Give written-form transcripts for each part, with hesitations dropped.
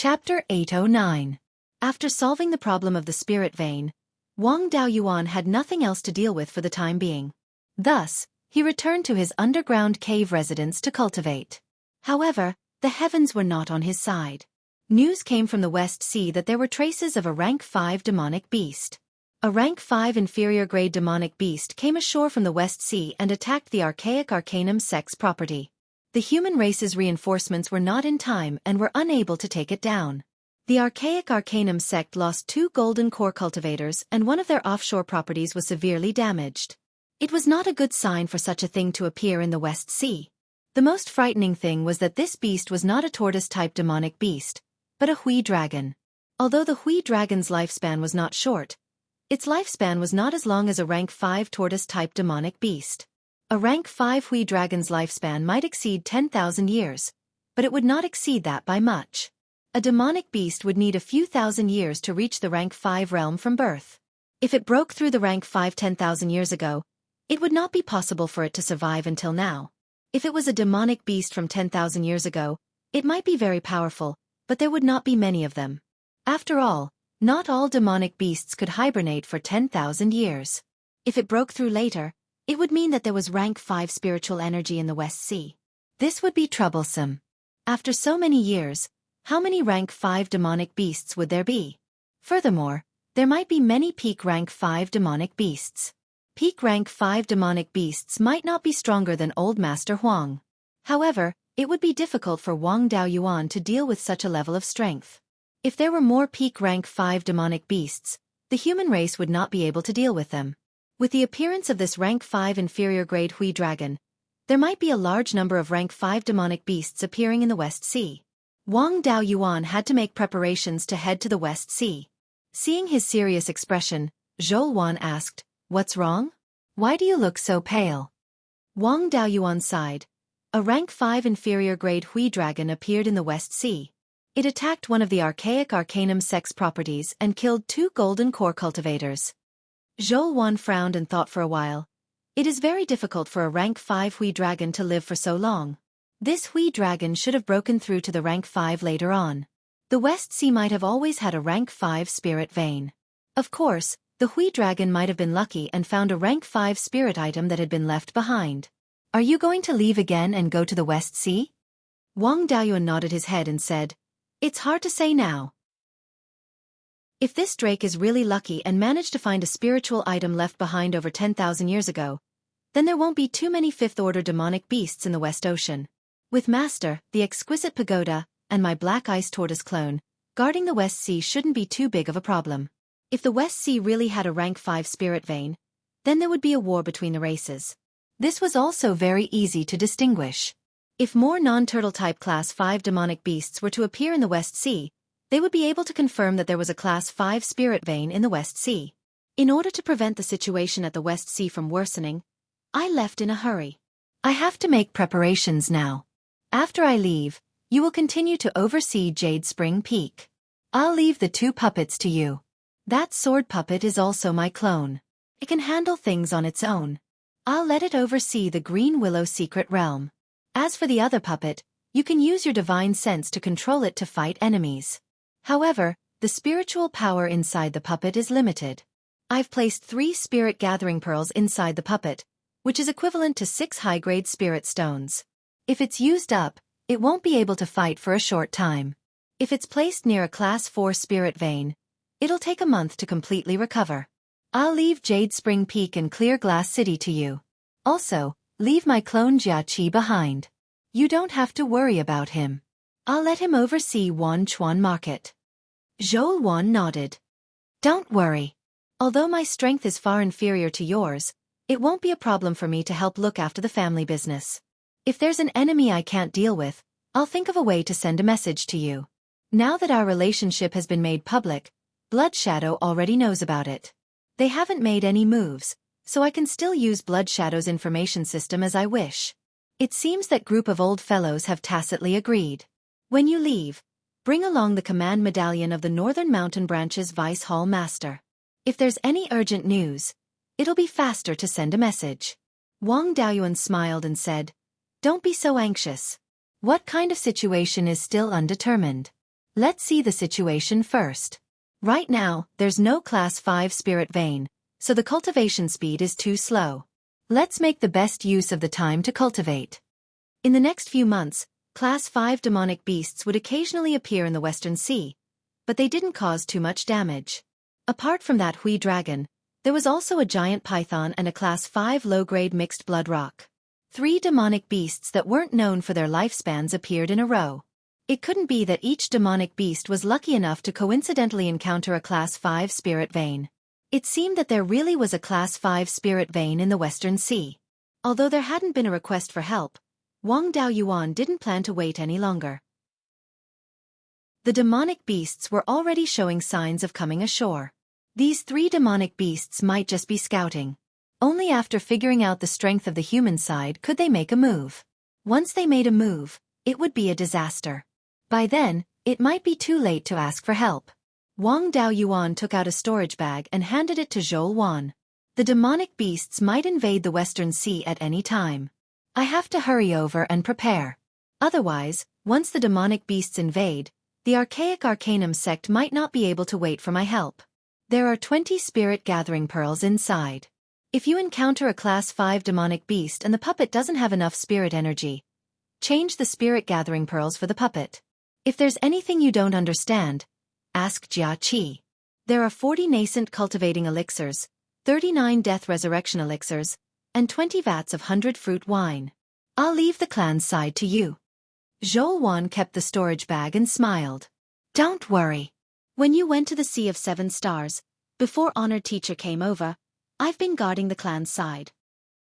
Chapter 809. After solving the problem of the spirit vein, Wang Daoyuan had nothing else to deal with for the time being. Thus, he returned to his underground cave residence to cultivate. However, the heavens were not on his side. News came from the West Sea that there were traces of a rank 5 demonic beast. A rank 5 inferior grade demonic beast came ashore from the West Sea and attacked the archaic Arcanum Sect's property. The human race's reinforcements were not in time and were unable to take it down. The archaic Arcanum Sect lost 2 golden core cultivators and one of their offshore properties was severely damaged. It was not a good sign for such a thing to appear in the West Sea. The most frightening thing was that this beast was not a tortoise-type demonic beast, but a Hui dragon. Although the Hui dragon's lifespan was not short, its lifespan was not as long as a rank 5 tortoise-type demonic beast. A rank 5 Hui dragon's lifespan might exceed 10,000 years, but it would not exceed that by much. A demonic beast would need a few thousand years to reach the rank 5 realm from birth. If it broke through the rank 5 10,000 years ago, it would not be possible for it to survive until now. If it was a demonic beast from 10,000 years ago, it might be very powerful, but there would not be many of them. After all, not all demonic beasts could hibernate for 10,000 years. If it broke through later, it would mean that there was rank 5 spiritual energy in the West Sea. This would be troublesome. After so many years, how many rank 5 demonic beasts would there be? Furthermore, there might be many peak rank 5 demonic beasts. Peak rank 5 demonic beasts might not be stronger than Old Master Huang. However, it would be difficult for Wang Daoyuan to deal with such a level of strength. If there were more peak rank 5 demonic beasts, the human race would not be able to deal with them. With the appearance of this rank 5 inferior grade Hui dragon, there might be a large number of rank 5 demonic beasts appearing in the West Sea. Wang Daoyuan had to make preparations to head to the West Sea. Seeing his serious expression, Xueqi asked, "What's wrong? Why do you look so pale?" Wang Daoyuan sighed. A rank 5 inferior grade Hui dragon appeared in the West Sea. It attacked one of the archaic Arcanum Sect's properties and killed 2 golden core cultivators. Xueqi frowned and thought for a while. It is very difficult for a rank 5 Hui dragon to live for so long. This Hui dragon should have broken through to the rank 5 later on. The West Sea might have always had a rank 5 spirit vein. Of course, the Hui dragon might have been lucky and found a rank 5 spirit item that had been left behind. "Are you going to leave again and go to the West Sea?" Wang Daoyuan nodded his head and said, "It's hard to say now. If this Drake is really lucky and managed to find a spiritual item left behind over 10,000 years ago, then there won't be too many 5th-order demonic beasts in the West Ocean. With Master, the exquisite pagoda, and my black ice tortoise clone, guarding the West Sea shouldn't be too big of a problem. If the West Sea really had a rank 5 spirit vein, then there would be a war between the races." This was also very easy to distinguish. If more non-turtle-type Class 5 demonic beasts were to appear in the West Sea, they would be able to confirm that there was a Class 5 spirit vein in the West Sea. In order to prevent the situation at the West Sea from worsening, I left in a hurry. I have to make preparations now. After I leave, you will continue to oversee Jade Spring Peak. I'll leave the 2 puppets to you. That sword puppet is also my clone. It can handle things on its own. I'll let it oversee the Green Willow Secret Realm. As for the other puppet, you can use your divine sense to control it to fight enemies. However, the spiritual power inside the puppet is limited. I've placed 3 spirit gathering pearls inside the puppet, which is equivalent to 6 high-grade spirit stones. If it's used up, it won't be able to fight for a short time. If it's placed near a Class 4 spirit vein, it'll take a month to completely recover. I'll leave Jade Spring Peak and Clear Glass City to you. Also, leave my clone Xueqi behind. You don't have to worry about him. I'll let him oversee Wanchuan Market." Xueqi nodded. "Don't worry. Although my strength is far inferior to yours, it won't be a problem for me to help look after the family business. If there's an enemy I can't deal with, I'll think of a way to send a message to you. Now that our relationship has been made public, Blood Shadow already knows about it. They haven't made any moves, so I can still use Blood Shadow's information system as I wish. It seems that group of old fellows have tacitly agreed. When you leave, bring along the command medallion of the Northern Mountain Branch's Vice Hall Master. If there's any urgent news, it'll be faster to send a message." Wang Daoyuan smiled and said, "Don't be so anxious. What kind of situation is still undetermined? Let's see the situation first. Right now, there's no Class 5 spirit vein, so the cultivation speed is too slow. Let's make the best use of the time to cultivate. In the next few months, Class 5 demonic beasts would occasionally appear in the Western Sea, but they didn't cause too much damage. Apart from that Hui dragon, there was also a giant python and a Class 5 low-grade mixed blood rock. 3 demonic beasts that weren't known for their lifespans appeared in a row. It couldn't be that each demonic beast was lucky enough to coincidentally encounter a Class 5 spirit vein. It seemed that there really was a Class 5 spirit vein in the Western Sea. Although there hadn't been a request for help, Wang Daoyuan didn't plan to wait any longer. The demonic beasts were already showing signs of coming ashore. These 3 demonic beasts might just be scouting. Only after figuring out the strength of the human side could they make a move. Once they made a move, it would be a disaster. By then, it might be too late to ask for help. Wang Daoyuan took out a storage bag and handed it to Zhou Wan. The demonic beasts might invade the Western Sea at any time. I have to hurry over and prepare. Otherwise, once the demonic beasts invade, the archaic Arcanum sect might not be able to wait for my help. There are 20 spirit gathering pearls inside. If you encounter a Class 5 demonic beast and the puppet doesn't have enough spirit energy, change the spirit gathering pearls for the puppet. If there's anything you don't understand, ask Jia Qi. There are 40 nascent cultivating elixirs, 39 death resurrection elixirs, and 20 vats of 100 fruit wine. I'll leave the clan's side to you. Zhou Wan kept the storage bag and smiled. Don't worry. When you went to the Sea of 7 Stars, before honored teacher came over, I've been guarding the clan's side.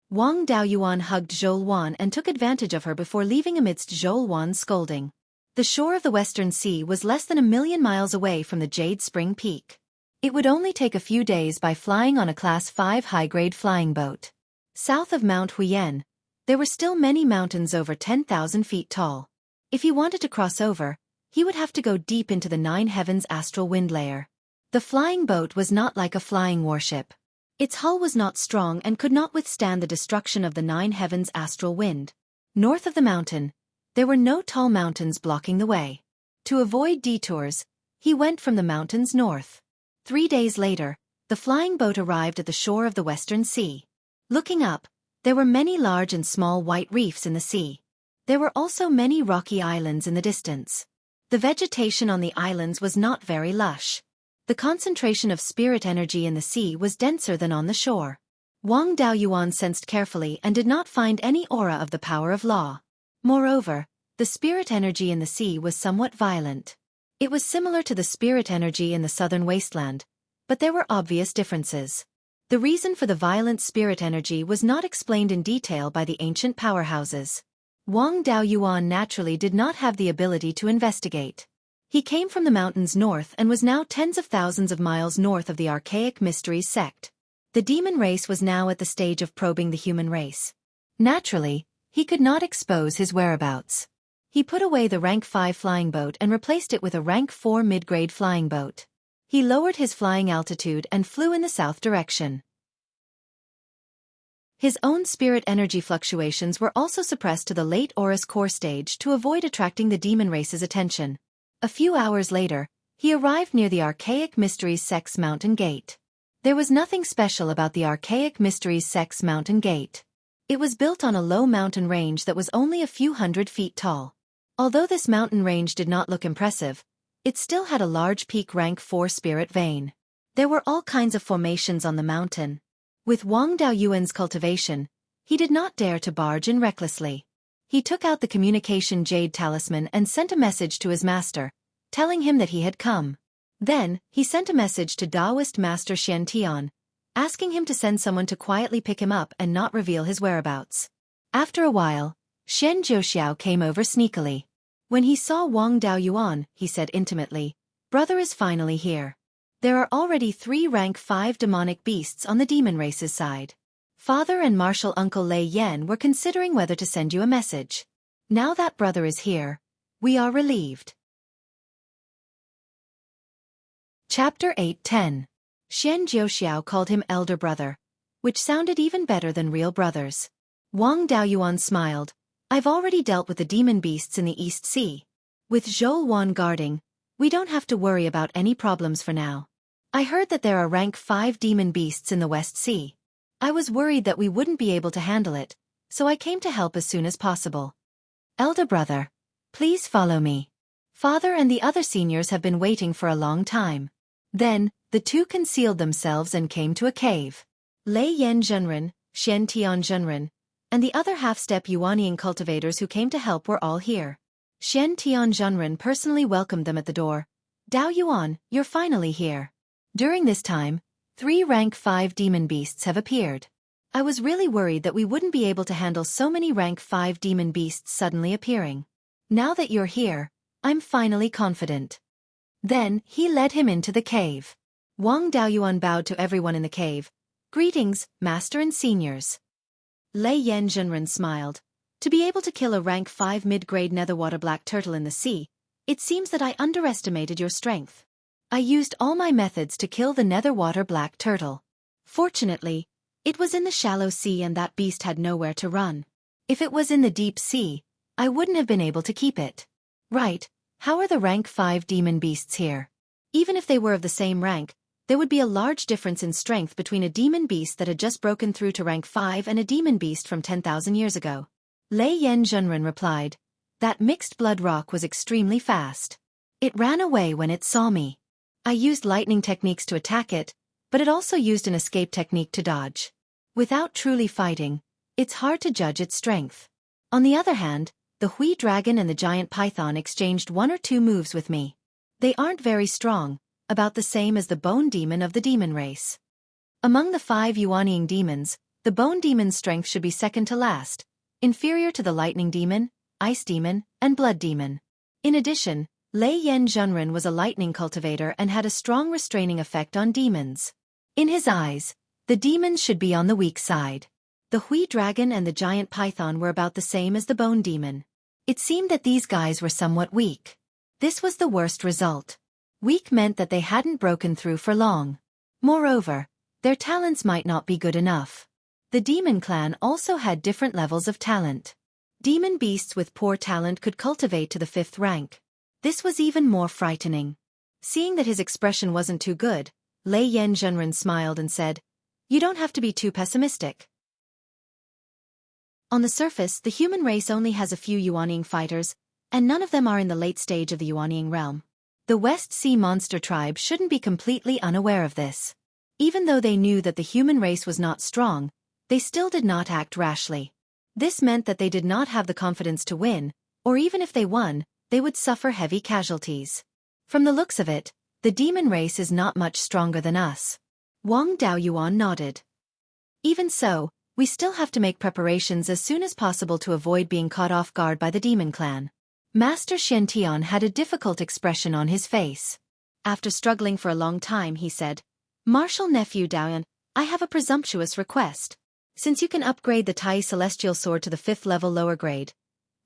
Wang Daoyuan hugged Zhou Wan and took advantage of her before leaving amidst Zhou Wan's scolding. The shore of the Western Sea was less than 1,000,000 miles away from the Jade Spring Peak. It would only take a few days by flying on a Class 5 high-grade flying boat. South of Mount Huyen, there were still many mountains over 10,000 feet tall. If he wanted to cross over, he would have to go deep into the 9 heavens astral wind layer. The flying boat was not like a flying warship. Its hull was not strong and could not withstand the destruction of the 9 heavens astral wind. North of the mountain, there were no tall mountains blocking the way. To avoid detours, he went from the mountains north. 3 days later, the flying boat arrived at the shore of the Western Sea. Looking up, there were many large and small white reefs in the sea. There were also many rocky islands in the distance. The vegetation on the islands was not very lush. The concentration of spirit energy in the sea was denser than on the shore. Wang Daoyuan sensed carefully and did not find any aura of the power of law. Moreover, the spirit energy in the sea was somewhat violent. It was similar to the spirit energy in the southern wasteland, but there were obvious differences. The reason for the violent spirit energy was not explained in detail by the ancient powerhouses. Wang Daoyuan naturally did not have the ability to investigate. He came from the mountains north and was now tens of thousands of miles north of the archaic mysteries sect. The demon race was now at the stage of probing the human race. Naturally, he could not expose his whereabouts. He put away the rank 5 flying boat and replaced it with a rank 4 mid-grade flying boat. He lowered his flying altitude and flew in the south direction. His own spirit energy fluctuations were also suppressed to the late Horus core stage to avoid attracting the demon race's attention. A few hours later, he arrived near the Archaic Mysteries Sect's mountain gate. There was nothing special about the Archaic Mysteries Sect's mountain gate. It was built on a low mountain range that was only a few hundred feet tall. Although this mountain range did not look impressive, it still had a large peak rank 4 spirit vein. There were all kinds of formations on the mountain. With Wang Daoyuan's cultivation, he did not dare to barge in recklessly. He took out the communication jade talisman and sent a message to his master, telling him that he had come. Then, he sent a message to Taoist master Xian Tian, asking him to send someone to quietly pick him up and not reveal his whereabouts. After a while, Shen Jiuxiao came over sneakily. When he saw Wang Daoyuan, he said intimately, "Brother is finally here. There are already 3 rank 5 demonic beasts on the demon race's side. Father and martial uncle Lei Yan were considering whether to send you a message. Now that brother is here, we are relieved." Chapter 8-10. Shen Jiuxiao called him elder brother, which sounded even better than real brothers. Wang Daoyuan smiled. "I've already dealt with the demon beasts in the East Sea. With Zhou Wan guarding, We don't have to worry about any problems for now. I heard that there are rank 5 demon beasts in the West Sea. I was worried that we wouldn't be able to handle it, so I came to help as soon as possible. Elder brother, please follow me. Father and the other seniors have been waiting for a long time. Then, the two concealed themselves and came to a cave. Lei Yan Zhenren, Shen Tian Zhenren, and the other half-step Yuanian cultivators who came to help were all here. Shen Tian Zhenren personally welcomed them at the door. Dao Yuan, you're finally here. During this time, 3 rank 5 demon beasts have appeared. I was really worried that we wouldn't be able to handle so many rank 5 demon beasts suddenly appearing. Now that you're here, I'm finally confident. Then, he led him into the cave. Wang Daoyuan bowed to everyone in the cave. Greetings, master and seniors. Lei Yan Zhenren smiled. To be able to kill a rank 5 mid-grade netherwater black turtle in the sea, it seems that I underestimated your strength. I used all my methods to kill the netherwater black turtle. Fortunately, it was in the shallow sea and that beast had nowhere to run. If it was in the deep sea, I wouldn't have been able to keep it. Right, how are the rank 5 demon beasts here? Even if they were of the same rank, there would be a large difference in strength between a demon beast that had just broken through to rank 5 and a demon beast from 10,000 years ago. Lei Yan Zhenren replied, that mixed blood rock was extremely fast. It ran away when it saw me. I used lightning techniques to attack it, but it also used an escape technique to dodge. Without truly fighting, it's hard to judge its strength. On the other hand, the Hui dragon and the giant python exchanged 1 or 2 moves with me. They aren't very strong, about the same as the bone demon of the demon race. Among the 5 Yuanian demons, the bone demon's strength should be second to last, inferior to the lightning demon, ice demon, and blood demon. In addition, Lei Yan Zhenren was a lightning cultivator and had a strong restraining effect on demons. In his eyes, the demons should be on the weak side. The Hui dragon and the giant python were about the same as the bone demon. It seemed that these guys were somewhat weak. This was the worst result. Weak meant that they hadn't broken through for long. Moreover, their talents might not be good enough. The demon clan also had different levels of talent. Demon beasts with poor talent could cultivate to the 5th rank. This was even more frightening. Seeing that his expression wasn't too good, Lei Yan Zhenren smiled and said, "You don't have to be too pessimistic. On the surface, the human race only has a few Yuanian fighters, and none of them are in the late stage of the Yuanian realm. The West Sea monster tribe shouldn't be completely unaware of this. Even though they knew that the human race was not strong, they still did not act rashly. This meant that they did not have the confidence to win, or even if they won, they would suffer heavy casualties. From the looks of it, the demon race is not much stronger than us." Wang Daoyuan nodded. "Even so, we still have to make preparations as soon as possible to avoid being caught off guard by the demon clan." Master Shen Tian had a difficult expression on his face. After struggling for a long time, he said, "Martial nephew Daoyan, I have a presumptuous request. Since you can upgrade the Tai Celestial Sword to the 5th level lower grade,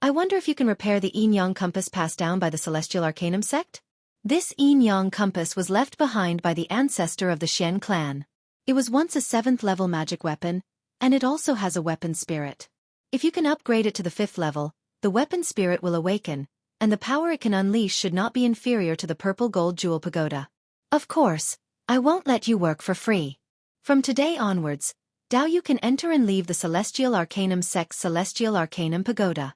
I wonder if you can repair the yin-yang compass passed down by the Celestial Arcanum sect? This yin-yang compass was left behind by the ancestor of the Shen clan. It was once a 7th level magic weapon, and it also has a weapon spirit. If you can upgrade it to the 5th level, the weapon spirit will awaken, and the power it can unleash should not be inferior to the purple gold jewel pagoda. Of course, I won't let you work for free. From today onwards, Daoyu can enter and leave the Celestial Arcanum sect's Celestial Arcanum Pagoda."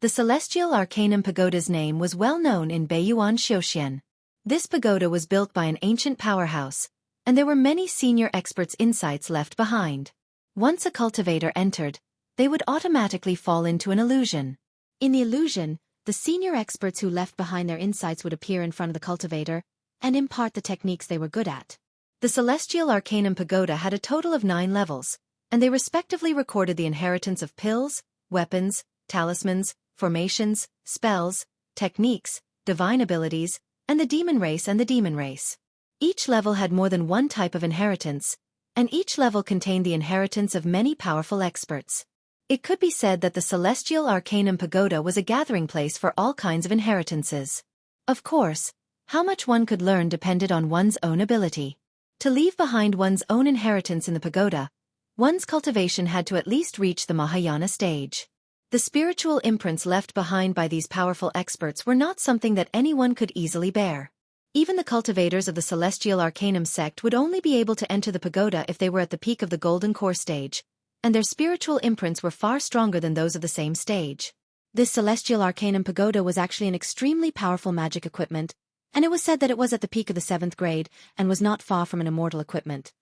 The Celestial Arcanum Pagoda's name was well known in Beiyuan Xiuxian. This pagoda was built by an ancient powerhouse, and there were many senior experts' insights left behind. Once a cultivator entered, they would automatically fall into an illusion. In the illusion, the senior experts who left behind their insights would appear in front of the cultivator and impart the techniques they were good at. The Celestial Arcanum Pagoda had a total of 9 levels, and they respectively recorded the inheritance of pills, weapons, talismans, formations, spells, techniques, divine abilities, and the demon race and the demon race. Each level had more than one type of inheritance, and each level contained the inheritance of many powerful experts. It could be said that the Celestial Arcanum Pagoda was a gathering place for all kinds of inheritances. Of course, how much one could learn depended on one's own ability. To leave behind one's own inheritance in the pagoda, one's cultivation had to at least reach the Mahayana stage. The spiritual imprints left behind by these powerful experts were not something that anyone could easily bear. Even the cultivators of the Celestial Arcanum sect would only be able to enter the pagoda if they were at the peak of the Golden Core stage, and their spiritual imprints were far stronger than those of the same stage. This Celestial Arcanum pagoda was actually an extremely powerful magic equipment, and it was said that it was at the peak of the 7th grade and was not far from an immortal equipment.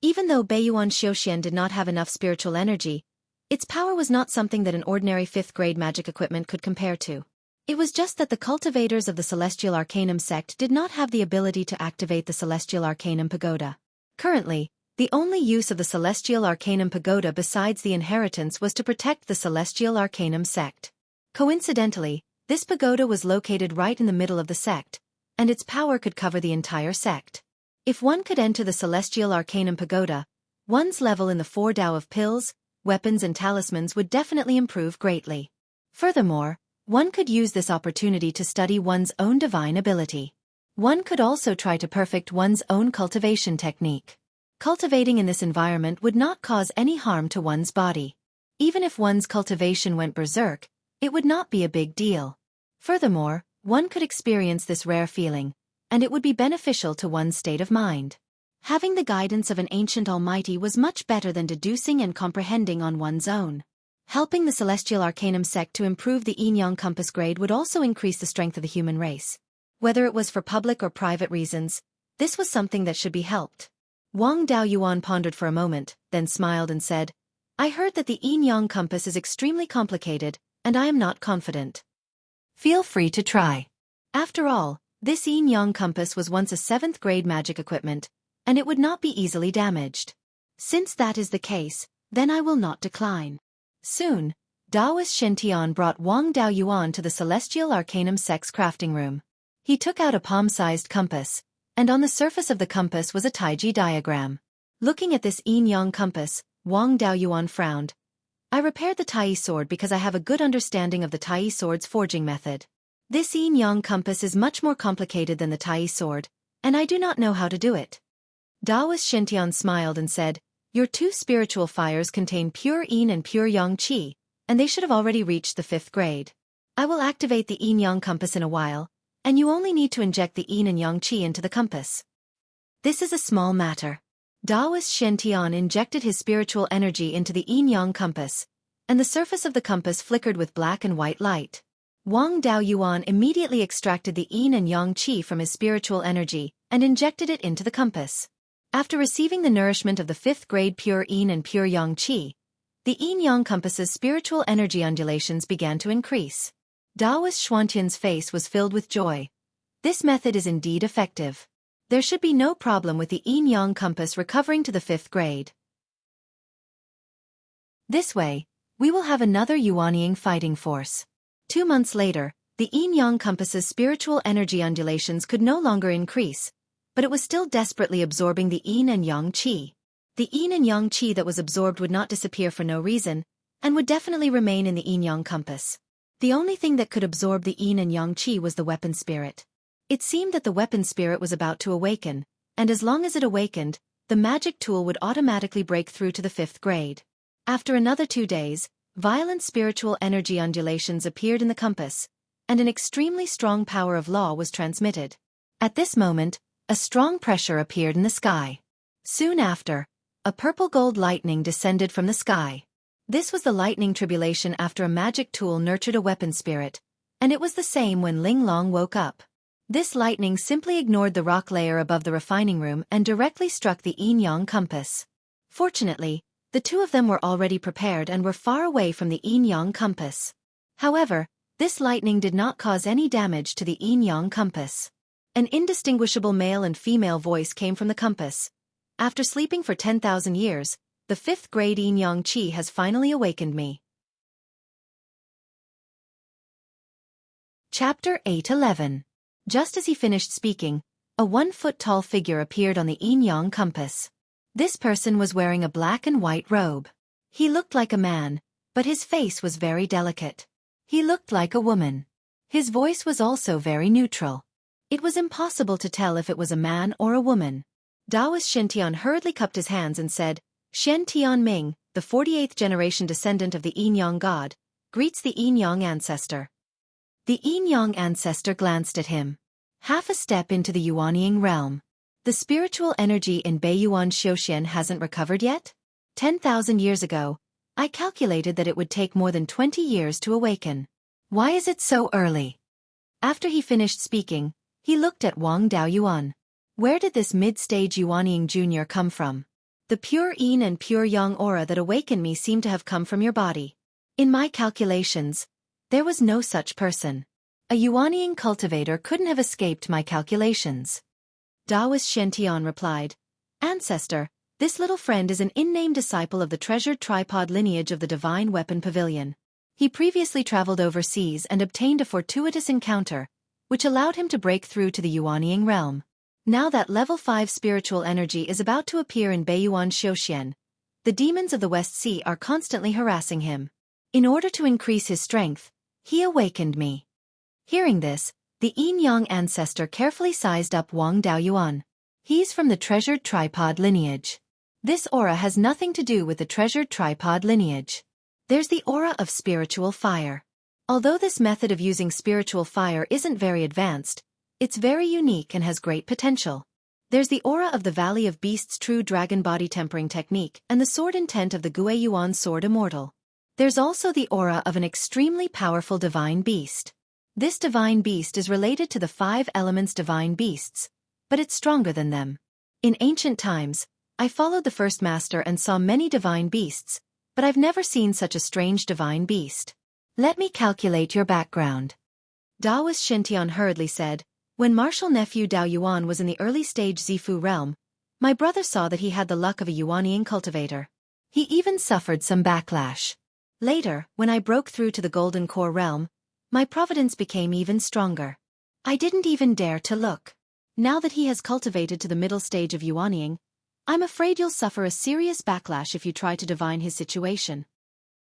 Even though Beiyuan Xueqi did not have enough spiritual energy, its power was not something that an ordinary 5th grade magic equipment could compare to. It was just that the cultivators of the Celestial Arcanum sect did not have the ability to activate the Celestial Arcanum pagoda. Currently, the only use of the Celestial Arcanum pagoda besides the inheritance was to protect the Celestial Arcanum sect. Coincidentally, this pagoda was located right in the middle of the sect, and its power could cover the entire sect. If one could enter the Celestial Arcanum pagoda, one's level in the 4 Tao of pills, weapons and talismans would definitely improve greatly. Furthermore, one could use this opportunity to study one's own divine ability. One could also try to perfect one's own cultivation technique. Cultivating in this environment would not cause any harm to one's body. Even if one's cultivation went berserk, it would not be a big deal. Furthermore, one could experience this rare feeling, and it would be beneficial to one's state of mind. Having the guidance of an ancient almighty was much better than deducing and comprehending on one's own. Helping the Celestial Arcanum sect to improve the yin-yang compass grade would also increase the strength of the human race. Whether it was for public or private reasons, this was something that should be helped. Wang Daoyuan pondered for a moment, then smiled and said, "I heard that the yin-yang compass is extremely complicated, and I am not confident. Feel free to try." After all, this yin-yang compass was once a 7th grade magic equipment, and it would not be easily damaged. Since that is the case, then I will not decline. Soon, Daoist Shen brought Wang Daoyuan to the Celestial Arcanum sect's crafting room. He took out a palm-sized compass, and on the surface of the compass was a Taiji diagram. Looking at this yin-yang compass, Wang Daoyuan frowned. "I repaired the Tai sword because I have a good understanding of the Tai sword's forging method. This yin-yang compass is much more complicated than the Tai sword, and I do not know how to do it." Daoist Shen smiled and said, "Your 2 spiritual fires contain pure yin and pure yang qi, and they should have already reached the 5th grade. I will activate the yin-yang compass in a while, and you only need to inject the yin and yang qi into the compass. This is a small matter." Daoist Shen injected his spiritual energy into the yin-yang compass, and the surface of the compass flickered with black and white light. Wang Daoyuan immediately extracted the yin and yang qi from his spiritual energy and injected it into the compass. After receiving the nourishment of the 5th grade pure yin and pure yang qi, the yin-yang compass's spiritual energy undulations began to increase. Daoist Xuantian's face was filled with joy. This method is indeed effective. There should be no problem with the yin-yang compass recovering to the 5th grade. This way, we will have another Yuanying fighting force. 2 months later, the yin-yang compass's spiritual energy undulations could no longer increase, but it was still desperately absorbing the yin and yang qi. The yin and yang qi that was absorbed would not disappear for no reason, and would definitely remain in the yin-yang compass. The only thing that could absorb the yin and yang qi was the weapon spirit. It seemed that the weapon spirit was about to awaken, and as long as it awakened, the magic tool would automatically break through to the 5th grade. After another 2 days, violent spiritual energy undulations appeared in the compass, and an extremely strong power of law was transmitted. At this moment, a strong pressure appeared in the sky. Soon after, a purple gold lightning descended from the sky. This was the lightning tribulation after a magic tool nurtured a weapon spirit, and it was the same when Ling Long woke up. This lightning simply ignored the rock layer above the refining room and directly struck the yin-yang compass. Fortunately, the 2 of them were already prepared and were far away from the yin-yang compass. However, this lightning did not cause any damage to the yin-yang compass. An indistinguishable male and female voice came from the compass. "After sleeping for 10,000 years, the 5th grade yin-yang qi has finally awakened me." Chapter 8:11. Just as he finished speaking, a 1-foot-tall figure appeared on the yin-yang compass. This person was wearing a black and white robe. He looked like a man, but his face was very delicate. He looked like a woman. His voice was also very neutral. It was impossible to tell if it was a man or a woman. Daoist Shen hurriedly cupped his hands and said, "Shen Tianming, the 48th generation descendant of the Yin-Yang god, greets the Yin-Yang ancestor. The Yin-Yang ancestor glanced at him. Half a step into the Yuanying realm. The spiritual energy in Beiyuan Xueqi hasn't recovered yet? 10,000 years ago, I calculated that it would take more than 20 years to awaken. Why is it so early? After he finished speaking, he looked at Wang Daoyuan. Where did this mid-stage Yuanying Jr. come from? The pure Yin and pure Yang aura that awakened me seemed to have come from your body. In my calculations, there was no such person. A Yuanying cultivator couldn't have escaped my calculations. Daoist Shen replied, Ancestor, this little friend is an in-name disciple of the treasured tripod lineage of the Divine Weapon Pavilion. He previously traveled overseas and obtained a fortuitous encounter, which allowed him to break through to the Yuanying realm. Now that level 5 spiritual energy is about to appear in Beiyuan Xueqi, the demons of the West Sea are constantly harassing him. In order to increase his strength, he awakened me. Hearing this, the Yin-Yang ancestor carefully sized up Wang Daoyuan. He's from the treasured tripod lineage. This aura has nothing to do with the treasured tripod lineage. There's the aura of spiritual fire. Although this method of using spiritual fire isn't very advanced, it's very unique and has great potential. There's the aura of the Valley of Beasts' true dragon body tempering technique and the sword intent of the Guiyuan sword immortal. There's also the aura of an extremely powerful divine beast. This divine beast is related to the 5 elements divine beasts, but it's stronger than them. In ancient times, I followed the first master and saw many divine beasts, but I've never seen such a strange divine beast. Let me calculate your background. Daoist Shen hurriedly said, when martial nephew Daoyuan was in the early stage Zifu realm, my brother saw that he had the luck of a Yuanying cultivator. He even suffered some backlash. Later, when I broke through to the Golden Core realm, my providence became even stronger. I didn't even dare to look. Now that he has cultivated to the middle stage of Yuanying, I'm afraid you'll suffer a serious backlash if you try to divine his situation.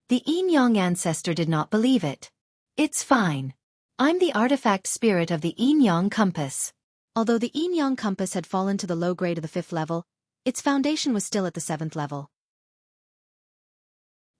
The Yin-Yang ancestor did not believe it. It's fine. I'm the artifact spirit of the Yin-Yang compass. Although the Yin-Yang compass had fallen to the low grade of the 5th level, its foundation was still at the 7th level.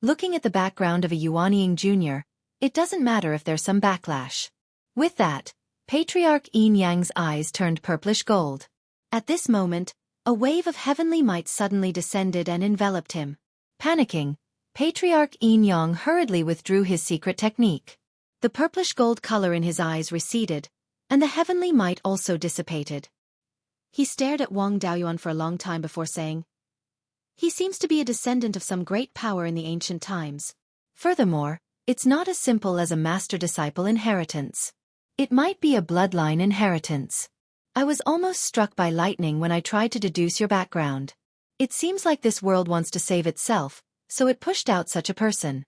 Looking at the background of a Yuanying Jr., it doesn't matter if there's some backlash. With that, Patriarch Yin-Yang's eyes turned purplish gold. At this moment, a wave of heavenly might suddenly descended and enveloped him. Panicking, Patriarch Yin-Yang hurriedly withdrew his secret technique. The purplish gold color in his eyes receded, and the heavenly might also dissipated. He stared at Wang Daoyuan for a long time before saying, he seems to be a descendant of some great power in the ancient times. Furthermore, it's not as simple as a master-disciple inheritance. It might be a bloodline inheritance. I was almost struck by lightning when I tried to deduce your background. It seems like this world wants to save itself, so it pushed out such a person.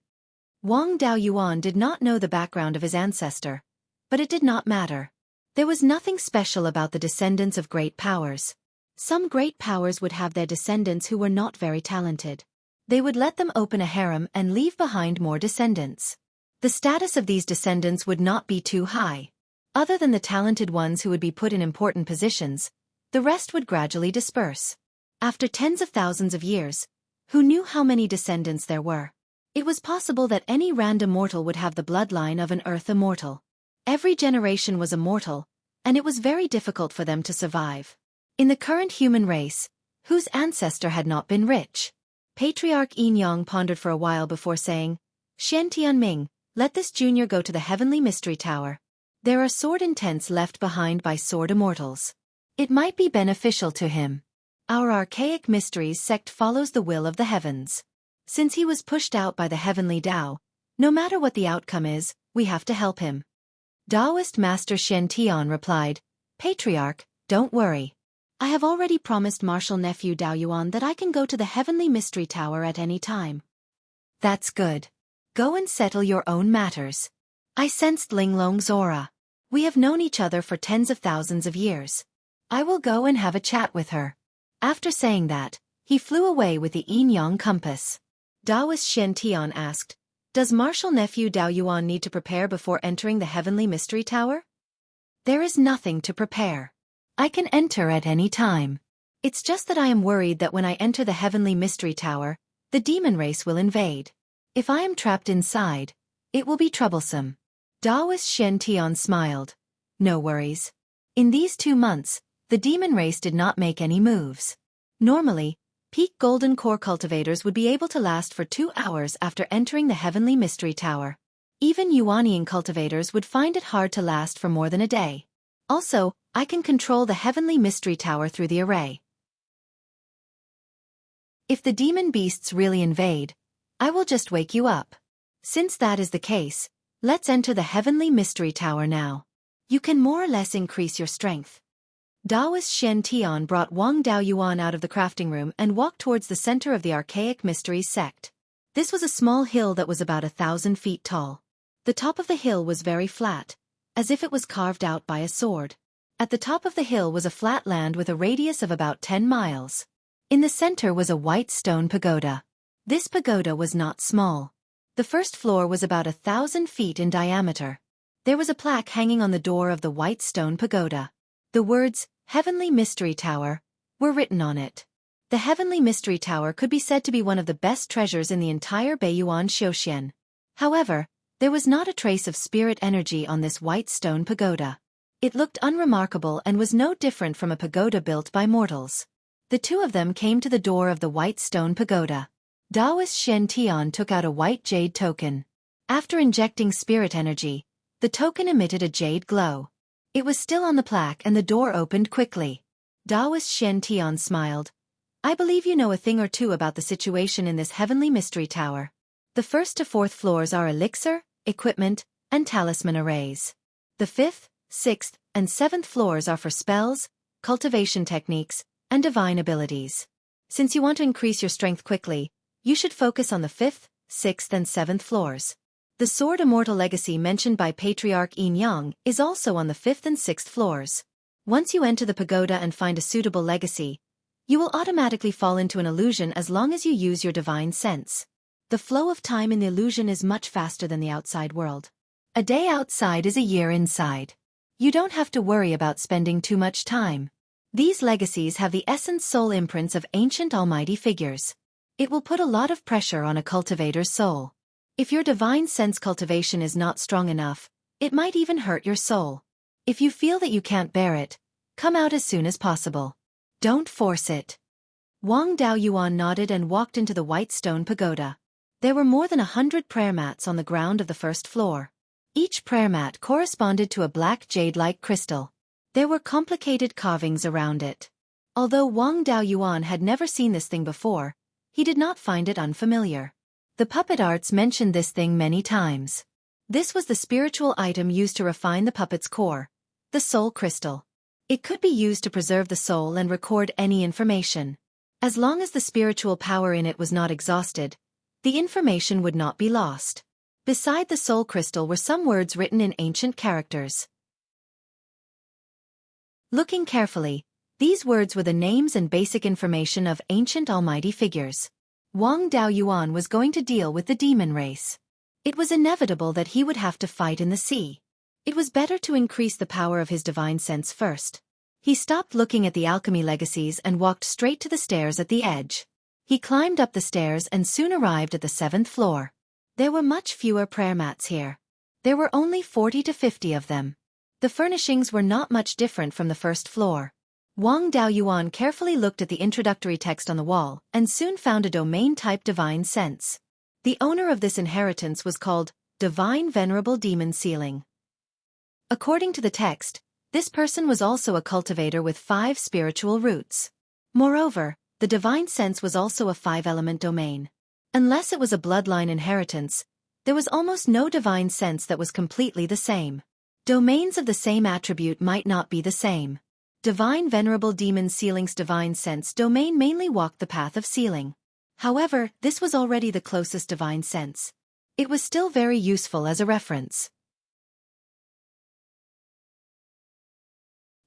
Wang Daoyuan did not know the background of his ancestor, but it did not matter. There was nothing special about the descendants of great powers. Some great powers would have their descendants who were not very talented. They would let them open a harem and leave behind more descendants. The status of these descendants would not be too high. Other than the talented ones who would be put in important positions, the rest would gradually disperse. After tens of thousands of years, who knew how many descendants there were? It was possible that any random mortal would have the bloodline of an earth immortal. Every generation was immortal, and it was very difficult for them to survive. In the current human race, whose ancestor had not been rich? Patriarch Yin-Yang pondered for a while before saying, Shen Tianming, let this junior go to the Heavenly Mystery Tower. There are sword intents left behind by sword immortals. It might be beneficial to him. Our archaic mysteries sect follows the will of the heavens. Since he was pushed out by the heavenly Tao, no matter what the outcome is, we have to help him. Taoist Master Shen Tian replied, Patriarch, don't worry. I have already promised martial nephew Daoyuan that I can go to the Heavenly Mystery Tower at any time. That's good. Go and settle your own matters. I sensed Linglong's aura. We have known each other for tens of thousands of years. I will go and have a chat with her. After saying that, he flew away with the Yin-Yang compass. Taoist Shen Tian asked, does martial nephew Daoyuan need to prepare before entering the Heavenly Mystery Tower? There is nothing to prepare. I can enter at any time. It's just that I am worried that when I enter the Heavenly Mystery Tower, the demon race will invade. If I am trapped inside, it will be troublesome. Taoist Shen Tian smiled. No worries. In these 2 months, the demon race did not make any moves. Normally, peak golden core cultivators would be able to last for 2 hours after entering the Heavenly Mystery Tower. Even Yuanian cultivators would find it hard to last for more than a day. Also, I can control the Heavenly Mystery Tower through the array. If the demon beasts really invade, I will just wake you up. Since that is the case, let's enter the Heavenly Mystery Tower now. You can more or less increase your strength. Taoist Shen Tian brought Wang Daoyuan out of the crafting room and walked towards the center of the Archaic Mysteries sect. This was a small hill that was about 1,000 feet tall. The top of the hill was very flat, as if it was carved out by a sword. At the top of the hill was a flat land with a radius of about 10 miles. In the center was a white stone pagoda. This pagoda was not small. The first floor was about 1,000 feet in diameter. There was a plaque hanging on the door of the white stone pagoda. The words, Heavenly Mystery Tower, were written on it. The Heavenly Mystery Tower could be said to be one of the best treasures in the entire Beiyuan Xiuxian. However, there was not a trace of spirit energy on this white stone pagoda. It looked unremarkable and was no different from a pagoda built by mortals. The two of them came to the door of the white stone pagoda. Taoist Shen Tian took out a white jade token. After injecting spirit energy, the token emitted a jade glow. It was still on the plaque and the door opened quickly. Taoist Shen Tian smiled. I believe you know a thing or two about the situation in this Heavenly Mystery Tower. The 1st to 4th floors are elixir, equipment, and talisman arrays. The 5th, 6th, and 7th floors are for spells, cultivation techniques, and divine abilities. Since you want to increase your strength quickly, you should focus on the 5th, 6th, and 7th floors. The Sword Immortal Legacy mentioned by Patriarch Yin Yang is also on the 5th and 6th floors. Once you enter the pagoda and find a suitable legacy, you will automatically fall into an illusion as long as you use your divine sense. The flow of time in the illusion is much faster than the outside world. A day outside is a year inside. You don't have to worry about spending too much time. These legacies have the essence soul imprints of ancient almighty figures. It will put a lot of pressure on a cultivator's soul. If your divine sense cultivation is not strong enough, it might even hurt your soul. If you feel that you can't bear it, come out as soon as possible. Don't force it. Wang Daoyuan nodded and walked into the white stone pagoda. There were more than 100 prayer mats on the ground of the 1st floor. Each prayer mat corresponded to a black jade-like crystal. There were complicated carvings around it. Although Wang Daoyuan had never seen this thing before, he did not find it unfamiliar. The puppet arts mentioned this thing many times. This was the spiritual item used to refine the puppet's core, the soul crystal. It could be used to preserve the soul and record any information. As long as the spiritual power in it was not exhausted, the information would not be lost. Beside the soul crystal were some words written in ancient characters. Looking carefully, these words were the names and basic information of ancient almighty figures. Wang Daoyuan was going to deal with the demon race. It was inevitable that he would have to fight in the sea. It was better to increase the power of his divine sense first. He stopped looking at the alchemy legacies and walked straight to the stairs at the edge. He climbed up the stairs and soon arrived at the 7th floor. There were much fewer prayer mats here. There were only 40 to 50 of them. The furnishings were not much different from the 1st floor. Wang Daoyuan carefully looked at the introductory text on the wall and soon found a domain-type divine sense. The owner of this inheritance was called Divine Venerable Demon Sealing. According to the text, this person was also a cultivator with 5 spiritual roots. Moreover, the divine sense was also a 5-element domain. Unless it was a bloodline inheritance, there was almost no divine sense that was completely the same. Domains of the same attribute might not be the same. Divine Venerable Demon Sealing's divine sense domain mainly walked the path of sealing. However, this was already the closest divine sense. It was still very useful as a reference.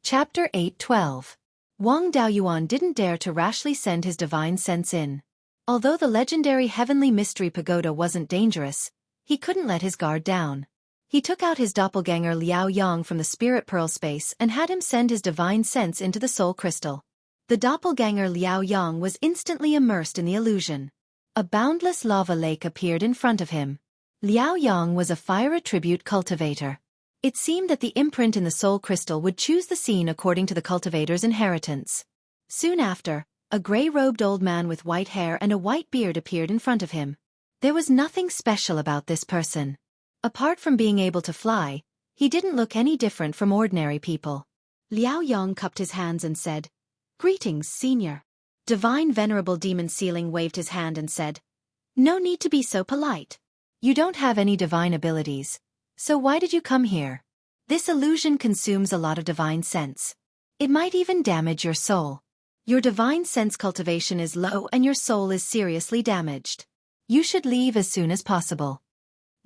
Chapter 8:12. Wang Daoyuan didn't dare to rashly send his divine sense in. Although the legendary Heavenly Mystery Pagoda wasn't dangerous, he couldn't let his guard down. He took out his doppelganger Liao Yang from the spirit pearl space and had him send his divine sense into the soul crystal. The doppelganger Liao Yang was instantly immersed in the illusion. A boundless lava lake appeared in front of him. Liao Yang was a fire attribute cultivator. It seemed that the imprint in the soul crystal would choose the scene according to the cultivator's inheritance. Soon after, a gray-robed old man with white hair and a white beard appeared in front of him. There was nothing special about this person. Apart from being able to fly, he didn't look any different from ordinary people. Liao Yang cupped his hands and said, "Greetings, Senior." Divine Venerable Demon Sealing waved his hand and said, "No need to be so polite. You don't have any divine abilities, so why did you come here? This illusion consumes a lot of divine sense. It might even damage your soul. Your divine sense cultivation is low and your soul is seriously damaged. You should leave as soon as possible."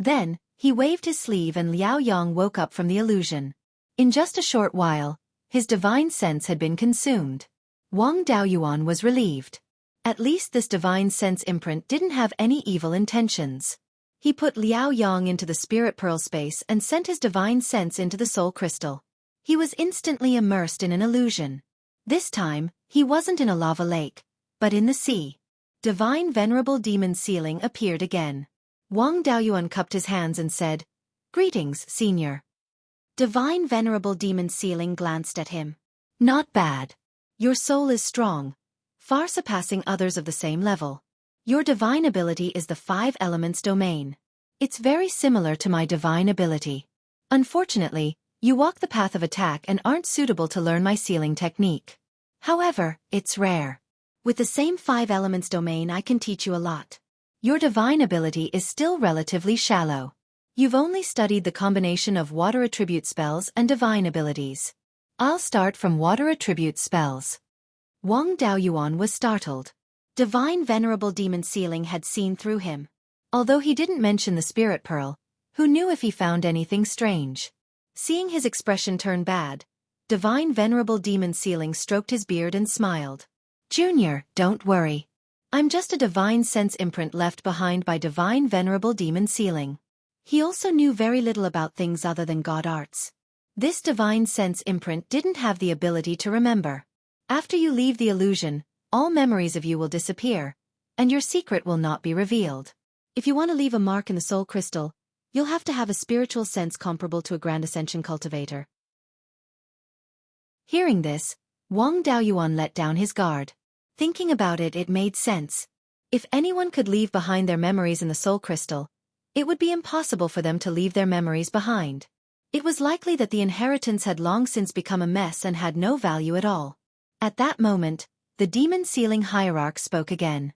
Then, he waved his sleeve and Liao Yang woke up from the illusion. In just a short while, his divine sense had been consumed. Wang Daoyuan was relieved. At least this divine sense imprint didn't have any evil intentions. He put Liao Yang into the spirit pearl space and sent his divine sense into the soul crystal. He was instantly immersed in an illusion. This time, he wasn't in a lava lake, but in the sea. Divine Venerable Demon Sealing appeared again. Wang Daoyuan cupped his hands and said, "Greetings, Senior." Divine Venerable Demon Sealing glanced at him. "Not bad. Your soul is strong, far surpassing others of the same level. Your divine ability is the 5 elements domain. It's very similar to my divine ability. Unfortunately, you walk the path of attack and aren't suitable to learn my sealing technique. However, it's rare. With the same 5 elements domain I can teach you a lot. Your divine ability is still relatively shallow. You've only studied the combination of water attribute spells and divine abilities. I'll start from water attribute spells." Wang Daoyuan was startled. Divine Venerable Demon Sealing had seen through him. Although he didn't mention the spirit pearl, who knew if he found anything strange? Seeing his expression turn bad, Divine Venerable Demon Sealing stroked his beard and smiled. "Junior, don't worry. I'm just a divine sense imprint left behind by Divine Venerable Demon Sealing." He also knew very little about things other than god arts. This divine sense imprint didn't have the ability to remember. After you leave the illusion, all memories of you will disappear, and your secret will not be revealed. If you want to leave a mark in the soul crystal, you'll have to have a spiritual sense comparable to a Grand Ascension cultivator. Hearing this, Wang Daoyuan let down his guard. Thinking about it, it made sense. If anyone could leave behind their memories in the soul crystal, it would be impossible for them to leave their memories behind. It was likely that the inheritance had long since become a mess and had no value at all. At that moment, the Demon Sealing Hierarch spoke again.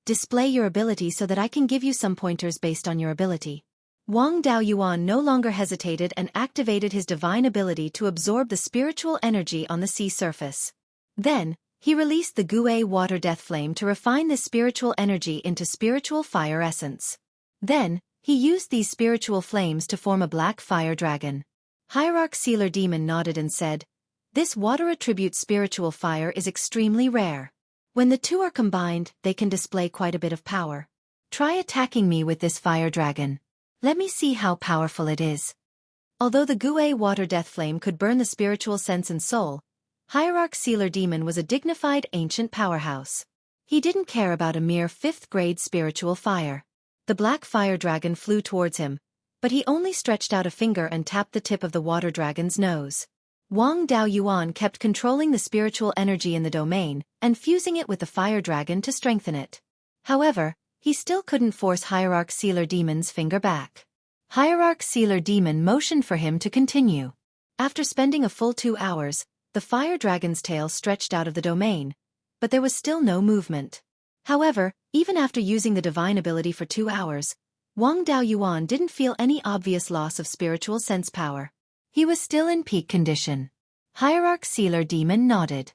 "Display your ability so that I can give you some pointers based on your ability." Wang Daoyuan no longer hesitated and activated his divine ability to absorb the spiritual energy on the sea surface. Then, he released the Gui Water Death Flame to refine this spiritual energy into spiritual fire essence. Then, he used these spiritual flames to form a black fire dragon. Hierarch Sealer Demon nodded and said, "This water attribute spiritual fire is extremely rare. When the two are combined, they can display quite a bit of power. Try attacking me with this fire dragon. Let me see how powerful it is." Although the Gui Water Death Flame could burn the spiritual sense and soul, Hierarch Sealer Demon was a dignified ancient powerhouse. He didn't care about a mere 5th-grade spiritual fire. The black fire dragon flew towards him, but he only stretched out a finger and tapped the tip of the water dragon's nose. Wang Daoyuan kept controlling the spiritual energy in the domain and fusing it with the fire dragon to strengthen it. However, he still couldn't force Hierarch Sealer Demon's finger back. Hierarch Sealer Demon motioned for him to continue. After spending a full 2 hours, the fire dragon's tail stretched out of the domain, but there was still no movement. However, even after using the divine ability for 2 hours, Wang Daoyuan didn't feel any obvious loss of spiritual sense power. He was still in peak condition. Hierarch Sealer Demon nodded.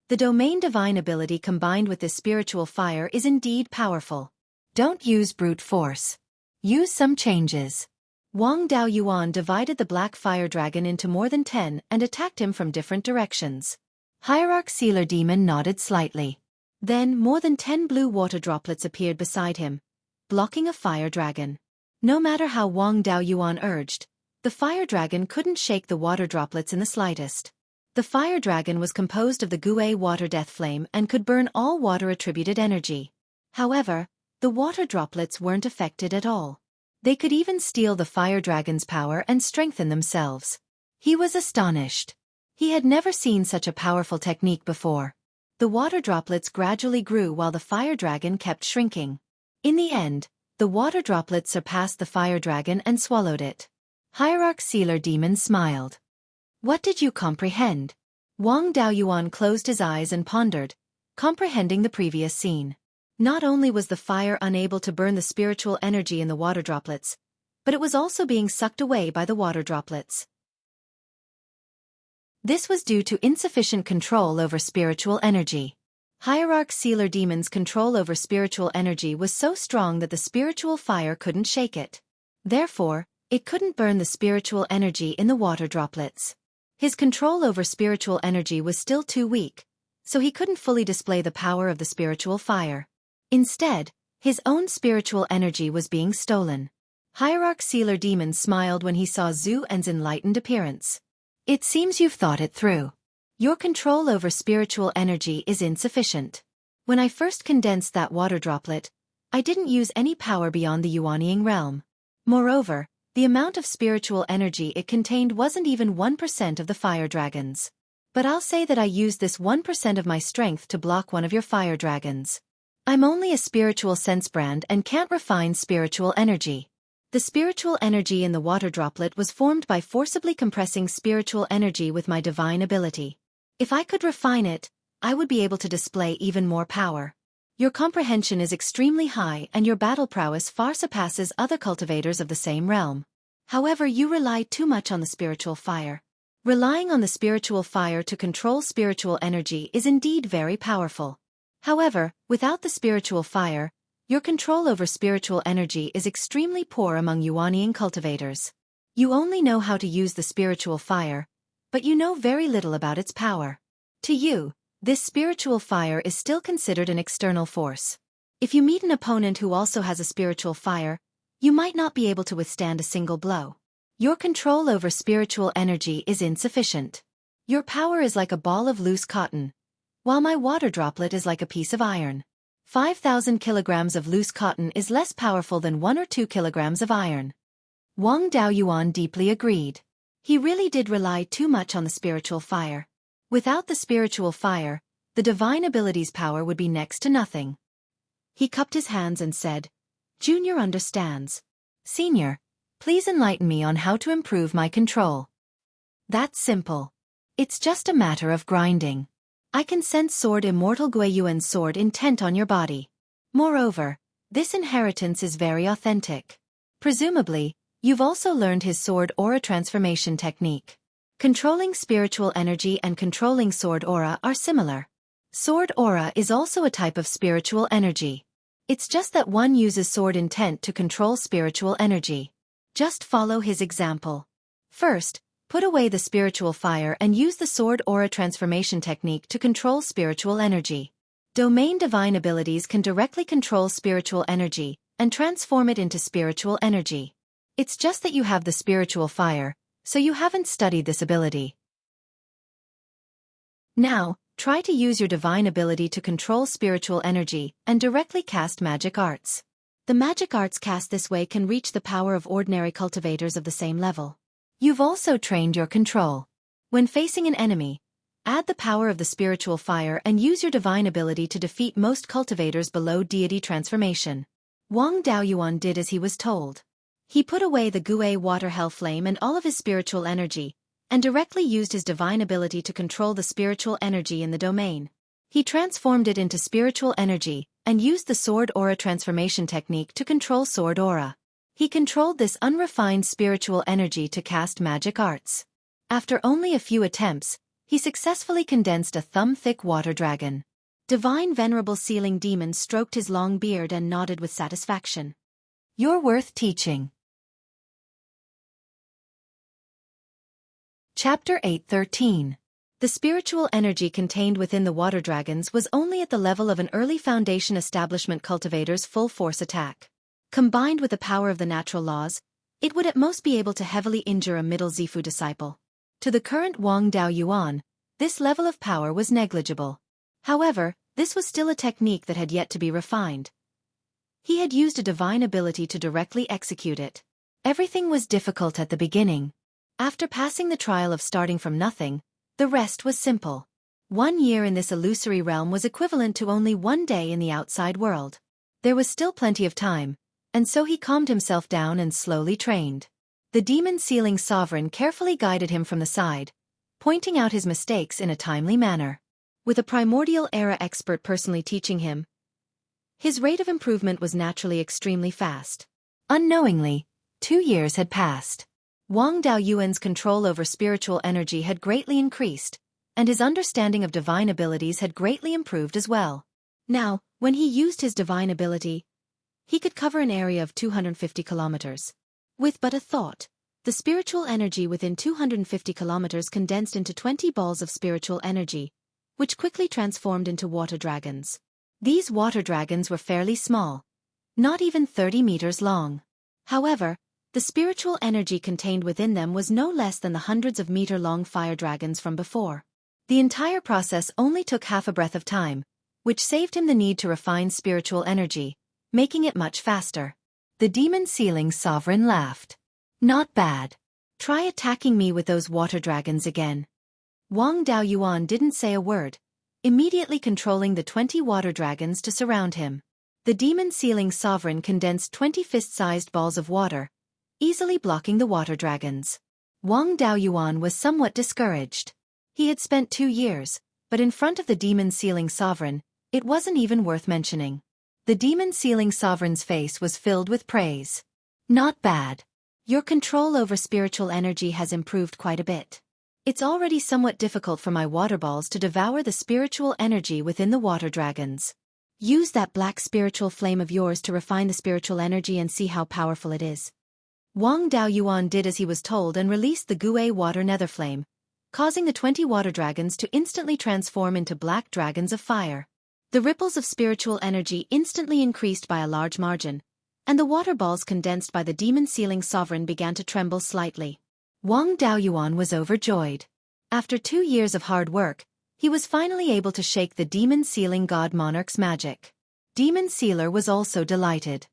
The domain divine ability combined with this spiritual fire is indeed powerful. Don't use brute force. Use some changes. Wang Daoyuan divided the black fire dragon into more than 10 and attacked him from different directions. Hierarch Sealer Demon nodded slightly. Then more than 10 blue water droplets appeared beside him, blocking a fire dragon. No matter how Wang Daoyuan urged, the fire dragon couldn't shake the water droplets in the slightest. The fire dragon was composed of the Gui Water Death Flame and could burn all water-attributed energy. However, The water droplets weren't affected at all. They could even steal the fire dragon's power and strengthen themselves. He was astonished. He had never seen such a powerful technique before. The water droplets gradually grew while the fire dragon kept shrinking. In the end, the water droplets surpassed the fire dragon and swallowed it. Hierarch Sealer Demon smiled. What did you comprehend? Wang Daoyuan closed his eyes and pondered, comprehending the previous scene. Not only was the fire unable to burn the spiritual energy in the water droplets, but it was also being sucked away by the water droplets. This was due to insufficient control over spiritual energy. Hierarch Sealer Demon's control over spiritual energy was so strong that the spiritual fire couldn't shake it. Therefore, it couldn't burn the spiritual energy in the water droplets. His control over spiritual energy was still too weak, so he couldn't fully display the power of the spiritual fire. Instead, his own spiritual energy was being stolen. Hierarch Sealer Demon smiled when he saw Zhu En's enlightened appearance. It seems you've thought it through. Your control over spiritual energy is insufficient. When I first condensed that water droplet, I didn't use any power beyond the Yuanying realm. Moreover, the amount of spiritual energy it contained wasn't even 1% of the fire dragons. But I'll say that I used this 1% of my strength to block one of your fire dragons. I'm only a spiritual sense brand and can't refine spiritual energy. The spiritual energy in the water droplet was formed by forcibly compressing spiritual energy with my divine ability. If I could refine it, I would be able to display even more power. Your comprehension is extremely high and your battle prowess far surpasses other cultivators of the same realm. However, you rely too much on the spiritual fire. Relying on the spiritual fire to control spiritual energy is indeed very powerful. However, without the spiritual fire, your control over spiritual energy is extremely poor among Yuanying cultivators. You only know how to use the spiritual fire, but you know very little about its power. To you, this spiritual fire is still considered an external force. If you meet an opponent who also has a spiritual fire, you might not be able to withstand a single blow. Your control over spiritual energy is insufficient. Your power is like a ball of loose cotton, while my water droplet is like a piece of iron. 5,000 kilograms of loose cotton is less powerful than 1 or 2 kilograms of iron. Wang Daoyuan deeply agreed. He really did rely too much on the spiritual fire. Without the spiritual fire, the divine ability's power would be next to nothing. He cupped his hands and said, Junior understands. Senior, please enlighten me on how to improve my control. That's simple. It's just a matter of grinding. I can sense Sword Immortal Beiyuan's sword intent on your body. Moreover, this inheritance is very authentic. Presumably, you've also learned his sword aura transformation technique. Controlling spiritual energy and controlling sword aura are similar. Sword aura is also a type of spiritual energy. It's just that one uses sword intent to control spiritual energy. Just follow his example. First, put away the spiritual fire and use the sword aura transformation technique to control spiritual energy. Domain divine abilities can directly control spiritual energy and transform it into spiritual energy. It's just that you have the spiritual fire, so you haven't studied this ability. Now, try to use your divine ability to control spiritual energy and directly cast magic arts. The magic arts cast this way can reach the power of ordinary cultivators of the same level. You've also trained your control. When facing an enemy, add the power of the spiritual fire and use your divine ability to defeat most cultivators below deity transformation. Wang Daoyuan did as he was told. He put away the Gue water hell flame and all of his spiritual energy, and directly used his divine ability to control the spiritual energy in the domain. He transformed it into spiritual energy, and used the sword aura transformation technique to control sword aura. He controlled this unrefined spiritual energy to cast magic arts. After only a few attempts, he successfully condensed a thumb-thick water dragon. Divine Venerable Sealing Demon stroked his long beard and nodded with satisfaction. You're worth teaching. Chapter 8:13. The spiritual energy contained within the water dragons was only at the level of an early Foundation establishment cultivator's full-force attack. Combined with the power of the natural laws, it would at most be able to heavily injure a middle Zifu disciple. To the current Wang Daoyuan, this level of power was negligible. However, this was still a technique that had yet to be refined. He had used a divine ability to directly execute it. Everything was difficult at the beginning. After passing the trial of starting from nothing, the rest was simple. 1 year in this illusory realm was equivalent to only 1 day in the outside world. There was still plenty of time, and so he calmed himself down and slowly trained. The demon sealing sovereign carefully guided him from the side, pointing out his mistakes in a timely manner. With a primordial era expert personally teaching him, his rate of improvement was naturally extremely fast. Unknowingly, 2 years had passed. Wang Daoyuan's control over spiritual energy had greatly increased, and his understanding of divine abilities had greatly improved as well. Now, when he used his divine ability, he could cover an area of 250 kilometers. With but a thought, the spiritual energy within 250 kilometers condensed into 20 balls of spiritual energy, which quickly transformed into water dragons. These water dragons were fairly small, not even 30 meters long. However, the spiritual energy contained within them was no less than the hundreds of meter-long fire dragons from before. The entire process only took half a breath of time, which saved him the need to refine spiritual energy, making it much faster. The demon sealing sovereign laughed. Not bad. Try attacking me with those water dragons again. Wang Daoyuan didn't say a word, immediately controlling the 20 water dragons to surround him. The demon sealing sovereign condensed 20 fist-sized balls of water, easily blocking the water dragons. Wang Daoyuan was somewhat discouraged. He had spent 2 years, but in front of the demon sealing sovereign, it wasn't even worth mentioning. The demon sealing sovereign's face was filled with praise. Not bad. Your control over spiritual energy has improved quite a bit. It's already somewhat difficult for my water balls to devour the spiritual energy within the water dragons. Use that black spiritual flame of yours to refine the spiritual energy and see how powerful it is. Wang Daoyuan did as he was told and released the Gui water nether flame, causing the 20 water dragons to instantly transform into black dragons of fire. The ripples of spiritual energy instantly increased by a large margin, and the water balls condensed by the demon sealing sovereign began to tremble slightly. Wang Daoyuan was overjoyed. After 2 years of hard work, he was finally able to shake the demon sealing god monarch's magic. Demon Sealer was also delighted.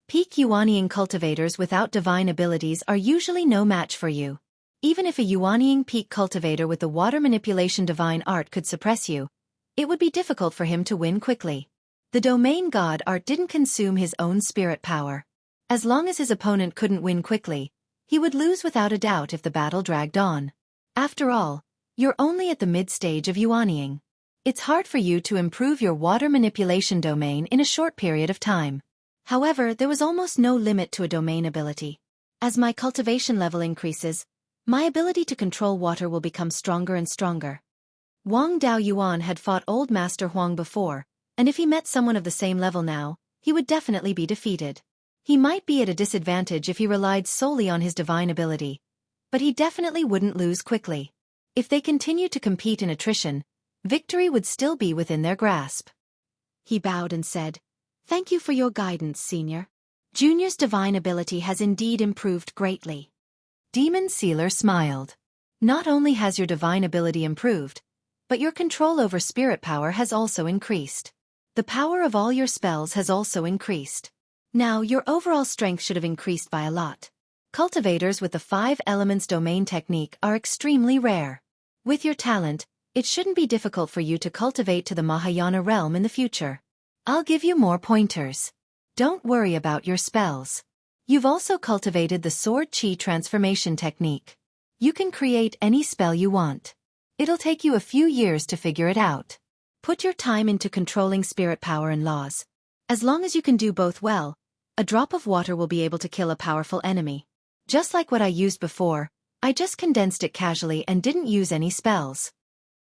Peak Yuanying cultivators without divine abilities are usually no match for you. Even if a Yuanying peak cultivator with the water manipulation divine art could suppress you, it would be difficult for him to win quickly. The domain god art didn't consume his own spirit power. As long as his opponent couldn't win quickly, he would lose without a doubt if the battle dragged on. After all, you're only at the mid-stage of Yuanying. It's hard for you to improve your water manipulation domain in a short period of time. However, there was almost no limit to a domain ability. As my cultivation level increases, my ability to control water will become stronger and stronger. Wang Daoyuan had fought Old Master Huang before, and if he met someone of the same level now, he would definitely be defeated. He might be at a disadvantage if he relied solely on his divine ability, but he definitely wouldn't lose quickly. If they continued to compete in attrition, victory would still be within their grasp. He bowed and said, "Thank you for your guidance, Senior. Junior's divine ability has indeed improved greatly." Demon Sealer smiled. Not only has your divine ability improved, but your control over spirit power has also increased. The power of all your spells has also increased. Now your overall strength should have increased by a lot. Cultivators with the 5 elements domain technique are extremely rare. With your talent, it shouldn't be difficult for you to cultivate to the Mahayana realm in the future. I'll give you more pointers. Don't worry about your spells. You've also cultivated the Sword Chi transformation technique. You can create any spell you want. It'll take you a few years to figure it out. Put your time into controlling spirit power and laws. As long as you can do both well, a drop of water will be able to kill a powerful enemy. Just like what I used before, I just condensed it casually and didn't use any spells.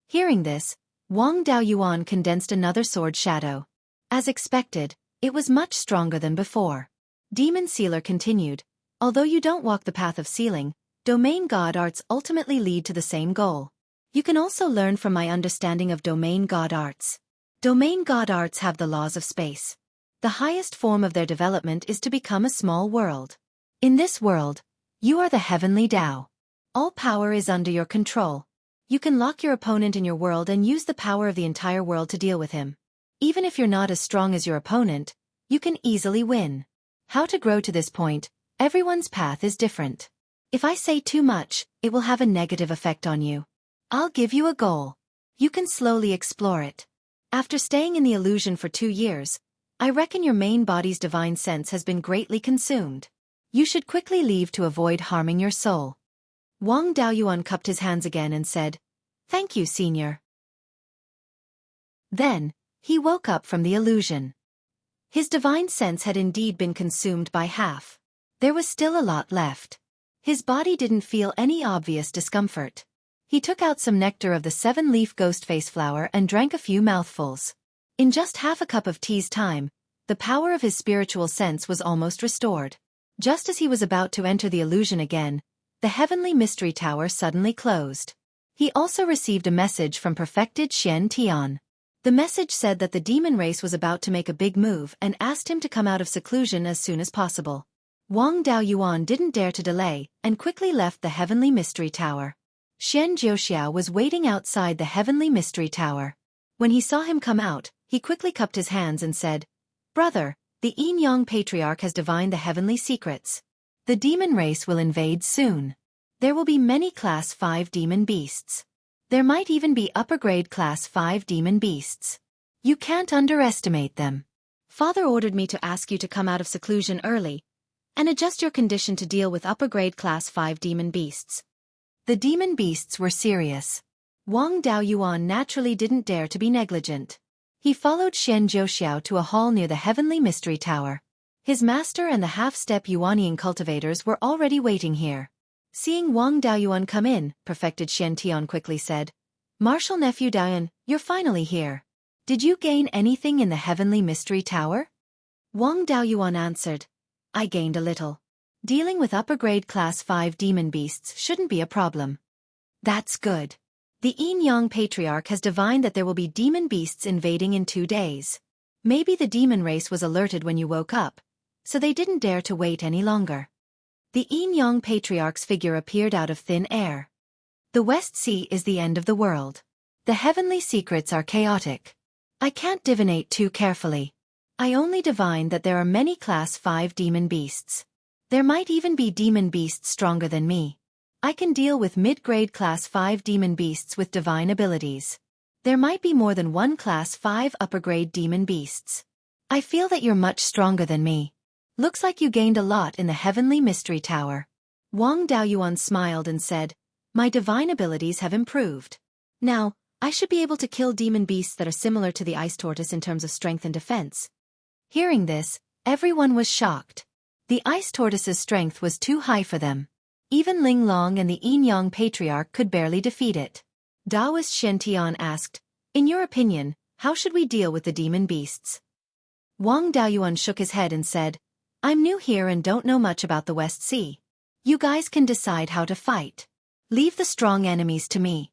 Hearing this, Wang Daoyuan condensed another sword shadow. As expected, it was much stronger than before. Demon Sealer continued, although you don't walk the path of sealing, domain god arts ultimately lead to the same goal. You can also learn from my understanding of domain god arts. Domain god arts have the laws of space. The highest form of their development is to become a small world. In this world, you are the heavenly Tao. All power is under your control. You can lock your opponent in your world and use the power of the entire world to deal with him. Even if you're not as strong as your opponent, you can easily win. How to grow to this point? Everyone's path is different. If I say too much, it will have a negative effect on you. I'll give you a goal. You can slowly explore it. After staying in the illusion for 2 years, I reckon your main body's divine sense has been greatly consumed. You should quickly leave to avoid harming your soul. Wang Daoyuan cupped his hands again and said, "Thank you, senior." Then, he woke up from the illusion. His divine sense had indeed been consumed by half. There was still a lot left. His body didn't feel any obvious discomfort. He took out some nectar of the 7-leaf ghostface flower and drank a few mouthfuls. In just half a cup of tea's time, the power of his spiritual sense was almost restored. Just as he was about to enter the illusion again, the heavenly mystery tower suddenly closed. He also received a message from perfected Xian Tian. The message said that the demon race was about to make a big move and asked him to come out of seclusion as soon as possible. Wang Daoyuan didn't dare to delay and quickly left the heavenly mystery tower. Xian Jiuxiao was waiting outside the heavenly mystery tower. When he saw him come out, he quickly cupped his hands and said, "Brother, the Yin-Yang Patriarch has divined the heavenly secrets. The demon race will invade soon. There will be many Class 5 demon beasts. There might even be upper-grade Class 5 demon beasts. You can't underestimate them. Father ordered me to ask you to come out of seclusion early and adjust your condition to deal with upper-grade Class 5 demon beasts." The demon beasts were serious. Wang Daoyuan naturally didn't dare to be negligent. He followed Xian Jiuxiao to a hall near the heavenly mystery tower. His master and the half-step Yuanian cultivators were already waiting here. Seeing Wang Daoyuan come in, perfected Xian Tian quickly said, "Martial nephew Daoyuan, you're finally here. Did you gain anything in the heavenly mystery tower?" Wang Daoyuan answered, "I gained a little. Dealing with upper-grade Class 5 demon beasts shouldn't be a problem." "That's good. The Yin-Yang Patriarch has divined that there will be demon beasts invading in 2 days. Maybe the demon race was alerted when you woke up, so they didn't dare to wait any longer." The Yin-Yang Patriarch's figure appeared out of thin air. "The West Sea is the end of the world. The heavenly secrets are chaotic. I can't divinate too carefully. I only divine that there are many Class 5 demon beasts. There might even be demon beasts stronger than me. I can deal with mid-grade Class 5 demon beasts with divine abilities. There might be more than one Class 5 upper-grade demon beasts. I feel that you're much stronger than me. Looks like you gained a lot in the heavenly mystery tower." Wang Daoyuan smiled and said, "My divine abilities have improved. Now, I should be able to kill demon beasts that are similar to the ice tortoise in terms of strength and defense." Hearing this, everyone was shocked. The ice tortoise's strength was too high for them. Even Ling Long and the Yin-Yang Patriarch could barely defeat it. Daoist Xian Tian asked, "In your opinion, how should we deal with the demon beasts?" Wang Daoyuan shook his head and said, "I'm new here and don't know much about the West Sea. You guys can decide how to fight. Leave the strong enemies to me."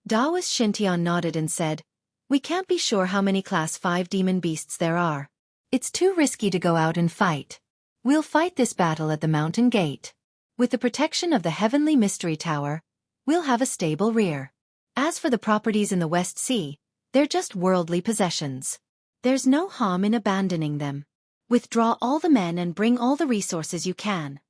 Daoist Xian Tian nodded and said, "We can't be sure how many Class 5 demon beasts there are. It's too risky to go out and fight. We'll fight this battle at the mountain gate. With the protection of the heavenly mystery tower, we'll have a stable rear. As for the properties in the West Sea, they're just worldly possessions. There's no harm in abandoning them. Withdraw all the men and bring all the resources you can."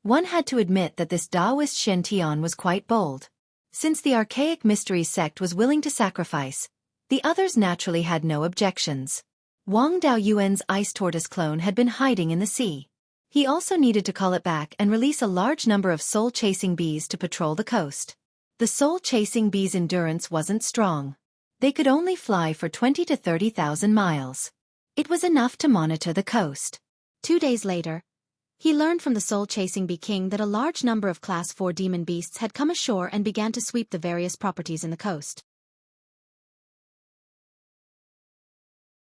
One had to admit that this Daoist Xian Tian was quite bold. Since the archaic mystery sect was willing to sacrifice, the others naturally had no objections. Wang Daoyuan's ice tortoise clone had been hiding in the sea. He also needed to call it back and release a large number of soul-chasing bees to patrol the coast. The soul-chasing bees' endurance wasn't strong. They could only fly for 20 to 30,000 miles. It was enough to monitor the coast. 2 days later, he learned from the soul-chasing bee king that a large number of Class 4 demon beasts had come ashore and began to sweep the various properties in the coast.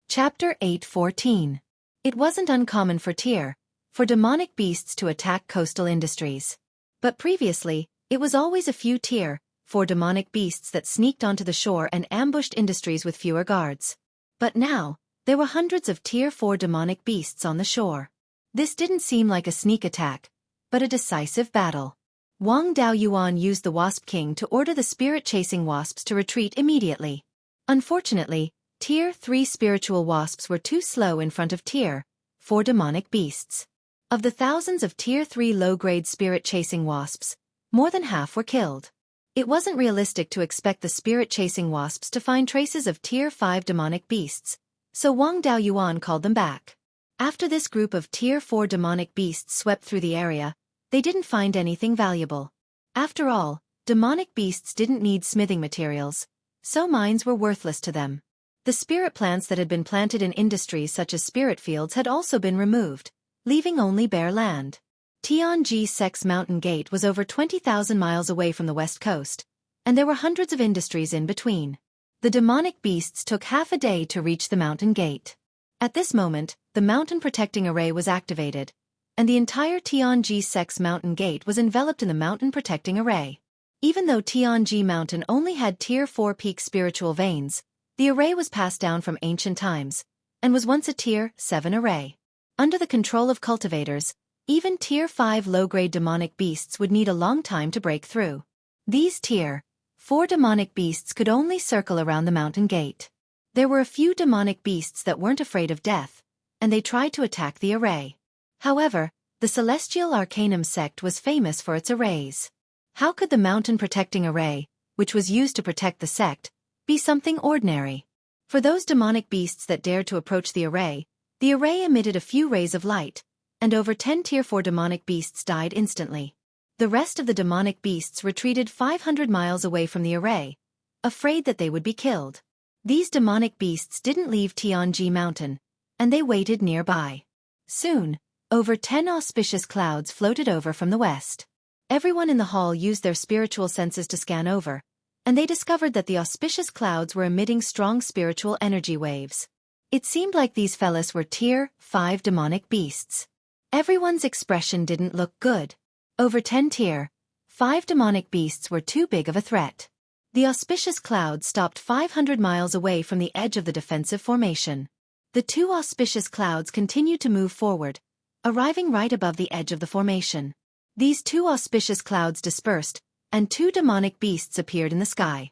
Chapter 8:14. It wasn't uncommon for demonic beasts to attack coastal industries. But previously, it was always a few Tier 4 demonic beasts that sneaked onto the shore and ambushed industries with fewer guards. But now, there were hundreds of Tier 4 demonic beasts on the shore. This didn't seem like a sneak attack, but a decisive battle. Wang Daoyuan used the Wasp King to order the spirit-chasing wasps to retreat immediately. Unfortunately, Tier 3 spiritual wasps were too slow in front of Tier 4 demonic beasts. Of the thousands of Tier 3 low-grade spirit-chasing wasps, more than half were killed. It wasn't realistic to expect the spirit-chasing wasps to find traces of Tier 5 demonic beasts, so Wang Daoyuan called them back. After this group of Tier 4 demonic beasts swept through the area, they didn't find anything valuable. After all, demonic beasts didn't need smithing materials, so mines were worthless to them. The spirit plants that had been planted in industries such as spirit fields had also been removed, leaving only bare land. Tianji-Sek's mountain gate was over 20,000 miles away from the west coast, and there were hundreds of industries in between. The demonic beasts took half a day to reach the mountain gate. At this moment, the mountain protecting array was activated, and the entire Tianji-Sek's mountain gate was enveloped in the mountain protecting array. Even though Tianji Mountain only had Tier 4 peak spiritual veins, the array was passed down from ancient times, and was once a Tier 7 array. Under the control of cultivators, even Tier 5 low-grade demonic beasts would need a long time to break through. These Tier 4 demonic beasts could only circle around the mountain gate. There were a few demonic beasts that weren't afraid of death, and they tried to attack the array. However, the Celestial Arcanum sect was famous for its arrays. How could the mountain protecting array, which was used to protect the sect, be something ordinary? For those demonic beasts that dared to approach the array emitted a few rays of light, and over 10 Tier 4 demonic beasts died instantly. The rest of the demonic beasts retreated 500 miles away from the array, afraid that they would be killed. These demonic beasts didn't leave Tianji Mountain, and they waited nearby. Soon, over 10 auspicious clouds floated over from the west. Everyone in the hall used their spiritual senses to scan over, and they discovered that the auspicious clouds were emitting strong spiritual energy waves. It seemed like these fellas were Tier 5 demonic beasts. Everyone's expression didn't look good. Over 10 Tier 5 demonic beasts were too big of a threat. The auspicious clouds stopped 500 miles away from the edge of the defensive formation. The two auspicious clouds continued to move forward, arriving right above the edge of the formation. These two auspicious clouds dispersed, and two demonic beasts appeared in the sky.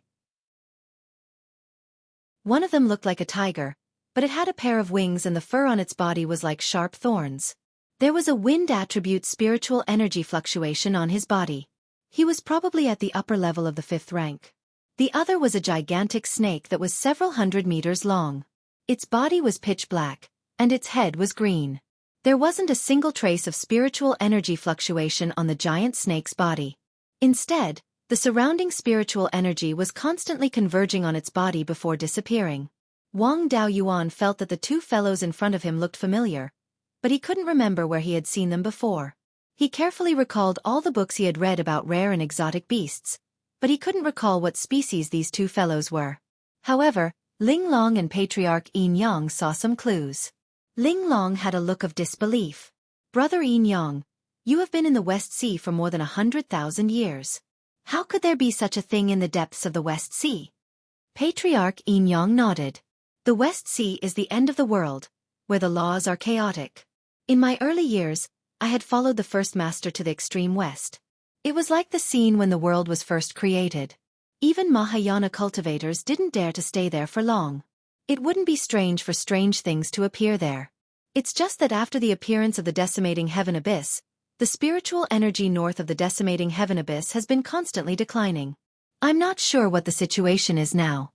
One of them looked like a tiger, but it had a pair of wings and the fur on its body was like sharp thorns. There was a wind attribute spiritual energy fluctuation on his body. He was probably at the upper level of the 5th rank. The other was a gigantic snake that was several hundred meters long. Its body was pitch black, and its head was green. There wasn't a single trace of spiritual energy fluctuation on the giant snake's body. Instead, the surrounding spiritual energy was constantly converging on its body before disappearing. Wang Daoyuan felt that the two fellows in front of him looked familiar, but he couldn't remember where he had seen them before. He carefully recalled all the books he had read about rare and exotic beasts, but he couldn't recall what species these two fellows were. However, Ling Long and Patriarch Yin Yang saw some clues. Ling Long had a look of disbelief. "Brother Yin Yang, you have been in the West Sea for more than 100,000 years. How could there be such a thing in the depths of the West Sea?" Patriarch Yin Yang nodded. "The West Sea is the end of the world, where the laws are chaotic. In my early years, I had followed the first master to the extreme west. It was like the scene when the world was first created. Even Mahayana cultivators didn't dare to stay there for long. It wouldn't be strange for strange things to appear there. It's just that after the appearance of the decimating heaven abyss, the spiritual energy north of the decimating heaven abyss has been constantly declining. I'm not sure what the situation is now."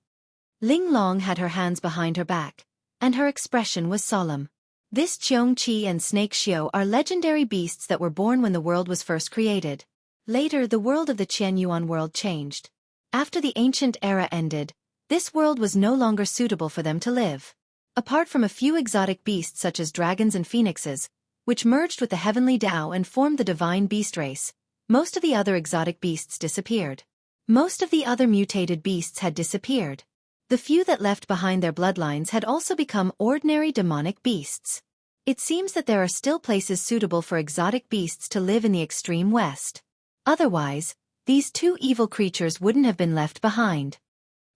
Ling Long had her hands behind her back, and her expression was solemn. This Xueqi and Snake Xiao are legendary beasts that were born when the world was first created. Later, the world of the Qianyuan world changed. After the ancient era ended, this world was no longer suitable for them to live. Apart from a few exotic beasts such as dragons and phoenixes, which merged with the heavenly Tao and formed the divine beast race, most of the other exotic beasts disappeared. Most of the other mutated beasts had disappeared. The few that left behind their bloodlines had also become ordinary demonic beasts. It seems that there are still places suitable for exotic beasts to live in the extreme west. Otherwise, these two evil creatures wouldn't have been left behind.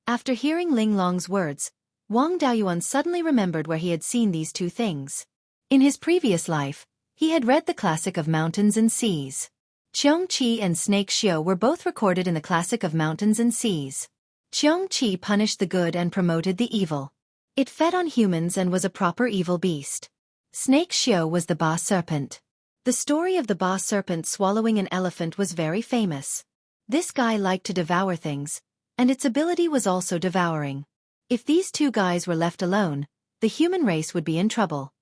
After hearing Ling Long's words, Wang Daoyuan suddenly remembered where he had seen these two things. In his previous life, he had read the classic of Mountains and Seas. Xueqi and Snake Xiao were both recorded in the classic of Mountains and Seas. Xueqi punished the good and promoted the evil. It fed on humans and was a proper evil beast. Snake Xiu was the Ba serpent. The story of the Ba serpent swallowing an elephant was very famous. This guy liked to devour things, and its ability was also devouring. If these two guys were left alone, the human race would be in trouble.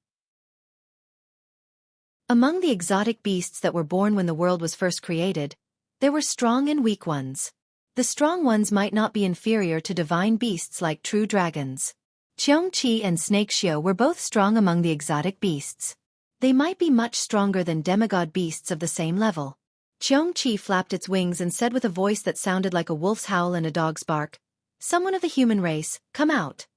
Among the exotic beasts that were born when the world was first created, there were strong and weak ones. The strong ones might not be inferior to divine beasts like true dragons. Xueqi and Snake Xiu were both strong among the exotic beasts. They might be much stronger than demigod beasts of the same level. Xueqi flapped its wings and said with a voice that sounded like a wolf's howl and a dog's bark, "Someone of the human race, come out."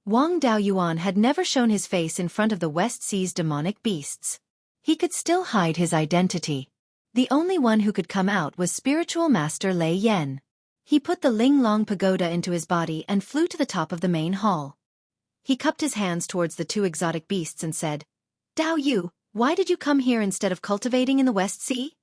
Wang Daoyuan had never shown his face in front of the West Sea's demonic beasts. He could still hide his identity. The only one who could come out was spiritual master Lei Yan. He put the Ling Long pagoda into his body and flew to the top of the main hall. He cupped his hands towards the two exotic beasts and said, "Dao Yu, why did you come here instead of cultivating in the West Sea?"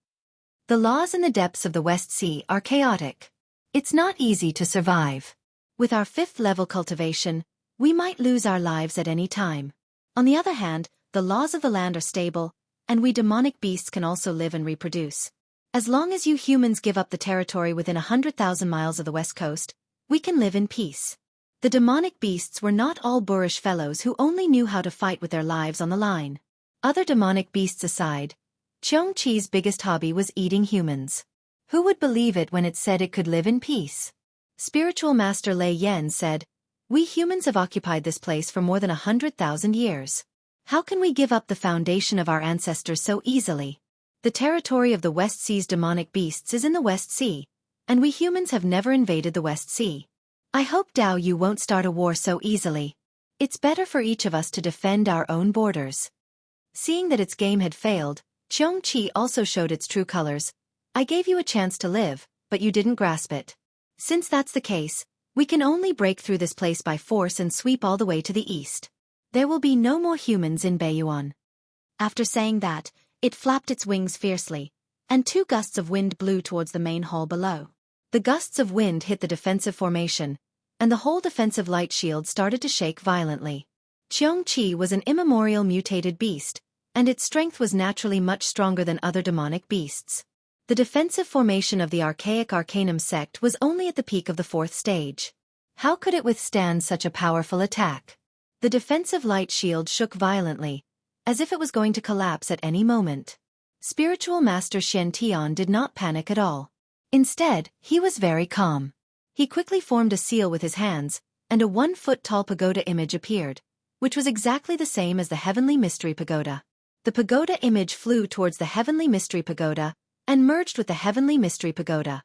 The laws in the depths of the West Sea are chaotic. It's not easy to survive. With our 5th level cultivation, we might lose our lives at any time. On the other hand, the laws of the land are stable, and we demonic beasts can also live and reproduce. As long as you humans give up the territory within 100,000 miles of the West Coast, we can live in peace. The demonic beasts were not all boorish fellows who only knew how to fight with their lives on the line. Other demonic beasts aside, Xueqi's biggest hobby was eating humans. Who would believe it when it said it could live in peace? Spiritual Master Lei Yan said, "We humans have occupied this place for more than 100,000 years. How can we give up the foundation of our ancestors so easily? The territory of the West Sea's demonic beasts is in the West Sea, and we humans have never invaded the West Sea. I hope Dao Yu won't start a war so easily. It's better for each of us to defend our own borders." Seeing that its game had failed, Xueqi also showed its true colors. "I gave you a chance to live, but you didn't grasp it. Since that's the case, we can only break through this place by force and sweep all the way to the east. There will be no more humans in Beiyuan." After saying that, it flapped its wings fiercely, and 2 gusts of wind blew towards the main hall below. The gusts of wind hit the defensive formation, and the whole defensive light shield started to shake violently. Xueqi was an immemorial mutated beast, and its strength was naturally much stronger than other demonic beasts. The defensive formation of the archaic Arcanum sect was only at the peak of the 4th stage. How could it withstand such a powerful attack? The defensive light shield shook violently, as if it was going to collapse at any moment. Spiritual Master Shen Tian did not panic at all. Instead, he was very calm. He quickly formed a seal with his hands, and a 1-foot-tall pagoda image appeared, which was exactly the same as the Heavenly Mystery Pagoda. The pagoda image flew towards the Heavenly Mystery Pagoda, and merged with the Heavenly Mystery Pagoda.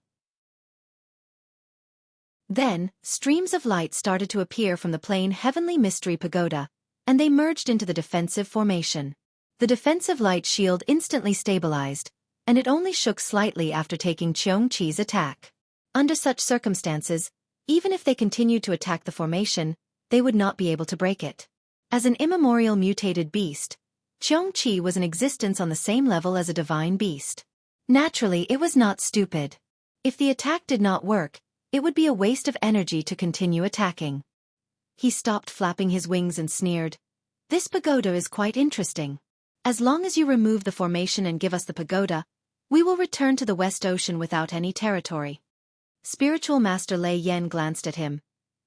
Then, streams of light started to appear from the plain Heavenly Mystery Pagoda, and they merged into the defensive formation. The defensive light shield instantly stabilized, and it only shook slightly after taking Xueqi's attack. Under such circumstances, even if they continued to attack the formation, they would not be able to break it. As an immemorial mutated beast, Xueqi was in existence on the same level as a divine beast. Naturally, it was not stupid. If the attack did not work, it would be a waste of energy to continue attacking. He stopped flapping his wings and sneered, "This pagoda is quite interesting. As long as you remove the formation and give us the pagoda, we will return to the West Ocean without any territory." Spiritual Master Lei Yan glanced at him.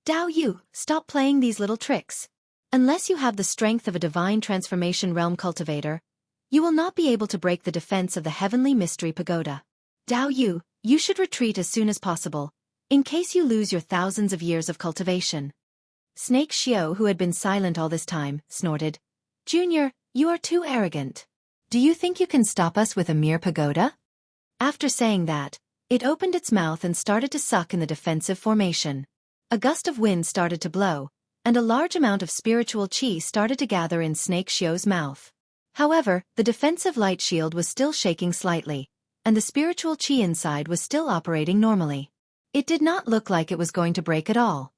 "Dao Yu, stop playing these little tricks. Unless you have the strength of a divine transformation realm cultivator, you will not be able to break the defense of the Heavenly Mystery Pagoda. Dao Yu, you should retreat as soon as possible, in case you lose your thousands of years of cultivation." Snake Xiu, who had been silent all this time, snorted, "Junior, you are too arrogant. Do you think you can stop us with a mere pagoda?" After saying that, it opened its mouth and started to suck in the defensive formation. A gust of wind started to blow, and a large amount of spiritual qi started to gather in Snake Xiu's mouth. However, the defensive light shield was still shaking slightly, and the spiritual qi inside was still operating normally. It did not look like it was going to break at all.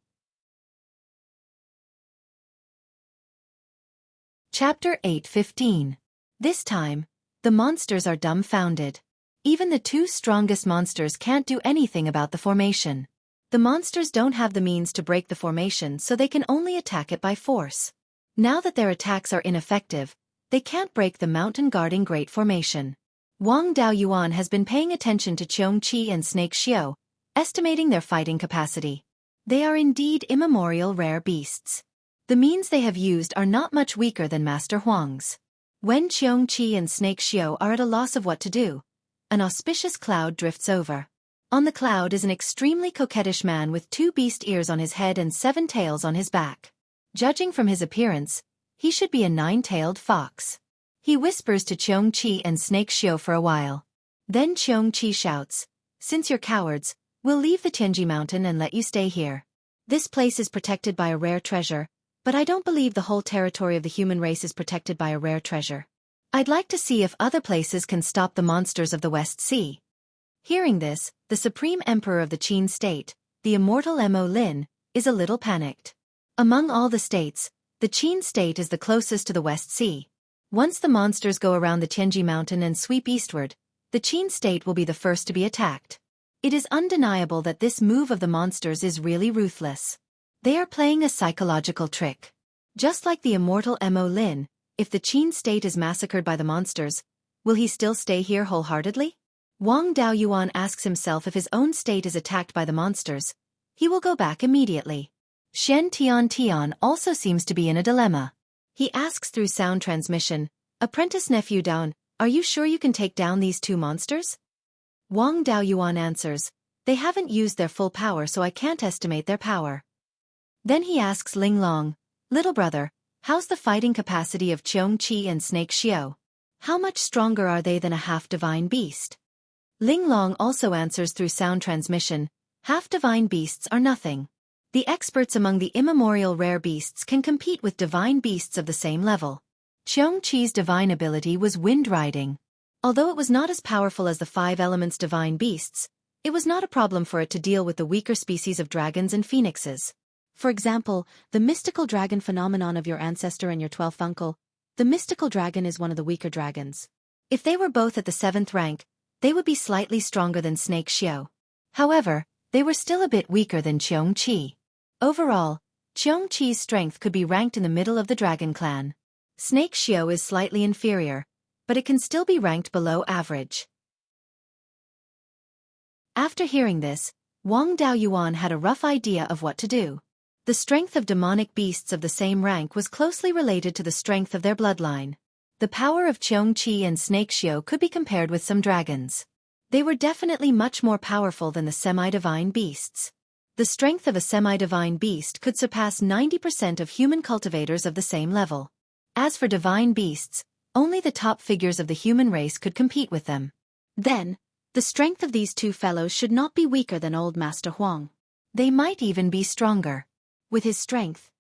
Chapter 8:15. This time, the monsters are dumbfounded. Even the 2 strongest monsters can't do anything about the formation. The monsters don't have the means to break the formation, so they can only attack it by force. Now that their attacks are ineffective, they can't break the mountain-guarding Great Formation. Wang Daoyuan has been paying attention to Xueqi and Snake Xiao, estimating their fighting capacity. They are indeed immemorial rare beasts. The means they have used are not much weaker than Master Huang's. When Xueqi and Snake Xiao are at a loss of what to do, an auspicious cloud drifts over. On the cloud is an extremely coquettish man with 2 beast ears on his head and 7 tails on his back. Judging from his appearance, he should be a 9-tailed fox. He whispers to Xueqi and Snake Xiao for a while. Then Xueqi shouts, "Since you're cowards, we'll leave the Tianji Mountain and let you stay here. This place is protected by a rare treasure, but I don't believe the whole territory of the human race is protected by a rare treasure. I'd like to see if other places can stop the monsters of the West Sea." Hearing this, the Supreme Emperor of the Qin state, the immortal Mo Lin, is a little panicked. Among all the states, the Qin state is the closest to the West Sea. Once the monsters go around the Tianji Mountain and sweep eastward, the Qin state will be the first to be attacked. It is undeniable that this move of the monsters is really ruthless. They are playing a psychological trick. Just like the immortal Mo Lin, if the Qin state is massacred by the monsters, will he still stay here wholeheartedly? Wang Daoyuan asks himself if his own state is attacked by the monsters, he will go back immediately. Shen Tian also seems to be in a dilemma. He asks through sound transmission, "Apprentice nephew Daon, are you sure you can take down these 2 monsters?" Wang Daoyuan answers, "They haven't used their full power, so I can't estimate their power." Then he asks Ling Long, "Little brother, how's the fighting capacity of Xueqi and Snake Xiao? How much stronger are they than a half-divine beast?" Ling Long also answers through sound transmission, "Half-divine beasts are nothing. The experts among the immemorial rare beasts can compete with divine beasts of the same level." Xueqi's divine ability was wind riding. Although it was not as powerful as the 5 elements divine beasts, it was not a problem for it to deal with the weaker species of dragons and phoenixes. For example, the mystical dragon phenomenon of your ancestor and your 12th uncle, the mystical dragon is one of the weaker dragons. If they were both at the 7th rank, they would be slightly stronger than Snake Xiao. However, they were still a bit weaker than Xueqi. Overall, Xueqi's strength could be ranked in the middle of the dragon clan. Snake Xiao is slightly inferior, but it can still be ranked below average. After hearing this, Wang Daoyuan had a rough idea of what to do. The strength of demonic beasts of the same rank was closely related to the strength of their bloodline. The power of Xueqi and Snake Xiao could be compared with some dragons. They were definitely much more powerful than the semi-divine beasts. The strength of a semi-divine beast could surpass 90% of human cultivators of the same level. As for divine beasts, only the top figures of the human race could compete with them. Then, the strength of these 2 fellows should not be weaker than old Master Huang. They might even be stronger. With his strength,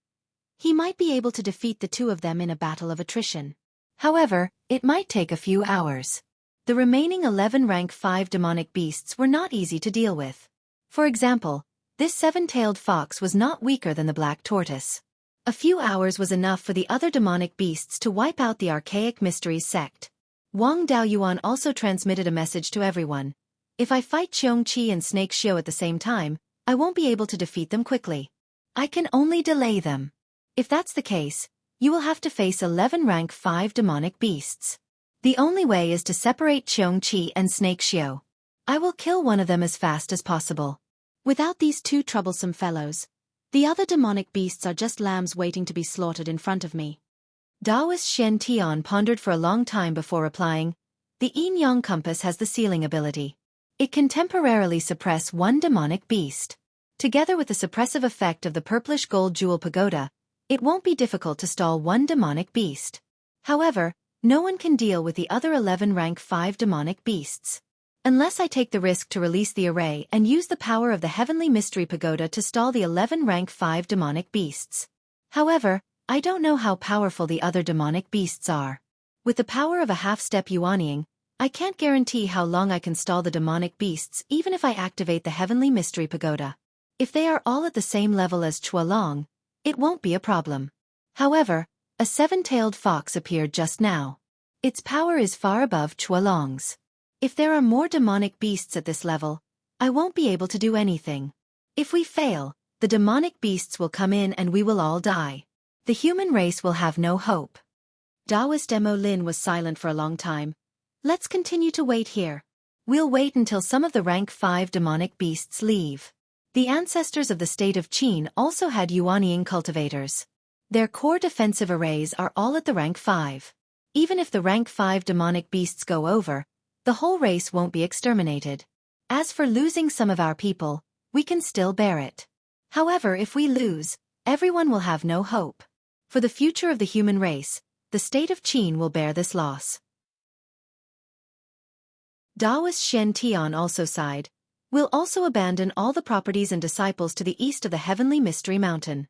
he might be able to defeat the 2 of them in a battle of attrition. However, it might take a few hours. The remaining 11 rank 5 demonic beasts were not easy to deal with. For example, this 7-tailed fox was not weaker than the black tortoise. A few hours was enough for the other demonic beasts to wipe out the archaic mysteries sect. Wang Daoyuan also transmitted a message to everyone. "If I fight Xueqi and Snake Xiao at the same time, I won't be able to defeat them quickly. I can only delay them. If that's the case, you will have to face 11 rank 5 demonic beasts. The only way is to separate Xueqi and Snake Xiao. I will kill one of them as fast as possible. Without these 2 troublesome fellows, the other demonic beasts are just lambs waiting to be slaughtered in front of me." Daoist Shen Tian pondered for a long time before replying, "The yin-yang compass has the sealing ability. It can temporarily suppress 1 demonic beast. Together with the suppressive effect of the purplish gold jewel pagoda, it won't be difficult to stall 1 demonic beast. However, no one can deal with the other 11 rank 5 demonic beasts. Unless I take the risk to release the array and use the power of the heavenly mystery pagoda to stall the 11 rank 5 demonic beasts. However, I don't know how powerful the other demonic beasts are. With the power of a half-step Yuanying, I can't guarantee how long I can stall the demonic beasts even if I activate the heavenly mystery pagoda. If they are all at the same level as Chualong, it won't be a problem." However, a 7-tailed fox appeared just now. Its power is far above Chualong's. If there are more demonic beasts at this level, I won't be able to do anything. If we fail, the demonic beasts will come in and we will all die. The human race will have no hope. Taoist Mo Lin was silent for a long time. Let's continue to wait here. We'll wait until some of the rank 5 demonic beasts leave. The ancestors of the state of Qin also had Yuanying cultivators. Their core defensive arrays are all at the rank 5. Even if the rank 5 demonic beasts go over, the whole race won't be exterminated. As for losing some of our people, we can still bear it. However, if we lose, everyone will have no hope. For the future of the human race, the state of Qin will bear this loss. Taoist Shen Tian also sighed. We'll also abandon all the properties and disciples to the east of the heavenly mystery mountain.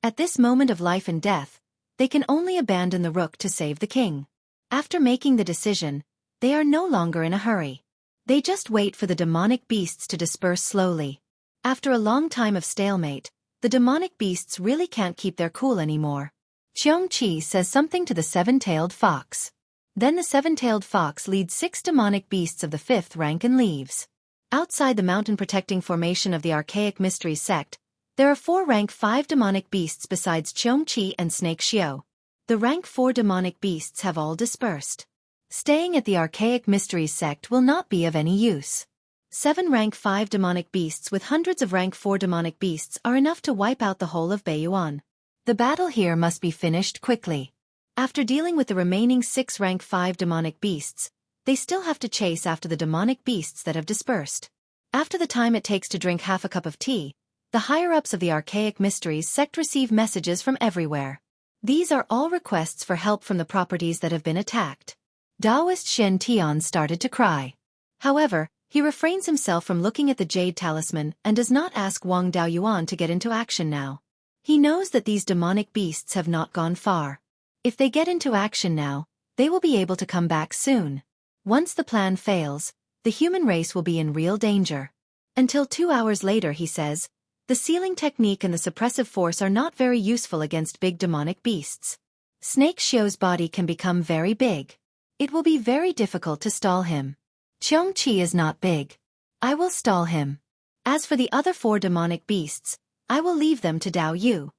At this moment of life and death, they can only abandon the rook to save the king. After making the decision, they are no longer in a hurry. They just wait for the demonic beasts to disperse slowly. After a long time of stalemate, the demonic beasts really can't keep their cool anymore. Xueqi says something to the seven-tailed fox. Then the seven-tailed fox leads 6 demonic beasts of the 5th rank and leaves. Outside the mountain-protecting formation of the Archaic Mysteries sect, there are 4 rank 5 demonic beasts besides Xueqi and Snake Xiao. The rank 4 demonic beasts have all dispersed. Staying at the Archaic Mysteries sect will not be of any use. 7 rank 5 demonic beasts with hundreds of rank 4 demonic beasts are enough to wipe out the whole of Beiyuan. The battle here must be finished quickly. After dealing with the remaining 6 rank 5 demonic beasts, they still have to chase after the demonic beasts that have dispersed. After the time it takes to drink half a cup of tea, the higher-ups of the Archaic Mysteries sect receive messages from everywhere. These are all requests for help from the properties that have been attacked. Taoist Shen Tian started to cry. However, he refrains himself from looking at the jade talisman and does not ask Wang Daoyuan to get into action now. He knows that these demonic beasts have not gone far. If they get into action now, they will be able to come back soon. Once the plan fails, the human race will be in real danger. Until 2 hours later, he says, the sealing technique and the suppressive force are not very useful against big demonic beasts. Snake Xiao's body can become very big. It will be very difficult to stall him. Xueqi is not big. I will stall him. As for the other 4 demonic beasts, I will leave them to Dao Yu.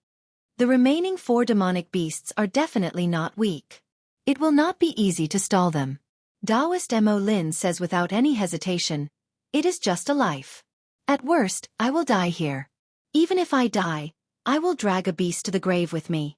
The remaining 4 demonic beasts are definitely not weak. It will not be easy to stall them. Taoist Mo Lin says without any hesitation, it is just a life. At worst, I will die here. Even if I die, I will drag a beast to the grave with me.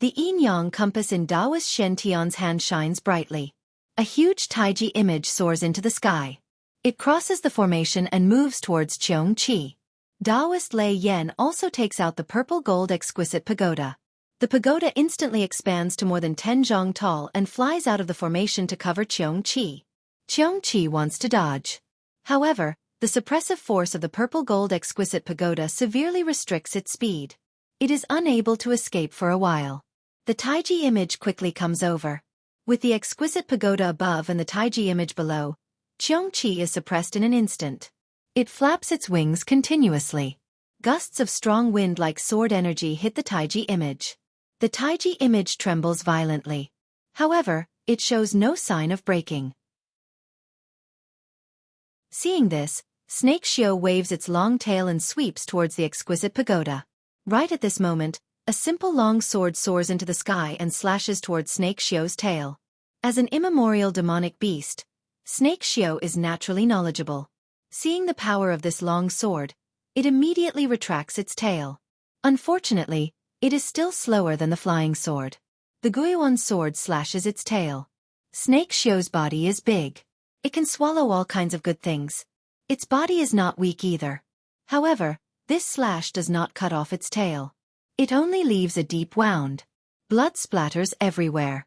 The yin-yang compass in Taoist Shen Tian's hand shines brightly. A huge taiji image soars into the sky. It crosses the formation and moves towards Xueqi. Taoist Lei Yen also takes out the purple gold exquisite pagoda. The pagoda instantly expands to more than 10 zhang tall and flies out of the formation to cover Xueqi. Xueqi wants to dodge. However, the suppressive force of the purple gold exquisite pagoda severely restricts its speed. It is unable to escape for a while. The taiji image quickly comes over. With the exquisite pagoda above and the taiji image below, Xueqi is suppressed in an instant. It flaps its wings continuously. Gusts of strong wind like sword energy hit the taiji image. The taiji image trembles violently. However, it shows no sign of breaking. Seeing this, Snake Xiao waves its long tail and sweeps towards the exquisite pagoda. Right at this moment, a simple long sword soars into the sky and slashes towards Snake Xiao's tail. As an immemorial demonic beast, Snake Xiao is naturally knowledgeable. Seeing the power of this long sword, it immediately retracts its tail. Unfortunately, it is still slower than the flying sword. The Beiyuan sword slashes its tail. Snake Xiao's body is big. It can swallow all kinds of good things. Its body is not weak either. However, this slash does not cut off its tail. It only leaves a deep wound. Blood splatters everywhere.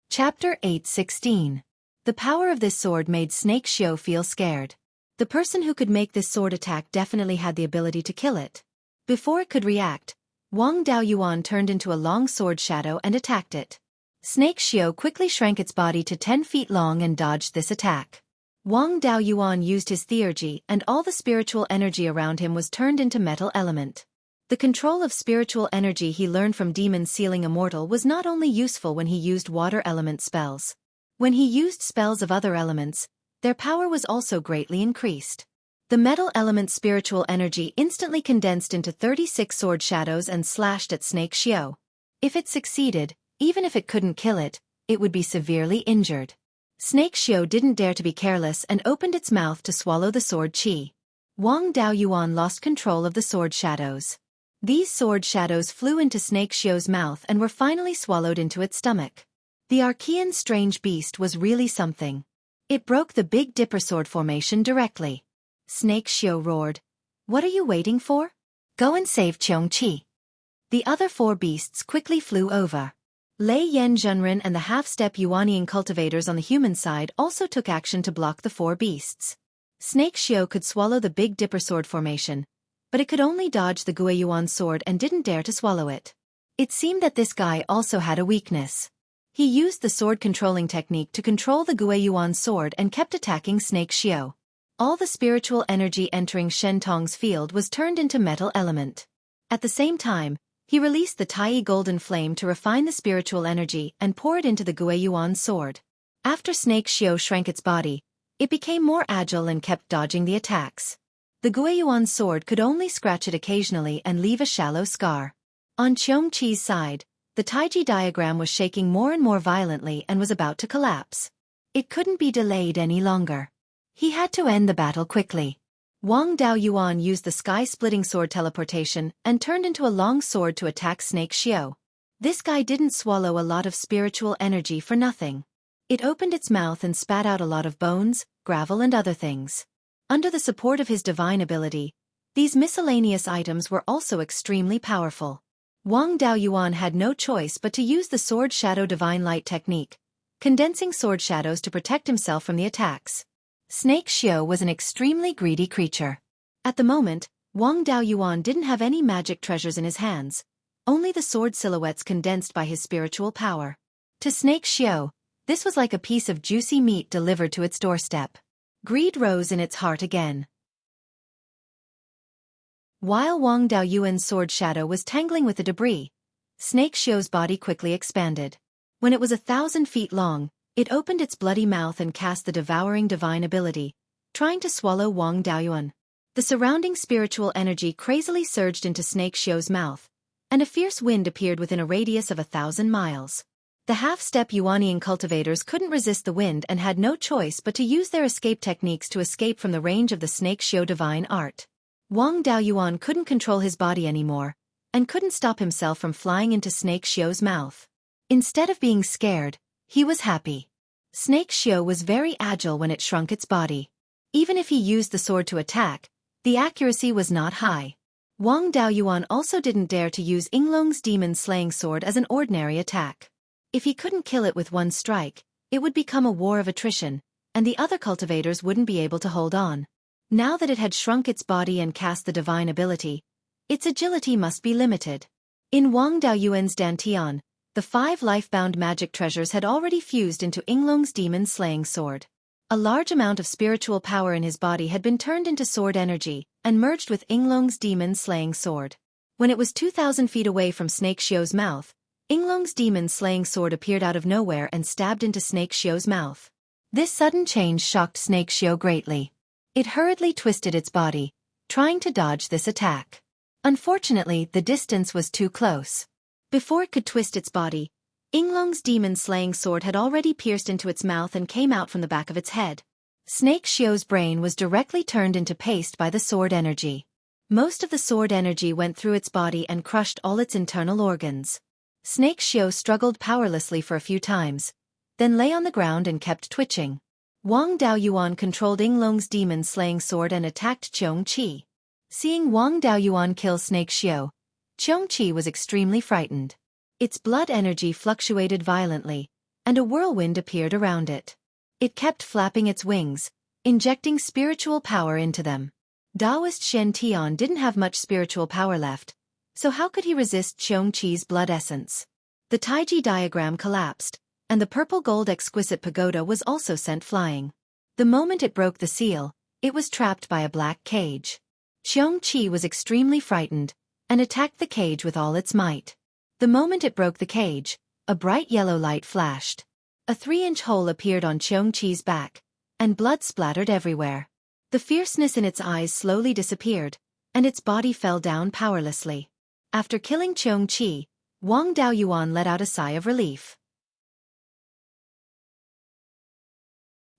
Chapter 8:16. The power of this sword made Snake Xiao feel scared. The person who could make this sword attack definitely had the ability to kill it. Before it could react, Wang Daoyuan turned into a long sword shadow and attacked it. Snake Xiao quickly shrank its body to 10 feet long and dodged this attack. Wang Daoyuan used his theurgy and all the spiritual energy around him was turned into metal element. The control of spiritual energy he learned from Demon Sealing Immortal was not only useful when he used water element spells. When he used spells of other elements, their power was also greatly increased. The metal element's spiritual energy instantly condensed into 36 sword shadows and slashed at Snake Xiao. If it succeeded, even if it couldn't kill it, it would be severely injured. Snake Xiao didn't dare to be careless and opened its mouth to swallow the sword qi. Wang Daoyuan lost control of the sword shadows. These sword shadows flew into Snake Xiao's mouth and were finally swallowed into its stomach. The Archean strange beast was really something. It broke the Big Dipper sword formation directly. Snake Xiao roared, "What are you waiting for? Go and save Xueqi." The other 4 beasts quickly flew over. Lei Yan Zhenren and the half-step Yuanian cultivators on the human side also took action to block the 4 beasts. Snake Xiao could swallow the Big Dipper sword formation, but it could only dodge the Guiyuan sword and didn't dare to swallow it. It seemed that this guy also had a weakness. He used the sword controlling technique to control the Guiyuan sword and kept attacking Snake Xiao. All the spiritual energy entering Shen Tong's field was turned into metal element. At the same time, he released the Tai golden flame to refine the spiritual energy and pour it into the Guiyuan sword. After Snake Xiao shrank its body, it became more agile and kept dodging the attacks. The Guiyuan sword could only scratch it occasionally and leave a shallow scar. On Xueqi's side, the Taiji diagram was shaking more and more violently and was about to collapse. It couldn't be delayed any longer. He had to end the battle quickly. Wang Daoyuan used the sky-splitting sword teleportation and turned into a long sword to attack Snake Xiao. This guy didn't swallow a lot of spiritual energy for nothing. It opened its mouth and spat out a lot of bones, gravel and other things. Under the support of his divine ability, these miscellaneous items were also extremely powerful. Wang Daoyuan had no choice but to use the Sword Shadow Divine Light technique, condensing sword shadows to protect himself from the attacks. Snake Xiao was an extremely greedy creature. At the moment, Wang Daoyuan didn't have any magic treasures in his hands, only the sword silhouettes condensed by his spiritual power. To Snake Xiao, this was like a piece of juicy meat delivered to its doorstep. Greed rose in its heart again. While Wang Daoyuan's sword shadow was tangling with the debris, Snake Xiao's body quickly expanded. When it was 1,000 feet long, it opened its bloody mouth and cast the devouring divine ability, trying to swallow Wang Daoyuan. The surrounding spiritual energy crazily surged into Snake Xiao's mouth, and a fierce wind appeared within a radius of 1,000 miles. The half-step Yuanian cultivators couldn't resist the wind and had no choice but to use their escape techniques to escape from the range of the Snake Xiao divine art. Wang Daoyuan couldn't control his body anymore, and couldn't stop himself from flying into Snake Xiao's mouth. Instead of being scared, he was happy. Snake Xiao was very agile when it shrunk its body. Even if he used the sword to attack, the accuracy was not high. Wang Daoyuan also didn't dare to use Yinglong's demon-slaying sword as an ordinary attack. If he couldn't kill it with one strike, it would become a war of attrition, and the other cultivators wouldn't be able to hold on. Now that it had shrunk its body and cast the divine ability, its agility must be limited. In Wang Daoyuan's dantian, the 5 life-bound magic treasures had already fused into Yinglong's demon-slaying sword. A large amount of spiritual power in his body had been turned into sword energy and merged with Yinglong's demon-slaying sword. When it was 2,000 feet away from Snake Xiao's mouth, Yinglong's demon-slaying sword appeared out of nowhere and stabbed into Snake Xiao's mouth. This sudden change shocked Snake Xiao greatly. It hurriedly twisted its body, trying to dodge this attack. Unfortunately, the distance was too close. Before it could twist its body, Yinglong's demon-slaying sword had already pierced into its mouth and came out from the back of its head. Snake Xiao's brain was directly turned into paste by the sword energy. Most of the sword energy went through its body and crushed all its internal organs. Snake Xiao struggled powerlessly for a few times, then lay on the ground and kept twitching. Wang Daoyuan controlled Yinglong's demon-slaying sword and attacked Xueqi. Seeing Wang Daoyuan kill Snake Xiao, Xueqi was extremely frightened. Its blood energy fluctuated violently, and a whirlwind appeared around it. It kept flapping its wings, injecting spiritual power into them. Taoist Shen Tian didn't have much spiritual power left, so how could he resist Xueqi's blood essence? The Taiji diagram collapsed, and the purple-gold exquisite pagoda was also sent flying. The moment it broke the seal, it was trapped by a black cage. Xueqi was extremely frightened, and attacked the cage with all its might. The moment it broke the cage, a bright yellow light flashed. A 3-inch hole appeared on Xueqi's back, and blood splattered everywhere. The fierceness in its eyes slowly disappeared, and its body fell down powerlessly. After killing Xueqi, Wang Daoyuan let out a sigh of relief.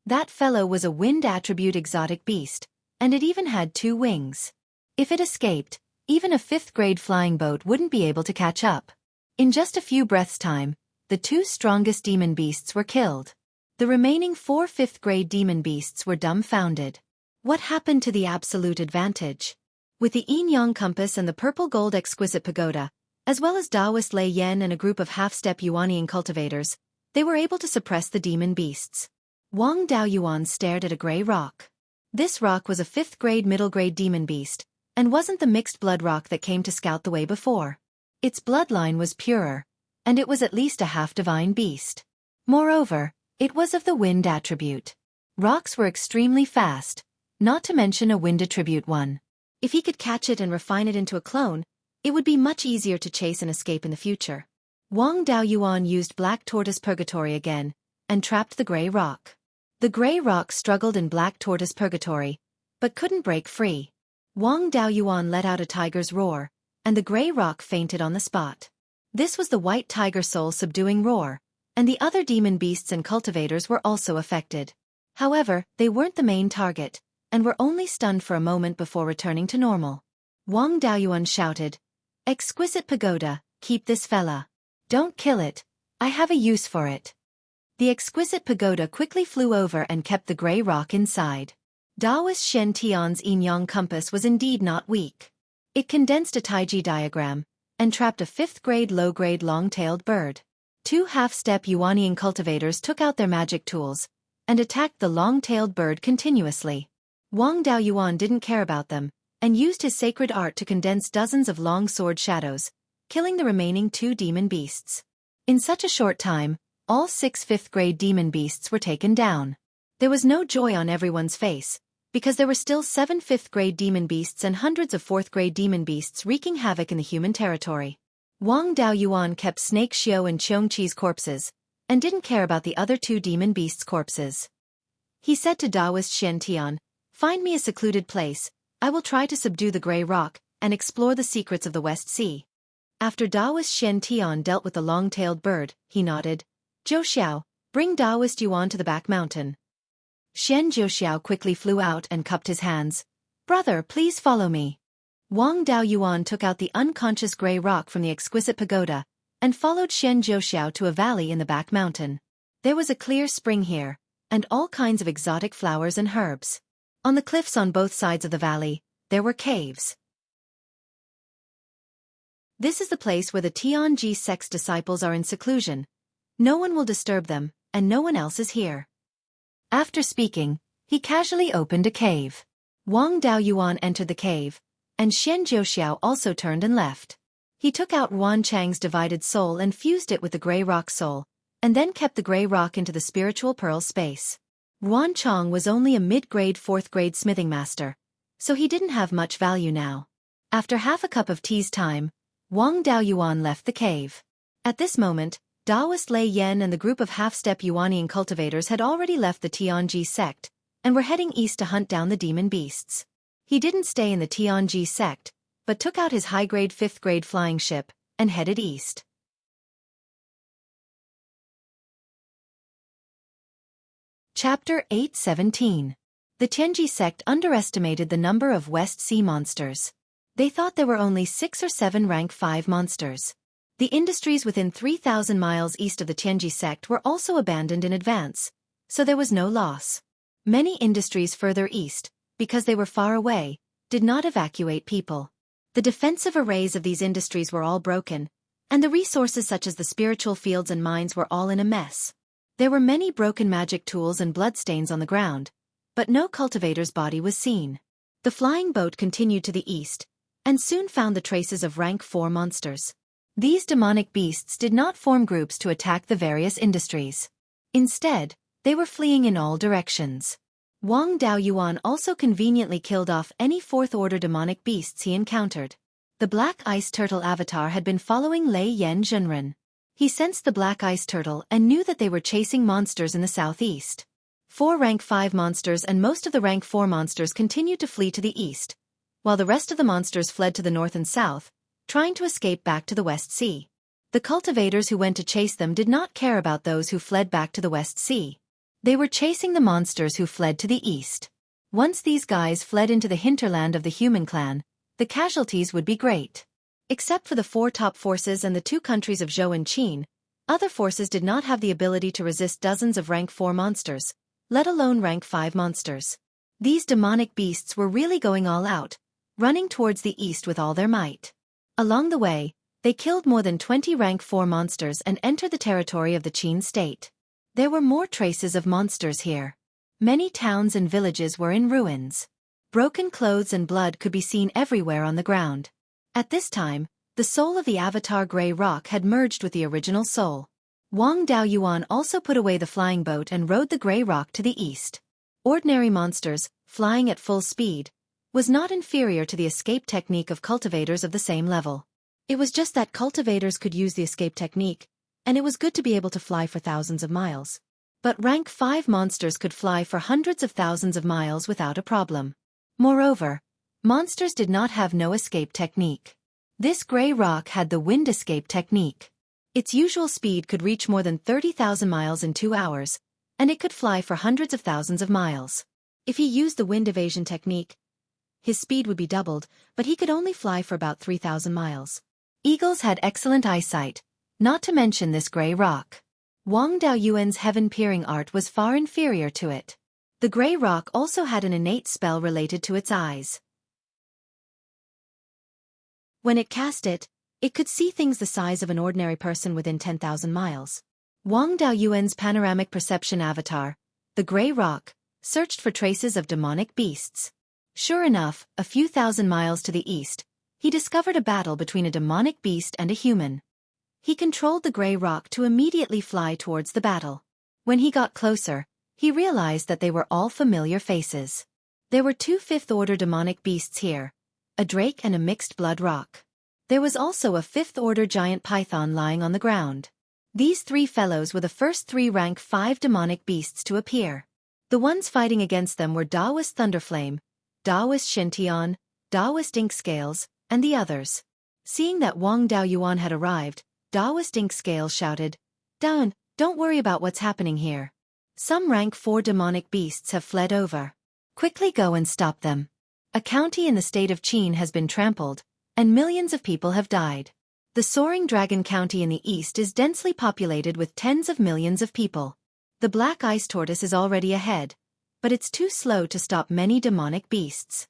That fellow was a wind attribute exotic beast, and it even had 2 wings. If it escaped, even a 5th-grade flying boat wouldn't be able to catch up. In just a few breaths' time, the 2 strongest demon beasts were killed. The remaining 4 5th-grade demon beasts were dumbfounded. What happened to the absolute advantage? With the yin-yang compass and the purple gold exquisite pagoda, as well as Taoist Lei Yen and a group of half-step Yuanian cultivators, they were able to suppress the demon beasts. Wang Daoyuan stared at a gray rock. This rock was a 5th-grade middle-grade demon beast, and wasn't the mixed blood rock that came to scout the way before. Its bloodline was purer, and it was at least a half-divine beast. Moreover, it was of the wind attribute. Rocks were extremely fast, not to mention a wind attribute one. If he could catch it and refine it into a clone, it would be much easier to chase and escape in the future. Wang Daoyuan used Black Tortoise Purgatory again, and trapped the gray rock. The gray rock struggled in Black Tortoise Purgatory, but couldn't break free. Wang Daoyuan let out a tiger's roar, and the gray rock fainted on the spot. This was the white tiger soul subduing roar, and the other demon beasts and cultivators were also affected. However, they weren't the main target, and were only stunned for a moment before returning to normal. Wang Daoyuan shouted, "Exquisite pagoda, keep this fella. Don't kill it, I have a use for it." The exquisite pagoda quickly flew over and kept the gray rock inside. Taoist Shen Tian's yin-yang compass was indeed not weak. It condensed a Taiji diagram, and trapped a 5th-grade low-grade long-tailed bird. 2 half-step Yuanian cultivators took out their magic tools, and attacked the long-tailed bird continuously. Wang Daoyuan didn't care about them, and used his sacred art to condense dozens of long sword shadows, killing the remaining 2 demon beasts. In such a short time, all 6 5th-grade demon beasts were taken down. There was no joy on everyone's face, because there were still 7 5th-grade demon beasts and hundreds of 4th-grade demon beasts wreaking havoc in the human territory. Wang Daoyuan kept Snake Xiao and Xueqi's corpses, and didn't care about the other 2 demon beasts' corpses. He said to Taoist Shen Tian, "Find me a secluded place, I will try to subdue the gray rock, and explore the secrets of the West Sea." After Taoist Shen Tian dealt with the long-tailed bird, he nodded, "Zhou Xiao, bring Taoist Yuan to the back mountain." Shen Zhouxiao quickly flew out and cupped his hands. "Brother, please follow me." Wang Daoyuan took out the unconscious gray rock from the exquisite pagoda, and followed Shen Zhouxiao to a valley in the back mountain. There was a clear spring here, and all kinds of exotic flowers and herbs. On the cliffs on both sides of the valley, there were caves. This is the place where the Tianji sect's disciples are in seclusion. No one will disturb them, and no one else is here. After speaking, he casually opened a cave. Wang Daoyuan entered the cave, and Shen Zhouxiao also turned and left. He took out Wan Chang's divided soul and fused it with the gray rock soul, and then kept the gray rock into the spiritual pearl space. Wan Chang was only a mid-grade 4th-grade smithing master, so he didn't have much value now. After half a cup of tea's time, Wang Daoyuan left the cave. At this moment, Taoist Lei Yen and the group of half-step Yuanian cultivators had already left the Tianji sect, and were heading east to hunt down the demon beasts. He didn't stay in the Tianji sect, but took out his high-grade 5th-grade flying ship, and headed east. Chapter 8:17. The Tianji sect underestimated the number of West Sea monsters. They thought there were only 6 or 7 rank 5 monsters. The industries within 3,000 miles east of the Tianji sect were also abandoned in advance, so there was no loss. Many industries further east, because they were far away, did not evacuate people. The defensive arrays of these industries were all broken, and the resources such as the spiritual fields and mines were all in a mess. There were many broken magic tools and bloodstains on the ground, but no cultivator's body was seen. The flying boat continued to the east, and soon found the traces of rank 4 monsters. These demonic beasts did not form groups to attack the various industries. Instead, they were fleeing in all directions. Wang Daoyuan also conveniently killed off any 4th-order demonic beasts he encountered. The black ice turtle avatar had been following Lei Yen Zhenren. He sensed the black ice turtle and knew that they were chasing monsters in the southeast. 4 rank 5 monsters and most of the rank 4 monsters continued to flee to the east, while the rest of the monsters fled to the north and south, trying to escape back to the West Sea. The cultivators who went to chase them did not care about those who fled back to the West Sea. They were chasing the monsters who fled to the east. Once these guys fled into the hinterland of the human clan, the casualties would be great. Except for the 4 top forces and the 2 countries of Zhou and Qin, other forces did not have the ability to resist dozens of rank 4 monsters, let alone rank 5 monsters. These demonic beasts were really going all out, running towards the east with all their might. Along the way, they killed more than 20 rank 4 monsters and entered the territory of the Qin state. There were more traces of monsters here. Many towns and villages were in ruins. Broken clothes and blood could be seen everywhere on the ground. At this time, the soul of the avatar Grey Rock had merged with the original soul. Wang Daoyuan also put away the flying boat and rode the Grey Rock to the east. Ordinary monsters, flying at full speed, was not inferior to the escape technique of cultivators of the same level. It was just that cultivators could use the escape technique, and it was good to be able to fly for thousands of miles. But rank 5 monsters could fly for hundreds of thousands of miles without a problem. Moreover, monsters did not have no escape technique. This Grey Rock had the wind escape technique. Its usual speed could reach more than 30,000 miles in 2 hours, and it could fly for hundreds of thousands of miles. If he used the wind evasion technique, his speed would be doubled, but he could only fly for about 3,000 miles. Eagles had excellent eyesight, not to mention this Grey Rock. Wang Daoyuan's heaven-peering art was far inferior to it. The Grey Rock also had an innate spell related to its eyes. When it cast it, it could see things the size of an ordinary person within 10,000 miles. Wang Daoyuan's panoramic perception avatar, the Grey Rock, searched for traces of demonic beasts. Sure enough, a few thousand miles to the east, he discovered a battle between a demonic beast and a human. He controlled the Grey Rock to immediately fly towards the battle. When he got closer, he realized that they were all familiar faces. There were 2 fifth-order demonic beasts here, a drake and a mixed-blood rock. There was also a 5th-order giant python lying on the ground. These 3 fellows were the first 3 rank 5 demonic beasts to appear. The ones fighting against them were Daoist Thunderflame, Daoist Shintian, Daoist Inkscales, and the others. Seeing that Wang Daoyuan had arrived, Daoist Inkscales shouted, "Daon, don't worry about what's happening here. Some rank 4 demonic beasts have fled over. Quickly go and stop them. A county in the state of Qin has been trampled, and millions of people have died. The Soaring Dragon County in the east is densely populated with tens of millions of people. The black ice tortoise is already ahead, but it's too slow to stop many demonic beasts."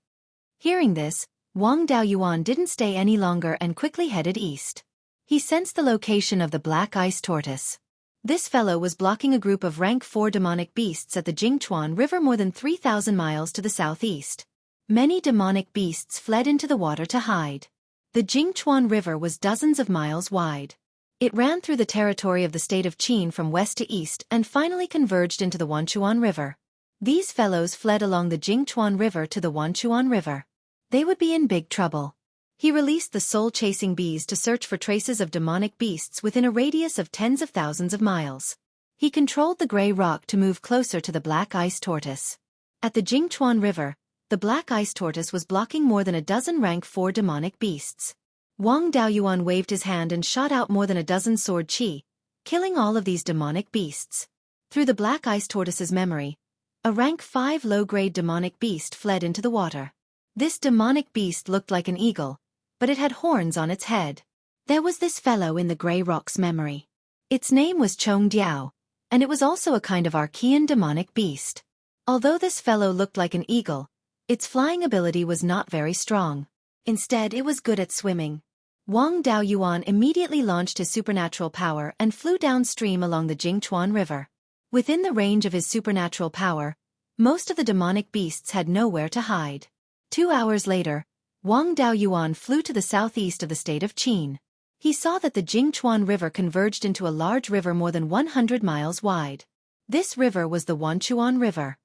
Hearing this, Wang Daoyuan didn't stay any longer and quickly headed east. He sensed the location of the black ice tortoise. This fellow was blocking a group of rank 4 demonic beasts at the Jingchuan River more than 3,000 miles to the southeast. Many demonic beasts fled into the water to hide. The Jingchuan River was dozens of miles wide. It ran through the territory of the state of Qin from west to east and finally converged into the Wanchuan River. These fellows fled along the Jingchuan River to the Wanchuan River. They would be in big trouble. He released the soul-chasing bees to search for traces of demonic beasts within a radius of tens of thousands of miles. He controlled the Grey Rock to move closer to the black ice tortoise. At the Jingchuan River, the black ice tortoise was blocking more than a dozen rank 4 demonic beasts. Wang Daoyuan waved his hand and shot out more than a dozen sword qi, killing all of these demonic beasts. Through the black ice tortoise's memory, a rank 5 low-grade demonic beast fled into the water. This demonic beast looked like an eagle, but it had horns on its head. There was this fellow in the Grey Rock's memory. Its name was Chongdiao, and it was also a kind of Archean demonic beast. Although this fellow looked like an eagle, its flying ability was not very strong. Instead, it was good at swimming. Wang Daoyuan immediately launched his supernatural power and flew downstream along the Jingchuan River. Within the range of his supernatural power, most of the demonic beasts had nowhere to hide. 2 hours later, Wang Daoyuan flew to the southeast of the state of Qin. He saw that the Jingchuan River converged into a large river more than 100 miles wide. This river was the Wanchuan River.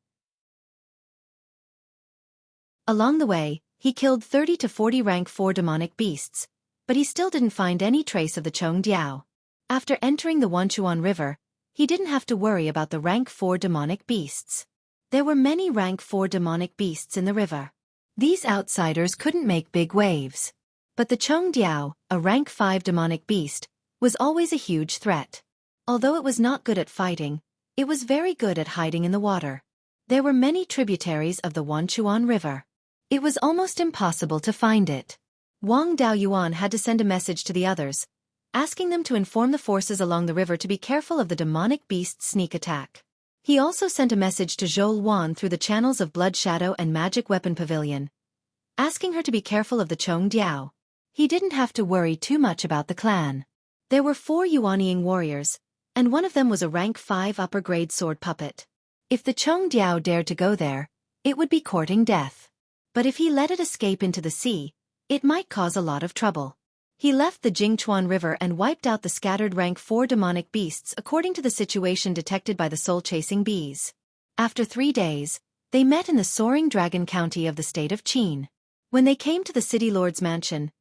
Along the way, he killed 30 to 40 rank 4 demonic beasts, but he still didn't find any trace of the Chongdiao. After entering the Wanchuan River, he didn't have to worry about the rank 4 demonic beasts. There were many rank 4 demonic beasts in the river. These outsiders couldn't make big waves. But the Chongdiao, a rank 5 demonic beast, was always a huge threat. Although it was not good at fighting, it was very good at hiding in the water. There were many tributaries of the Wanchuan River. It was almost impossible to find it. Wang Daoyuan had to send a message to the others, asking them to inform the forces along the river to be careful of the demonic beast's sneak attack. He also sent a message to Zhou Wan through the channels of Blood Shadow and Magic Weapon Pavilion, asking her to be careful of the Chongdiao. He didn't have to worry too much about the clan. There were 4 Yuanying warriors, and one of them was a rank 5 upper-grade sword puppet. If the Chongdiao dared to go there, it would be courting death. But if he let it escape into the sea, it might cause a lot of trouble. He left the Jingchuan River and wiped out the scattered rank 4 demonic beasts according to the situation detected by the soul-chasing bees. After 3 days, they met in the soaring dragon county of the state of Qin. When they came to the city lord's mansion,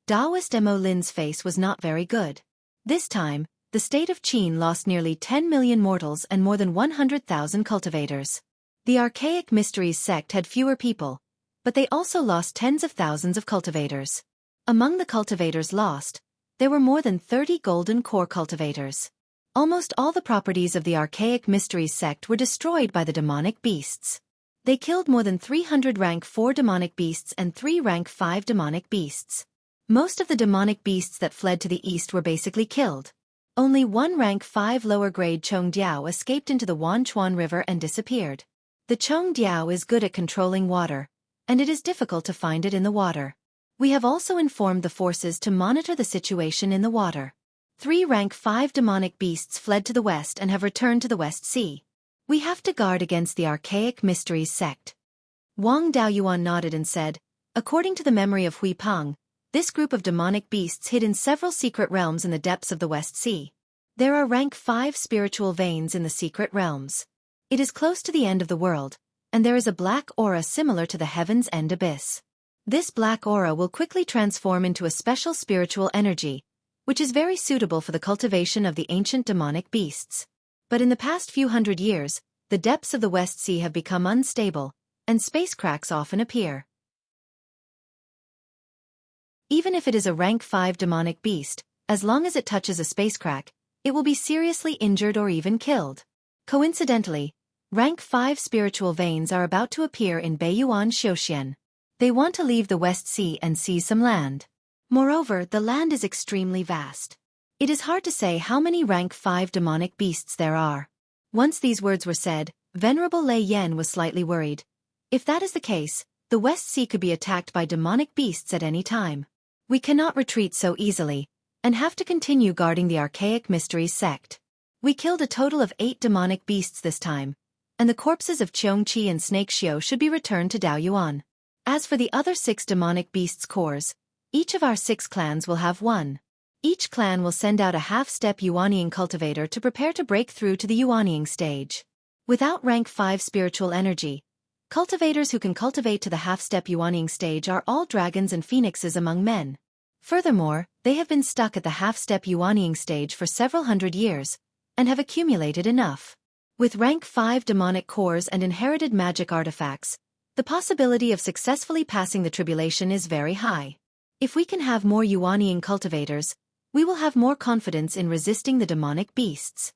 Taoist Mo Lin's face was not very good. This time, the state of Qin lost nearly 10 million mortals and more than 100,000 cultivators. The Archaic Mysteries sect had fewer people, but they also lost tens of thousands of cultivators. Among the cultivators lost, there were more than 30 golden core cultivators. Almost all the properties of the Archaic Mysteries sect were destroyed by the demonic beasts. They killed more than 300 rank 4 demonic beasts and 3 rank 5 demonic beasts. Most of the demonic beasts that fled to the east were basically killed. Only 1 rank 5 lower-grade Chongdiao escaped into the Wanchuan River and disappeared. The Chongdiao is good at controlling water, and it is difficult to find it in the water. We have also informed the forces to monitor the situation in the water. 3 rank 5 demonic beasts fled to the west and have returned to the West Sea. We have to guard against the Archaic Mysteries sect. Wang Daoyuan nodded and said, according to the memory of Hui Peng, this group of demonic beasts hid in several secret realms in the depths of the West Sea. There are rank 5 spiritual veins in the secret realms. It is close to the end of the world, and there is a black aura similar to the Heaven's End abyss. This black aura will quickly transform into a special spiritual energy, which is very suitable for the cultivation of the ancient demonic beasts. But in the past few hundred years, the depths of the West Sea have become unstable, and space cracks often appear. Even if it is a rank 5 demonic beast, as long as it touches a space crack, it will be seriously injured or even killed. Coincidentally, rank 5 spiritual veins are about to appear in Beiyuan Xiuxian. They want to leave the West Sea and seize some land. Moreover, the land is extremely vast. It is hard to say how many rank 5 demonic beasts there are. Once these words were said, Venerable Lei Yen was slightly worried. If that is the case, the West Sea could be attacked by demonic beasts at any time. We cannot retreat so easily, and have to continue guarding the Archaic Mysteries sect. We killed a total of 8 demonic beasts this time, and the corpses of Xueqi and Snake Xiu should be returned to Daoyuan. As for the other 6 demonic beasts' cores, each of our 6 clans will have one. Each clan will send out a half-step Yuanying cultivator to prepare to break through to the Yuanying stage. Without rank 5 spiritual energy, cultivators who can cultivate to the half-step Yuanying stage are all dragons and phoenixes among men. Furthermore, they have been stuck at the half-step Yuanying stage for several hundred years, and have accumulated enough. With rank 5 demonic cores and inherited magic artifacts, the possibility of successfully passing the tribulation is very high. If we can have more Yuanying cultivators, we will have more confidence in resisting the demonic beasts.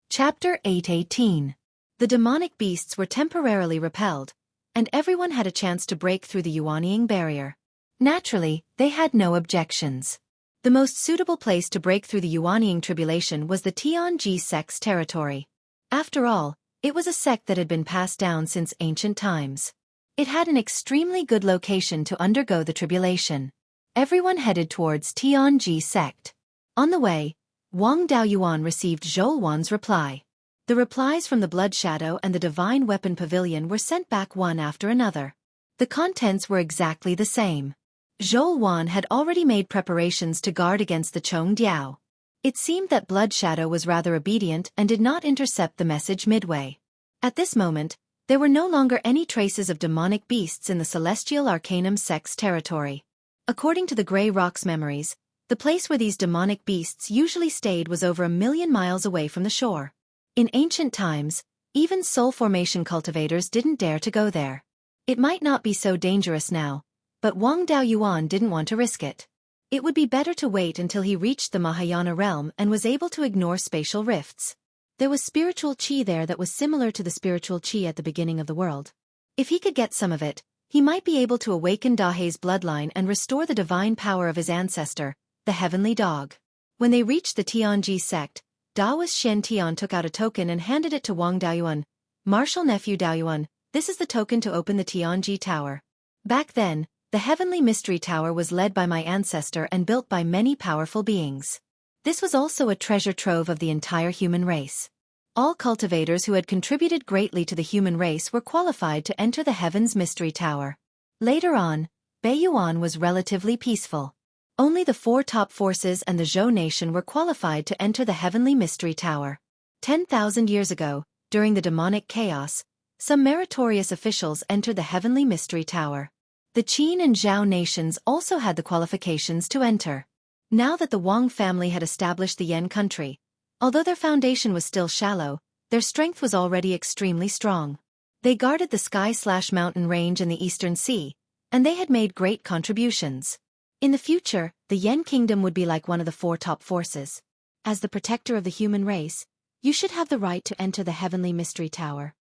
Chapter 8:18. The demonic beasts were temporarily repelled, and everyone had a chance to break through the Yuanying barrier. Naturally, they had no objections. The most suitable place to break through the Yuanying tribulation was the Tianji sect's territory. After all, it was a sect that had been passed down since ancient times. It had an extremely good location to undergo the tribulation. Everyone headed towards Tianji sect. On the way, Wang Daoyuan received Zhou Wan's reply. The replies from the Blood Shadow and the Divine Weapon Pavilion were sent back one after another. The contents were exactly the same. Zhou Wan had already made preparations to guard against the Chongdiao. It seemed that Blood Shadow was rather obedient and did not intercept the message midway. At this moment, there were no longer any traces of demonic beasts in the Celestial Arcanum sect's territory. According to the Grey Rock's memories, The place where these demonic beasts usually stayed was over 1,000,000 miles away from the shore. In ancient times, even soul formation cultivators didn't dare to go there. It might not be so dangerous now, but Wang Daoyuan didn't want to risk it. It would be better to wait until he reached the Mahayana realm and was able to ignore spatial rifts. There was spiritual qi there that was similar to the spiritual qi at the beginning of the world. If he could get some of it, he might be able to awaken Dahai's bloodline and restore the divine power of his ancestor, the heavenly dog. When they reached the Tianji sect, Daoist Shen Tian took out a token and handed it to Wang Daoyuan. Martial nephew Daoyuan, this is the token to open the Tianji Tower. Back then, the heavenly mystery tower was led by my ancestor and built by many powerful beings. This was also a treasure trove of the entire human race. All cultivators who had contributed greatly to the human race were qualified to enter the Heaven's Mystery Tower. Later on, Beiyuan was relatively peaceful. Only the 4 top forces and the Zhou nation were qualified to enter the Heavenly Mystery Tower. 10,000 years ago, during the demonic chaos, some meritorious officials entered the Heavenly Mystery Tower. The Qin and Zhao nations also had the qualifications to enter. Now that the Wang family had established the Yan country, although their foundation was still shallow, their strength was already extremely strong. They guarded the sky/mountain range in the Eastern Sea, and they had made great contributions. In the future, the Yan kingdom would be like one of the 4 top forces. As the protector of the human race, you should have the right to enter the Heavenly Mystery Tower.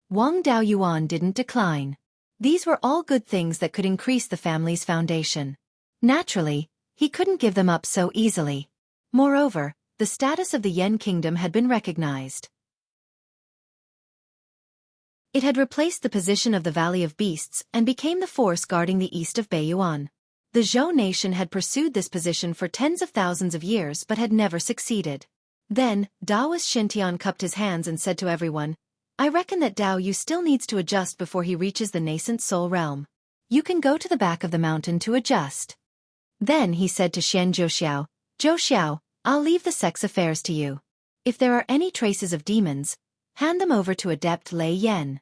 Wang Daoyuan didn't decline. These were all good things that could increase the family's foundation. Naturally, he couldn't give them up so easily. Moreover, the status of the Yan kingdom had been recognized. It had replaced the position of the Valley of Beasts and became the force guarding the east of Beiyuan. The Zhou nation had pursued this position for tens of thousands of years but had never succeeded. Then, Daoist Shintian cupped his hands and said to everyone, I reckon that Dao Yu still needs to adjust before he reaches the nascent soul realm. You can go to the back of the mountain to adjust. Then he said to Xian Zhou Xiao, I'll leave the sex affairs to you. If there are any traces of demons, hand them over to Adept Lei Yan.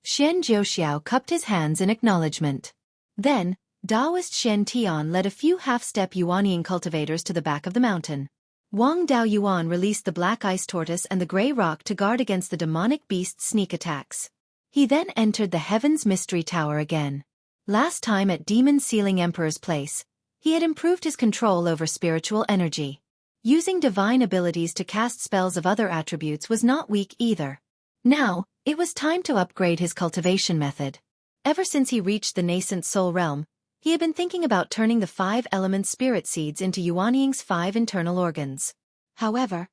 Xian Zhou cupped his hands in acknowledgement. Then, Daoist Shen Tian led a few half-step Yuanian cultivators to the back of the mountain. Wang Daoyuan released the black ice tortoise and the gray rock to guard against the demonic beast's sneak attacks. He then entered the Heaven's Mystery Tower again. Last time at Demon Sealing Emperor's place, he had improved his control over spiritual energy. Using divine abilities to cast spells of other attributes was not weak either. Now, it was time to upgrade his cultivation method. Ever since he reached the nascent soul realm, he had been thinking about turning the 5 element spirit seeds into Yuanying's 5 internal organs. However,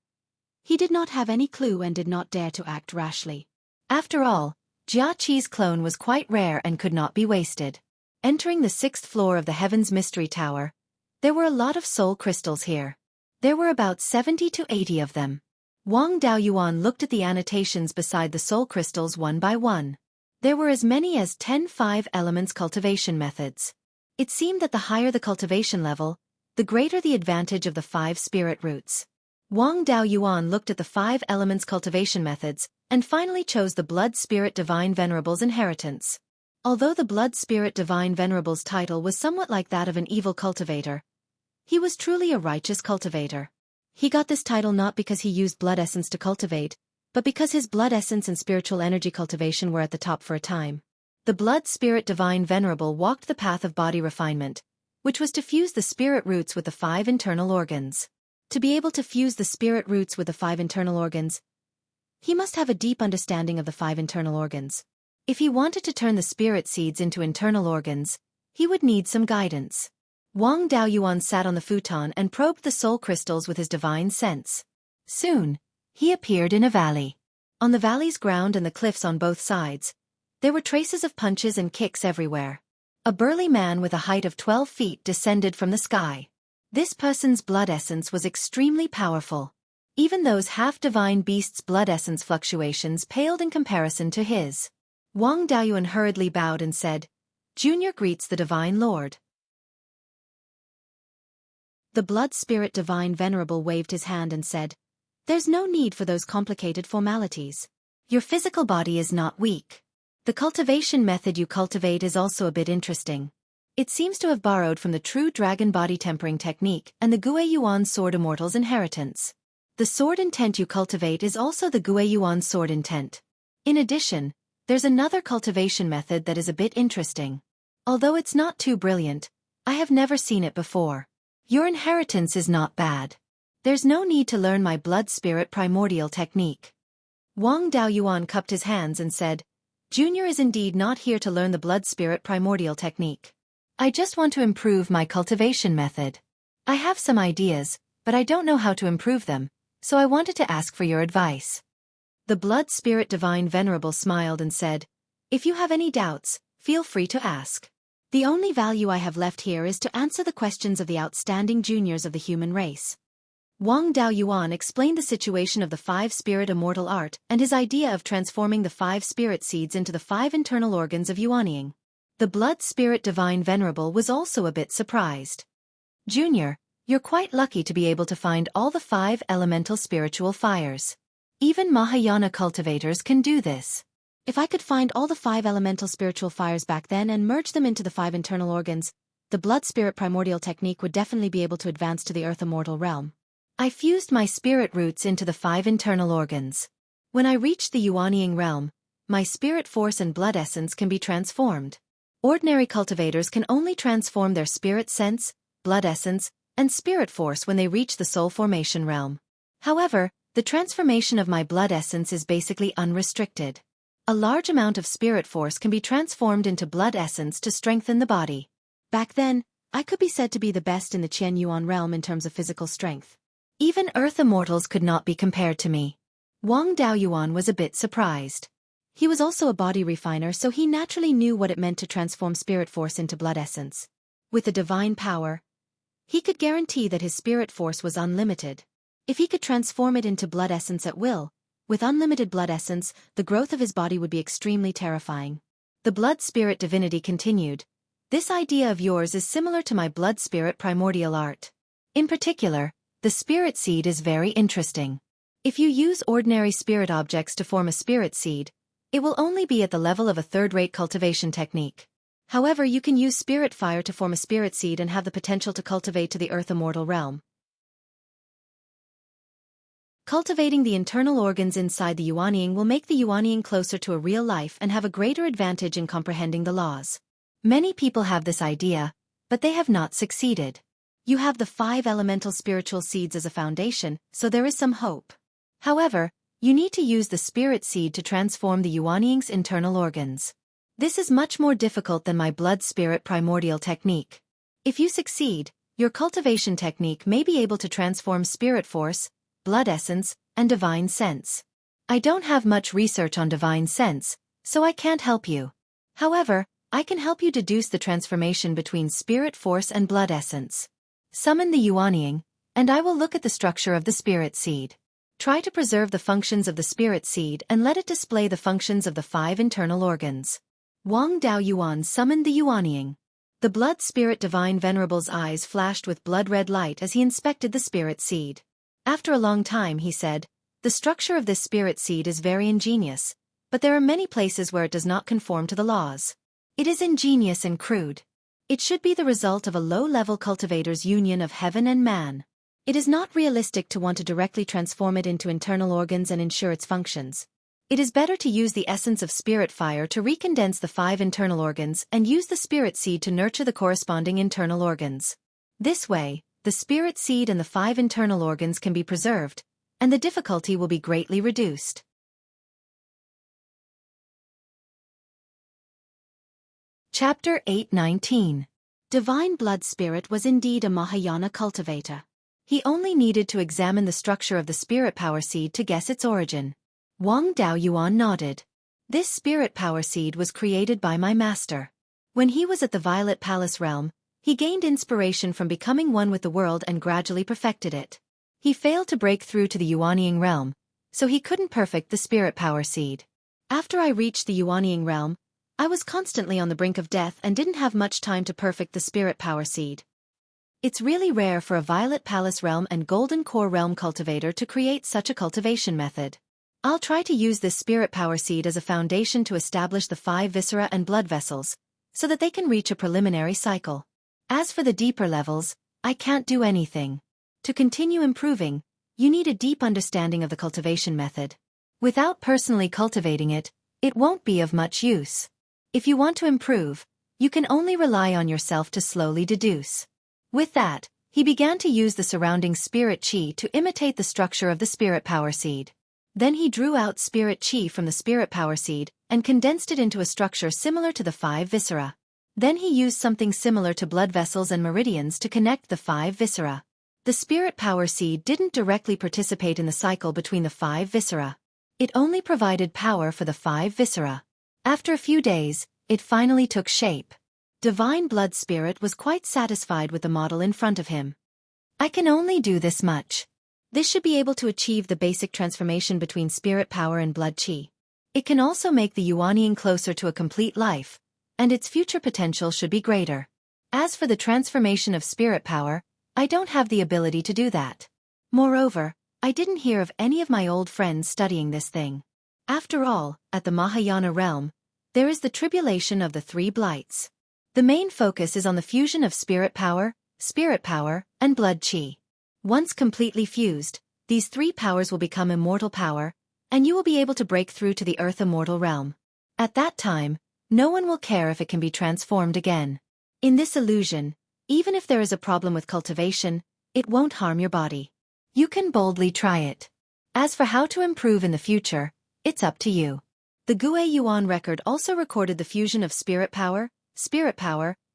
he did not have any clue and did not dare to act rashly. After all, Jia Qi's clone was quite rare and could not be wasted. Entering the 6th floor of the Heaven's Mystery Tower, there were a lot of soul crystals here. There were about 70 to 80 of them. Wang Daoyuan looked at the annotations beside the soul crystals one by one. There were as many as 10 5 elements cultivation methods. It seemed that the higher the cultivation level, the greater the advantage of the 5 spirit roots. Wang Daoyuan looked at the 5 elements cultivation methods, and finally chose the Blood Spirit Divine Venerable's inheritance. Although the Blood Spirit Divine Venerable's title was somewhat like that of an evil cultivator, he was truly a righteous cultivator. He got this title not because he used blood essence to cultivate, but because his blood essence and spiritual energy cultivation were at the top for a time. The Blood Spirit Divine Venerable walked the path of body refinement, which was to fuse the spirit roots with the 5 internal organs. To be able to fuse the spirit roots with the 5 internal organs, he must have a deep understanding of the 5 internal organs. If he wanted to turn the spirit seeds into internal organs, he would need some guidance. Wang Daoyuan sat on the futon and probed the soul crystals with his divine sense. Soon, he appeared in a valley. On the valley's ground and the cliffs on both sides, there were traces of punches and kicks everywhere. A burly man with a height of 12 feet descended from the sky. This person's blood essence was extremely powerful. Even those half-divine beasts' blood essence fluctuations paled in comparison to his. Wang Daoyuan hurriedly bowed and said, Junior greets the Divine Lord. The Blood Spirit Divine Venerable waved his hand and said, There's no need for those complicated formalities. Your physical body is not weak. The cultivation method you cultivate is also a bit interesting. It seems to have borrowed from the true dragon body tempering technique and the Guiyuan sword immortal's inheritance. The sword intent you cultivate is also the Guiyuan sword intent. In addition, there's another cultivation method that is a bit interesting. Although it's not too brilliant, I have never seen it before. Your inheritance is not bad. There's no need to learn my blood spirit primordial technique. Wang Daoyuan cupped his hands and said, Junior is indeed not here to learn the blood spirit primordial technique. I just want to improve my cultivation method. I have some ideas, but I don't know how to improve them, so I wanted to ask for your advice. The blood spirit divine venerable smiled and said, If you have any doubts, feel free to ask. The only value I have left here is to answer the questions of the outstanding juniors of the human race. Wang Daoyuan explained the situation of the 5 spirit immortal art and his idea of transforming the 5 spirit seeds into the 5 internal organs of Yuanying. The blood spirit divine venerable was also a bit surprised. Junior, you're quite lucky to be able to find all the 5 elemental spiritual fires. Even Mahayana cultivators can do this. If I could find all the 5 elemental spiritual fires back then and merge them into the 5 internal organs, the blood spirit primordial technique would definitely be able to advance to the earth immortal realm. I fused my spirit roots into the 5 internal organs. When I reached the Yuanying realm, my spirit force and blood essence can be transformed. Ordinary cultivators can only transform their spirit sense, blood essence, and spirit force when they reach the soul formation realm. However, the transformation of my blood essence is basically unrestricted. A large amount of spirit force can be transformed into blood essence to strengthen the body. Back then, I could be said to be the best in the Qian Yuan realm in terms of physical strength. Even Earth Immortals could not be compared to me. Wang Daoyuan was a bit surprised. He was also a body refiner, so he naturally knew what it meant to transform spirit force into blood essence. With a divine power, he could guarantee that his spirit force was unlimited. If he could transform it into blood essence at will, with unlimited blood essence, the growth of his body would be extremely terrifying. The blood spirit divinity continued, This idea of yours is similar to my blood spirit primordial art. In particular, the spirit seed is very interesting. If you use ordinary spirit objects to form a spirit seed, it will only be at the level of a third-rate cultivation technique. However, you can use spirit fire to form a spirit seed and have the potential to cultivate to the earth immortal realm. Cultivating the internal organs inside the Yuanying will make the Yuanying closer to a real life and have a greater advantage in comprehending the laws. Many people have this idea, but they have not succeeded. You have the 5 elemental spiritual seeds as a foundation, so there is some hope. However, you need to use the spirit seed to transform the Yuanying's internal organs. This is much more difficult than my blood spirit primordial technique. If you succeed, your cultivation technique may be able to transform spirit force, blood essence, and divine sense. I don't have much research on divine sense, so I can't help you. However, I can help you deduce the transformation between spirit force and blood essence. Summon the Yuanying, and I will look at the structure of the spirit seed. Try to preserve the functions of the spirit seed and let it display the functions of the 5 internal organs. Wang Daoyuan summoned the Yuanying. The blood spirit divine venerable's eyes flashed with blood-red light as he inspected the spirit seed. After a long time he said, The structure of this spirit seed is very ingenious, but there are many places where it does not conform to the laws. It is ingenious and crude. It should be the result of a low-level cultivator's union of heaven and man. It is not realistic to want to directly transform it into internal organs and ensure its functions. It is better to use the essence of spirit fire to recondense the 5 internal organs and use the spirit seed to nurture the corresponding internal organs. This way, the spirit seed and the 5 internal organs can be preserved, and the difficulty will be greatly reduced. Chapter 8:19. Divine Blood Spirit was indeed a Mahayana cultivator. He only needed to examine the structure of the spirit power seed to guess its origin. Wang Daoyuan nodded. This spirit power seed was created by my master. When he was at the Violet Palace realm, he gained inspiration from becoming one with the world and gradually perfected it. He failed to break through to the Yuanying realm, so he couldn't perfect the spirit power seed. After I reached the Yuanying realm, I was constantly on the brink of death and didn't have much time to perfect the spirit power seed. It's really rare for a Violet Palace realm and Golden Core realm cultivator to create such a cultivation method. I'll try to use this spirit power seed as a foundation to establish the 5 viscera and blood vessels, so that they can reach a preliminary cycle. As for the deeper levels, I can't do anything. To continue improving, you need a deep understanding of the cultivation method. Without personally cultivating it, it won't be of much use. If you want to improve, you can only rely on yourself to slowly deduce. With that, he began to use the surrounding spirit chi to imitate the structure of the spirit power seed. Then he drew out spirit chi from the spirit power seed and condensed it into a structure similar to the 5 viscera. Then he used something similar to blood vessels and meridians to connect the 5 viscera. The spirit power seed didn't directly participate in the cycle between the 5 viscera. It only provided power for the 5 viscera. After a few days, it finally took shape. Divine Blood Spirit was quite satisfied with the model in front of him. I can only do this much. This should be able to achieve the basic transformation between spirit power and blood chi. It can also make the Yuanying closer to a complete life, and its future potential should be greater. As for the transformation of spirit power, I don't have the ability to do that. Moreover, I didn't hear of any of my old friends studying this thing. After all, at the Mahayana realm, there is the tribulation of the 3 blights. The main focus is on the fusion of spirit power, and blood chi. Once completely fused, these 3 powers will become immortal power, and you will be able to break through to the earth immortal realm. At that time, no one will care if it can be transformed again. In this illusion, even if there is a problem with cultivation, it won't harm your body. You can boldly try it. As for how to improve in the future, it's up to you. The Guiyuan record also recorded the fusion of spirit power,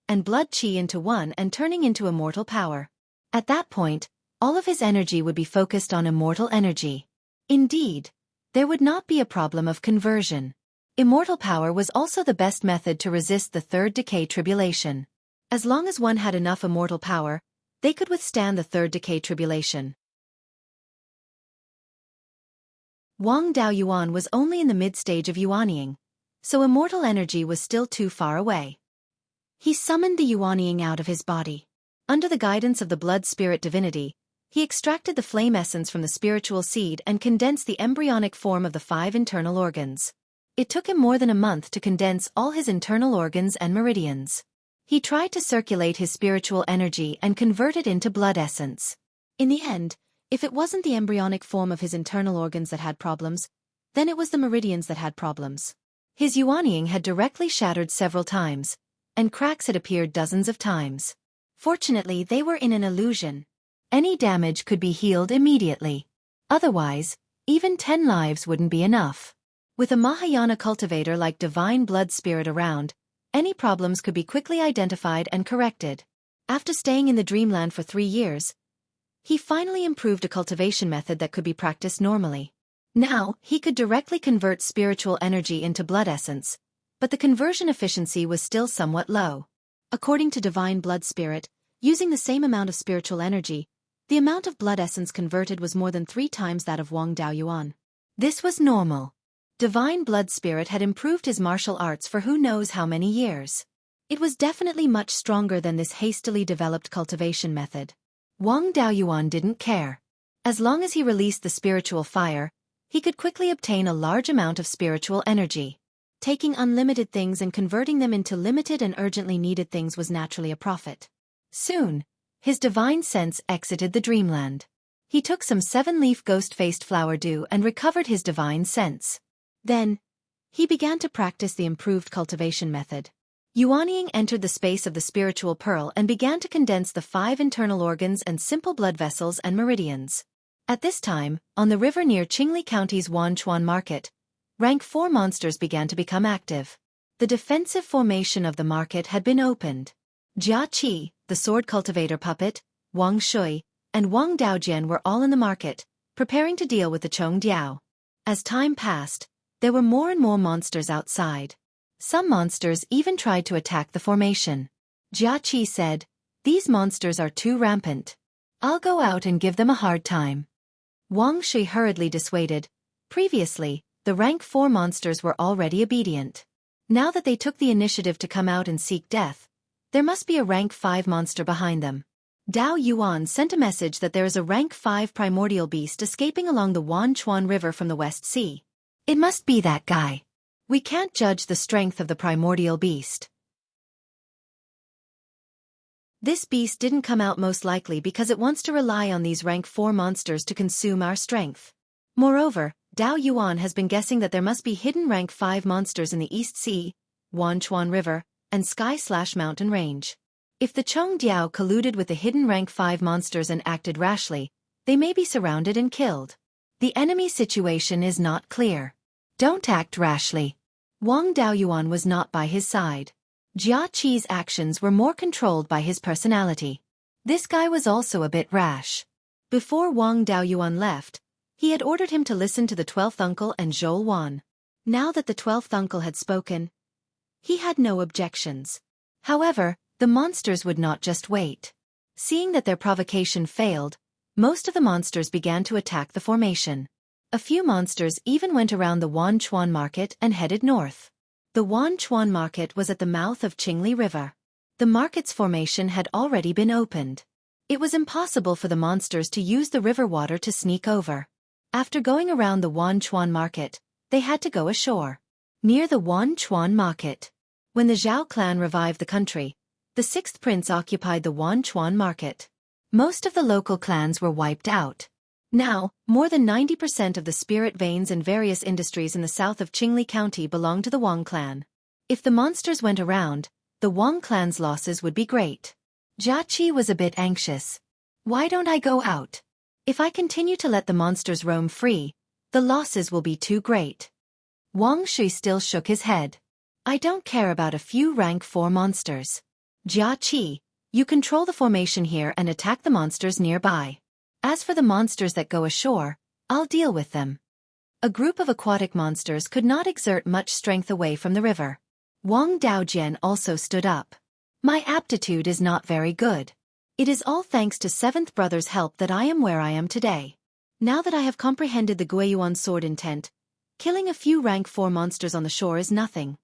and blood chi into one and turning into immortal power. At that point, all of his energy would be focused on immortal energy. Indeed, there would not be a problem of conversion. Immortal power was also the best method to resist the 3rd decay tribulation. As long as one had enough immortal power, they could withstand the 3rd decay tribulation. Wang Daoyuan was only in the mid-stage of Yuanying, so immortal energy was still too far away. He summoned the Yuanying out of his body. Under the guidance of the blood spirit divinity, he extracted the flame essence from the spiritual seed and condensed the embryonic form of the 5 internal organs. It took him more than a month to condense all his internal organs and meridians. He tried to circulate his spiritual energy and convert it into blood essence. In the end, if it wasn't the embryonic form of his internal organs that had problems, then it was the meridians that had problems. His Yuanying had directly shattered several times, and cracks had appeared dozens of times. Fortunately, they were in an illusion. Any damage could be healed immediately. Otherwise, even 10 lives wouldn't be enough. With a Mahayana cultivator like Divine Blood Spirit around, any problems could be quickly identified and corrected. After staying in the dreamland for 3 years, he finally improved a cultivation method that could be practiced normally. Now, he could directly convert spiritual energy into blood essence, but the conversion efficiency was still somewhat low. According to Divine Blood Spirit, using the same amount of spiritual energy, the amount of blood essence converted was more than 3 times that of Wang Daoyuan. This was normal. Divine Blood Spirit had improved his martial arts for who knows how many years. It was definitely much stronger than this hastily developed cultivation method. Wang Daoyuan didn't care. As long as he released the spiritual fire, he could quickly obtain a large amount of spiritual energy. Taking unlimited things and converting them into limited and urgently needed things was naturally a profit. Soon, his divine sense exited the dreamland. He took some 7-leaf ghost-faced flower dew and recovered his divine sense. Then, he began to practice the improved cultivation method. Yuanying entered the space of the spiritual pearl and began to condense the 5 internal organs and simple blood vessels and meridians. At this time, on the river near Qingli County's Wanchuan Market, rank 4 monsters began to become active. The defensive formation of the market had been opened. Jia Qi, the sword cultivator puppet, Wang Shui, and Wang Daojian were all in the market, preparing to deal with the Chong Diao. As time passed, there were more and more monsters outside. Some monsters even tried to attack the formation. Jia Qi said, "These monsters are too rampant. I'll go out and give them a hard time." Wang Shui hurriedly dissuaded. Previously, the rank 4 monsters were already obedient. Now that they took the initiative to come out and seek death, there must be a rank 5 monster behind them. Dao Yuan sent a message that there is a rank 5 primordial beast escaping along the Wanchuan River from the West Sea. It must be that guy. We can't judge the strength of the primordial beast. This beast didn't come out most likely because it wants to rely on these rank 4 monsters to consume our strength. Moreover, Dao Yuan has been guessing that there must be hidden rank 5 monsters in the East Sea, Wanchuan River, and Sky/Mountain Range. If the Chong Diao colluded with the hidden rank 5 monsters and acted rashly, they may be surrounded and killed. The enemy situation is not clear. Don't act rashly. Wang Daoyuan was not by his side. Jia Qi's actions were more controlled by his personality. This guy was also a bit rash. Before Wang Daoyuan left, he had ordered him to listen to the 12th uncle and Zhou Wan. Now that the 12th uncle had spoken, he had no objections. However, the monsters would not just wait. Seeing that their provocation failed, most of the monsters began to attack the formation. A few monsters even went around the Wanchuan market and headed north. The Wanchuan market was at the mouth of Qingli River. The market's formation had already been opened. It was impossible for the monsters to use the river water to sneak over. After going around the Wanchuan market, they had to go ashore. Near the Wanchuan market. When the Zhao clan revived the country, the 6th prince occupied the Wanchuan market. Most of the local clans were wiped out. Now, more than 90% of the spirit veins and various industries in the south of Qingli County belong to the Wang clan. If the monsters went around, the Wang clan's losses would be great. Jia Qi was a bit anxious. Why don't I go out? If I continue to let the monsters roam free, the losses will be too great. Wang Shui still shook his head. I don't care about a few rank 4 monsters. Jia Qi, you control the formation here and attack the monsters nearby. As for the monsters that go ashore, I'll deal with them. A group of aquatic monsters could not exert much strength away from the river. Wang Daojian also stood up. My aptitude is not very good. It is all thanks to 7th brother's help that I am where I am today. Now that I have comprehended the Guiyuan sword intent, killing a few rank 4 monsters on the shore is nothing.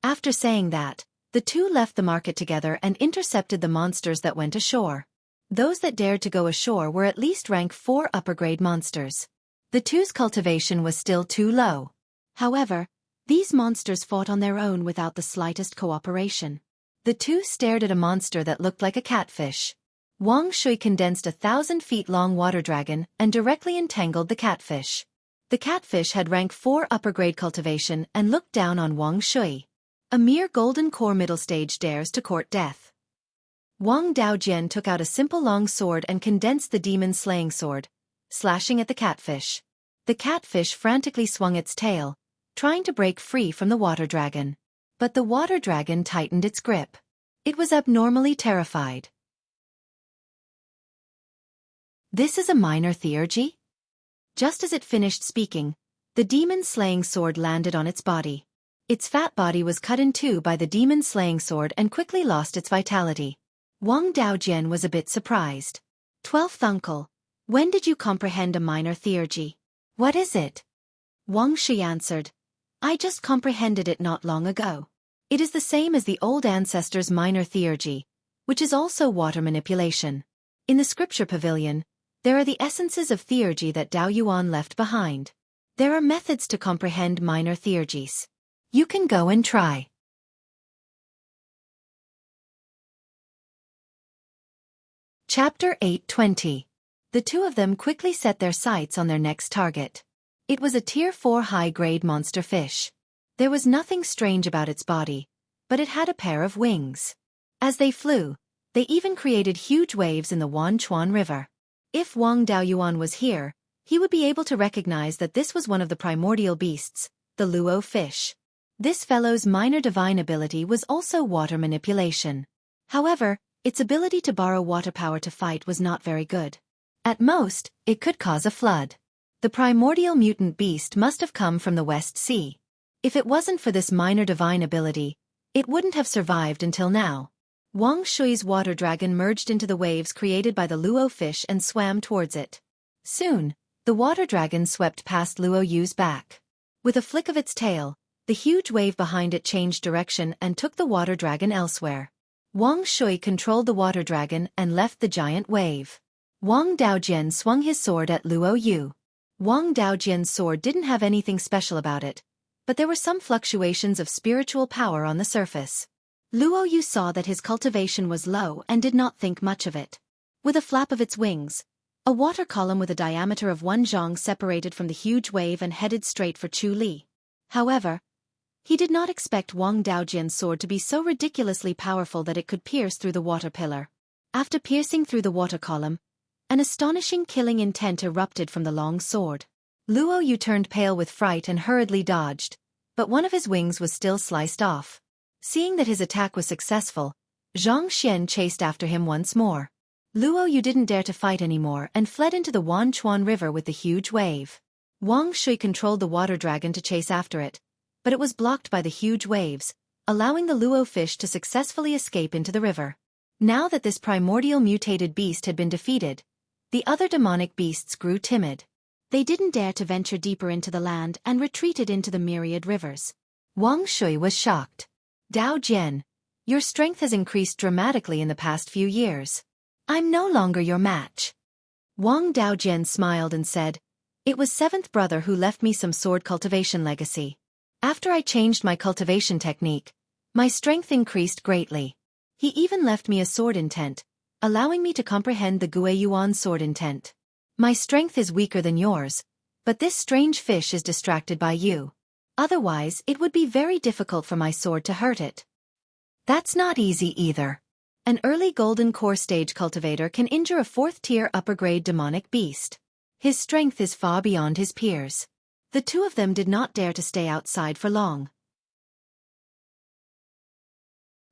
After saying that, the two left the market together and intercepted the monsters that went ashore. Those that dared to go ashore were at least rank 4 upper-grade monsters. The two's cultivation was still too low. However, these monsters fought on their own without the slightest cooperation. The two stared at a monster that looked like a catfish. Wang Shui condensed 1,000-feet-long water dragon and directly entangled the catfish. The catfish had rank 4 upper-grade cultivation and looked down on Wang Shui. A mere golden core middle stage dares to court death. Wang Daojian took out a simple long sword and condensed the demon slaying sword, slashing at the catfish. The catfish frantically swung its tail, trying to break free from the water dragon. But the water dragon tightened its grip. It was abnormally terrified. This is a minor theurgy? Just as it finished speaking, the demon slaying sword landed on its body. Its fat body was cut in two by the demon slaying sword and quickly lost its vitality. Wang Daojian was a bit surprised. 12th uncle, when did you comprehend a minor theurgy? What is it? Wang Shi answered. I just comprehended it not long ago. It is the same as the old ancestors' minor theurgy, which is also water manipulation. In the scripture pavilion, there are the essences of theurgy that Dao Yuan left behind. There are methods to comprehend minor theurgies. You can go and try. Chapter 8:20. The two of them quickly set their sights on their next target. It was a Tier 4 high-grade monster fish. There was nothing strange about its body, but it had a pair of wings. As they flew, they even created huge waves in the Wanchuan River. If Wang Daoyuan was here, he would be able to recognize that this was one of the primordial beasts, the luo fish. This fellow's minor divine ability was also water manipulation. However, its ability to borrow water power to fight was not very good. At most, it could cause a flood. The primordial mutant beast must have come from the West Sea. If it wasn't for this minor divine ability, it wouldn't have survived until now. Wang Shui's water dragon merged into the waves created by the luo fish and swam towards it. Soon, the water dragon swept past Luo Yu's back. With a flick of its tail, the huge wave behind it changed direction and took the water dragon elsewhere. Wang Shui controlled the water dragon and left the giant wave. Wang Daojian swung his sword at Luo Yu. Wang Daojian's sword didn't have anything special about it, but there were some fluctuations of spiritual power on the surface. Luo Yu saw that his cultivation was low and did not think much of it. With a flap of its wings, a water column with a diameter of 1 zhang separated from the huge wave and headed straight for Chu Li. However, he did not expect Wang Daojian's sword to be so ridiculously powerful that it could pierce through the water pillar. After piercing through the water column, an astonishing killing intent erupted from the long sword. Luo Yu turned pale with fright and hurriedly dodged, but one of his wings was still sliced off. Seeing that his attack was successful, Zhang Xian chased after him once more. Luo Yu didn't dare to fight anymore and fled into the Wanchuan River with the huge wave. Wang Shui controlled the water dragon to chase after it, but it was blocked by the huge waves, allowing the Luo fish to successfully escape into the river. Now that this primordial mutated beast had been defeated, the other demonic beasts grew timid. They didn't dare to venture deeper into the land and retreated into the myriad rivers. Wang Shui was shocked. Dao Jian, your strength has increased dramatically in the past few years. I'm no longer your match. Wang Daojian smiled and said, it was seventh brother who left me some sword cultivation legacy. After I changed my cultivation technique, my strength increased greatly. He even left me a sword intent, allowing me to comprehend the Beiyuan sword intent. My strength is weaker than yours, but this strange fish is distracted by you. Otherwise, it would be very difficult for my sword to hurt it. That's not easy either. An early golden core stage cultivator can injure a 4th-tier upper-grade demonic beast. His strength is far beyond his peers. The two of them did not dare to stay outside for long.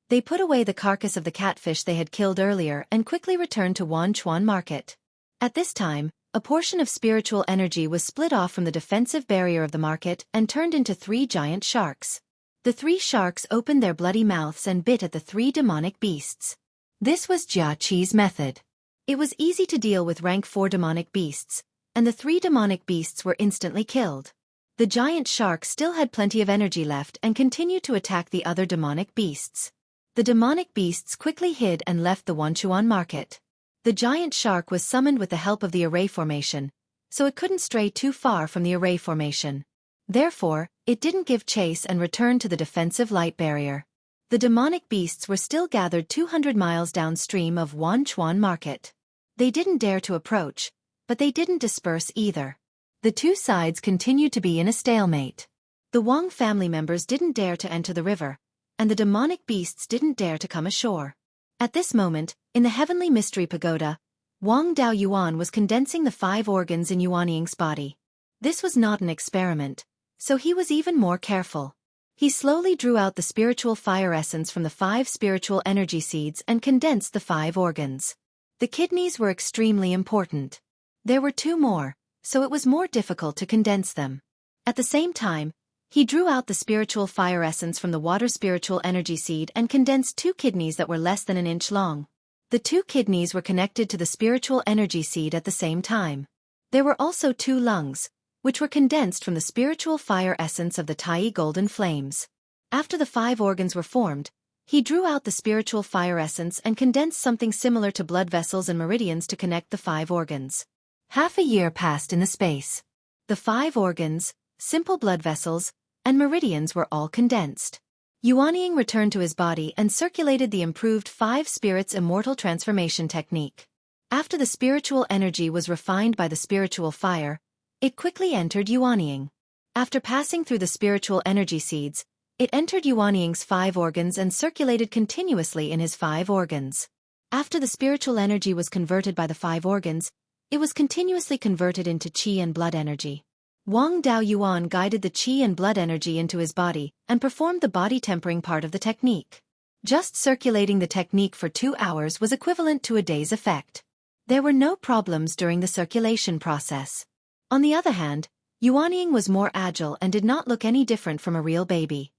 They put away the carcass of the catfish they had killed earlier and quickly returned to Wanchuan Market. At this time, a portion of spiritual energy was split off from the defensive barrier of the market and turned into 3 giant sharks. The 3 sharks opened their bloody mouths and bit at the 3 demonic beasts. This was Jia Qi's method. It was easy to deal with rank 4 demonic beasts, and the 3 demonic beasts were instantly killed. The giant shark still had plenty of energy left and continued to attack the other demonic beasts. The demonic beasts quickly hid and left the Wanchuan Market. The giant shark was summoned with the help of the array formation, so it couldn't stray too far from the array formation. Therefore, it didn't give chase and returned to the defensive light barrier. The demonic beasts were still gathered 200 miles downstream of Wanchuan Market. They didn't dare to approach, but they didn't disperse either. The two sides continued to be in a stalemate. The Wang family members didn't dare to enter the river, and the demonic beasts didn't dare to come ashore. At this moment, in the Heavenly Mystery Pagoda, Wang Daoyuan was condensing the 5 organs in Yuanying's body. This was not an experiment, so he was even more careful. He slowly drew out the spiritual fire essence from the 5 spiritual energy seeds and condensed the 5 organs. The kidneys were extremely important. There were 2 more, so it was more difficult to condense them. At the same time, he drew out the spiritual fire essence from the water spiritual energy seed and condensed 2 kidneys that were less than an inch long. The 2 kidneys were connected to the spiritual energy seed at the same time. There were also 2 lungs, which were condensed from the spiritual fire essence of the Tai golden flames. After the 5 organs were formed, he drew out the spiritual fire essence and condensed something similar to blood vessels and meridians to connect the 5 organs. Half a year passed in the space. The 5 organs, simple blood vessels, and meridians were all condensed. Yuanying returned to his body and circulated the improved 5 spirits immortal transformation technique. After the spiritual energy was refined by the spiritual fire, it quickly entered Yuanying. After passing through the spiritual energy seeds, it entered Yuanying's 5 organs and circulated continuously in his 5 organs. After the spiritual energy was converted by the 5 organs, it was continuously converted into qi and blood energy. Wang Daoyuan guided the qi and blood energy into his body and performed the body tempering part of the technique. Just circulating the technique for 2 hours was equivalent to a day's effect. There were no problems during the circulation process. On the other hand, Yuanying was more agile and did not look any different from a real baby.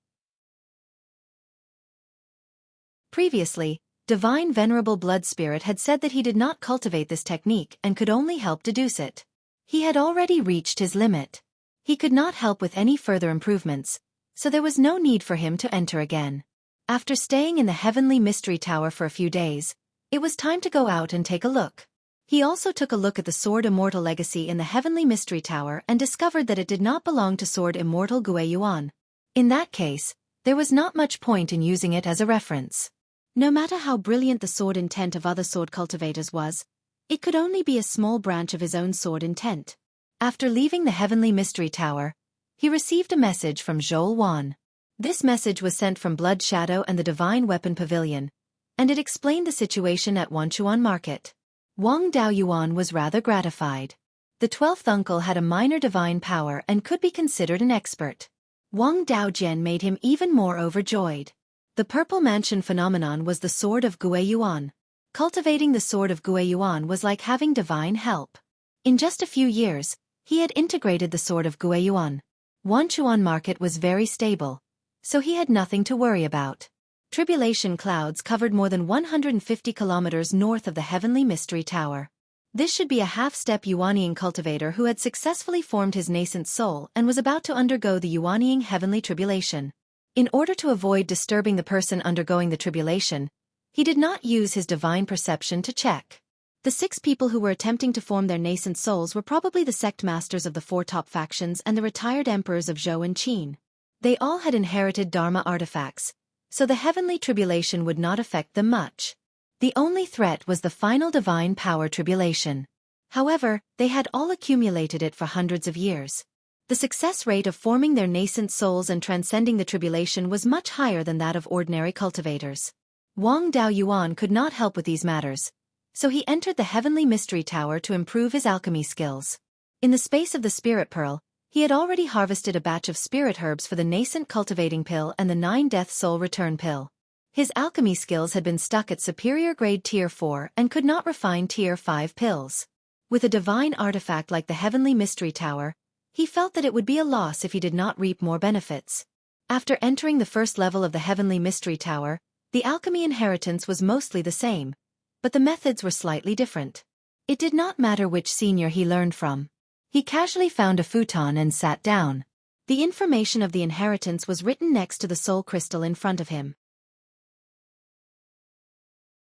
Previously, Divine Venerable Blood Spirit had said that he did not cultivate this technique and could only help deduce it. He had already reached his limit. He could not help with any further improvements, so there was no need for him to enter again. After staying in the Heavenly Mystery Tower for a few days, it was time to go out and take a look. He also took a look at the Sword Immortal Legacy in the Heavenly Mystery Tower and discovered that it did not belong to Sword Immortal Guiyuan. In that case, There was not much point in using it as a reference. No matter how brilliant the sword intent of other sword cultivators was, it could only be a small branch of his own sword intent. After leaving the Heavenly Mystery Tower, he received a message from Xueqi. This message was sent from Blood Shadow and the Divine Weapon Pavilion, and it explained the situation at Wanchuan Market. Wang Daoyuan was rather gratified. The 12th uncle had a minor divine power and could be considered an expert. Wang Daojian made him even more overjoyed. The Purple Mansion phenomenon was the sword of Guiyuan. Cultivating the sword of Guiyuan was like having divine help. In just a few years, he had integrated the sword of Guiyuan. Wanchuan Market was very stable, so he had nothing to worry about. Tribulation clouds covered more than 150 kilometers north of the Heavenly Mystery Tower. This should be a half-step Yuaniing cultivator who had successfully formed his nascent soul and was about to undergo the Yuaniing heavenly tribulation. In order to avoid disturbing the person undergoing the tribulation, he did not use his divine perception to check. The 6 people who were attempting to form their nascent souls were probably the sect masters of the 4 top factions and the retired emperors of Zhou and Qin. They all had inherited Dharma artifacts, so the heavenly tribulation would not affect them much. The only threat was the final divine power tribulation. However, they had all accumulated it for hundreds of years. The success rate of forming their nascent souls and transcending the tribulation was much higher than that of ordinary cultivators. Wang Daoyuan could not help with these matters, so he entered the Heavenly Mystery Tower to improve his alchemy skills. In the space of the Spirit Pearl, he had already harvested a batch of spirit herbs for the nascent cultivating pill and the 9 death soul return pill. His alchemy skills had been stuck at superior grade tier 4 and could not refine tier 5 pills. With a divine artifact like the Heavenly Mystery Tower, he felt that it would be a loss if he did not reap more benefits. After entering the first level of the Heavenly Mystery Tower, the alchemy inheritance was mostly the same, but the methods were slightly different. It did not matter which senior he learned from. He casually found a futon and sat down. The information of the inheritance was written next to the soul crystal in front of him.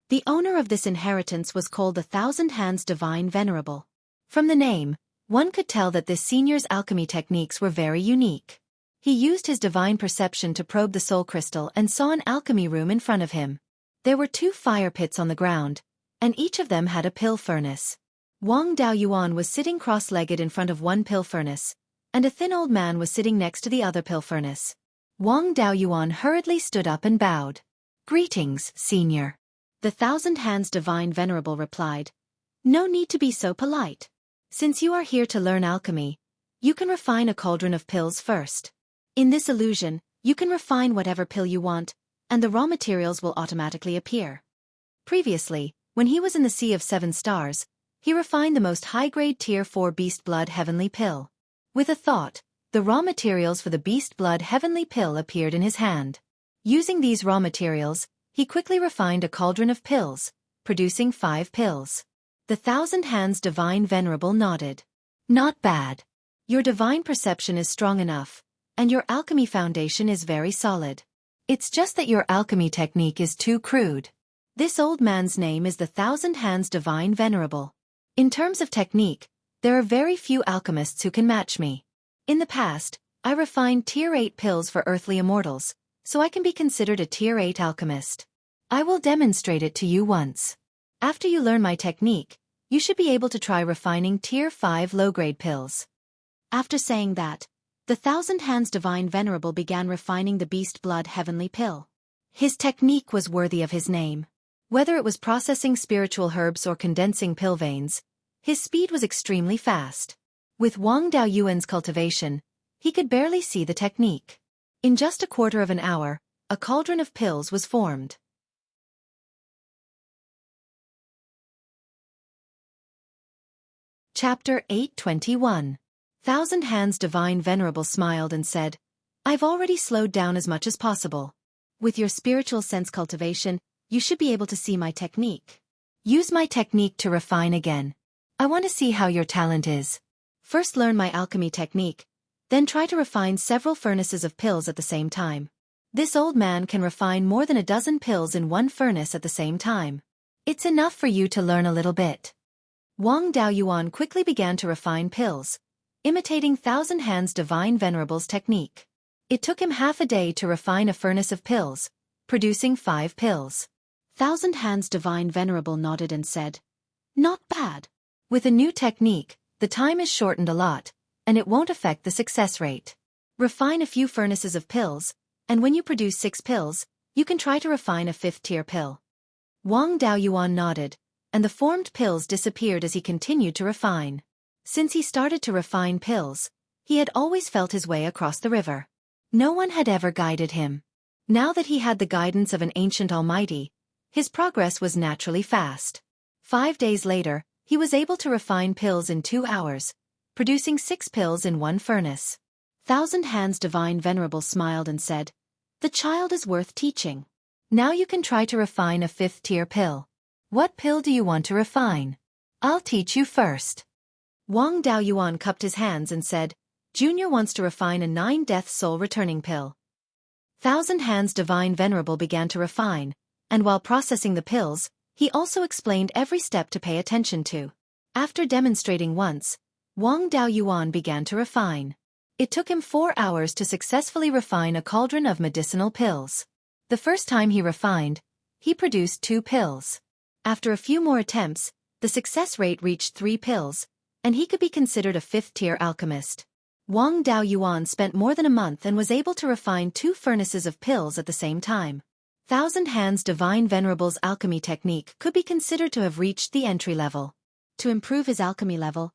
The owner of this inheritance was called the Thousand Hands Divine Venerable. From the name, one could tell that this senior's alchemy techniques were very unique. He used his divine perception to probe the soul crystal and saw an alchemy room in front of him. There were 2 fire pits on the ground, and each of them had a pill furnace. Wang Daoyuan was sitting cross-legged in front of one pill furnace, and a thin old man was sitting next to the other pill furnace. Wang Daoyuan hurriedly stood up and bowed. "Greetings, senior." The Thousand Hands Divine Venerable replied, "No need to be so polite. Since you are here to learn alchemy, you can refine a cauldron of pills first. In this illusion, you can refine whatever pill you want, and the raw materials will automatically appear." Previously, when he was in the Sea of 7 Stars, he refined the most high-grade Tier 4 Beast Blood Heavenly Pill. With a thought, the raw materials for the Beast Blood Heavenly Pill appeared in his hand. Using these raw materials, he quickly refined a cauldron of pills, producing 5 pills. The Thousand Hands Divine Venerable nodded. "Not bad. Your divine perception is strong enough, and your alchemy foundation is very solid. It's just that your alchemy technique is too crude." This old man's name is the Thousand Hands Divine Venerable. In terms of technique, there are very few alchemists who can match me. In the past, I refined Tier 8 pills for earthly immortals, so I can be considered a Tier 8 alchemist. I will demonstrate it to you once. After you learn my technique, you should be able to try refining Tier 5 low-grade pills. After saying that, the Thousand Hands Divine Venerable began refining the Beast Blood Heavenly Pill. His technique was worthy of his name. Whether it was processing spiritual herbs or condensing pill veins, his speed was extremely fast. With Wang Daoyuan's cultivation, he could barely see the technique. In just a quarter of an hour, a cauldron of pills was formed. Chapter 821. Thousand Hands Divine Venerable smiled and said, "I've already slowed down as much as possible. With your spiritual sense cultivation, you should be able to see my technique. Use my technique to refine again. I want to see how your talent is. First learn my alchemy technique, then try to refine several furnaces of pills at the same time. This old man can refine more than a dozen pills in one furnace at the same time. It's enough for you to learn a little bit." Wang Daoyuan quickly began to refine pills, imitating Thousand Hands Divine Venerable's technique. It took him half a day to refine a furnace of pills, producing 5 pills. Thousand Hands Divine Venerable nodded and said, "Not bad. With a new technique, the time is shortened a lot, and it won't affect the success rate. Refine a few furnaces of pills, and when you produce 6 pills, you can try to refine a 5th-tier pill." Wang Daoyuan nodded, and the formed pills disappeared as he continued to refine. Since he started to refine pills, he had always felt his way across the river. No one had ever guided him. Now that he had the guidance of an ancient almighty, his progress was naturally fast. 5 days later, he was able to refine pills in 2 hours, producing 6 pills in 1 furnace. Thousand Hands Divine Venerable smiled and said, "The child is worth teaching. Now you can try to refine a 5th-tier pill. What pill do you want to refine? I'll teach you first." Wang Daoyuan cupped his hands and said, "Junior wants to refine a 9-death soul returning pill." Thousand Hands Divine Venerable began to refine, and while processing the pills, he also explained every step to pay attention to. After demonstrating once, Wang Daoyuan began to refine. It took him 4 hours to successfully refine a cauldron of medicinal pills. The first time he refined, he produced 2 pills. After a few more attempts, the success rate reached 3 pills, and he could be considered a 5th-tier alchemist. Wang Daoyuan spent more than a month and was able to refine 2 furnaces of pills at the same time. Thousand Hands Divine Venerable's alchemy technique could be considered to have reached the entry level. To improve his alchemy level,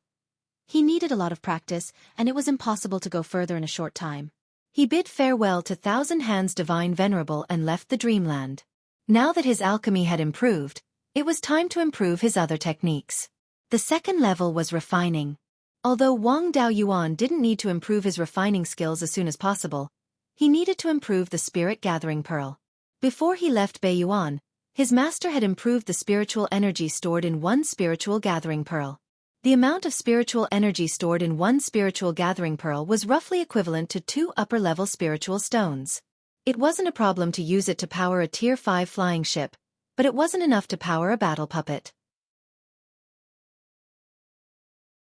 he needed a lot of practice, and it was impossible to go further in a short time. He bid farewell to Thousand Hands Divine Venerable and left the dreamland. Now that his alchemy had improved, it was time to improve his other techniques. The second level was refining. Although Wang Daoyuan didn't need to improve his refining skills as soon as possible, he needed to improve the spirit gathering pearl. Before he left Beiyuan, his master had improved the spiritual energy stored in 1 spiritual gathering pearl. The amount of spiritual energy stored in 1 spiritual gathering pearl was roughly equivalent to 2 upper-level spiritual stones. It wasn't a problem to use it to power a Tier 5 flying ship, but it wasn't enough to power a battle puppet.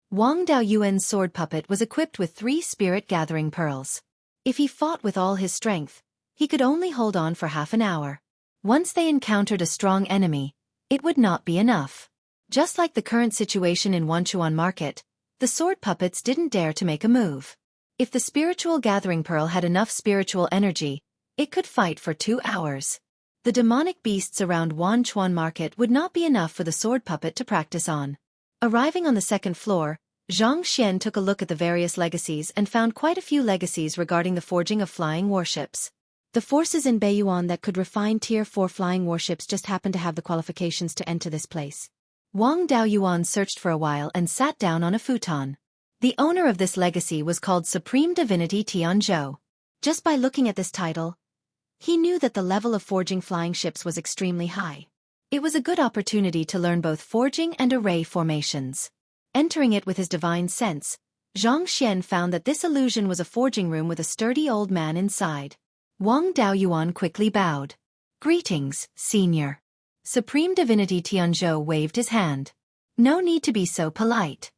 Wang Daoyuan's sword puppet was equipped with 3 spirit gathering pearls. If he fought with all his strength, he could only hold on for half an hour. Once they encountered a strong enemy, it would not be enough. Just like the current situation in Wanchuan Market, the sword puppets didn't dare to make a move. If the spiritual gathering pearl had enough spiritual energy, it could fight for 2 hours. The demonic beasts around Wanchuan Market would not be enough for the sword puppet to practice on. Arriving on the 2nd floor, Zhang Xian took a look at the various legacies and found quite a few legacies regarding the forging of flying warships. The forces in Beiyuan that could refine Tier 4 flying warships just happened to have the qualifications to enter this place. Wang Daoyuan searched for a while and sat down on a futon. The owner of this legacy was called Supreme Divinity Tianzhou. Just by looking at this title, he knew that the level of forging flying ships was extremely high. It was a good opportunity to learn both forging and array formations. Entering it with his divine sense, Zhang Xian found that this illusion was a forging room with a sturdy old man inside. Wang Daoyuan quickly bowed. "Greetings, Senior." Supreme Divinity Tianzhou waved his hand. "No need to be so polite.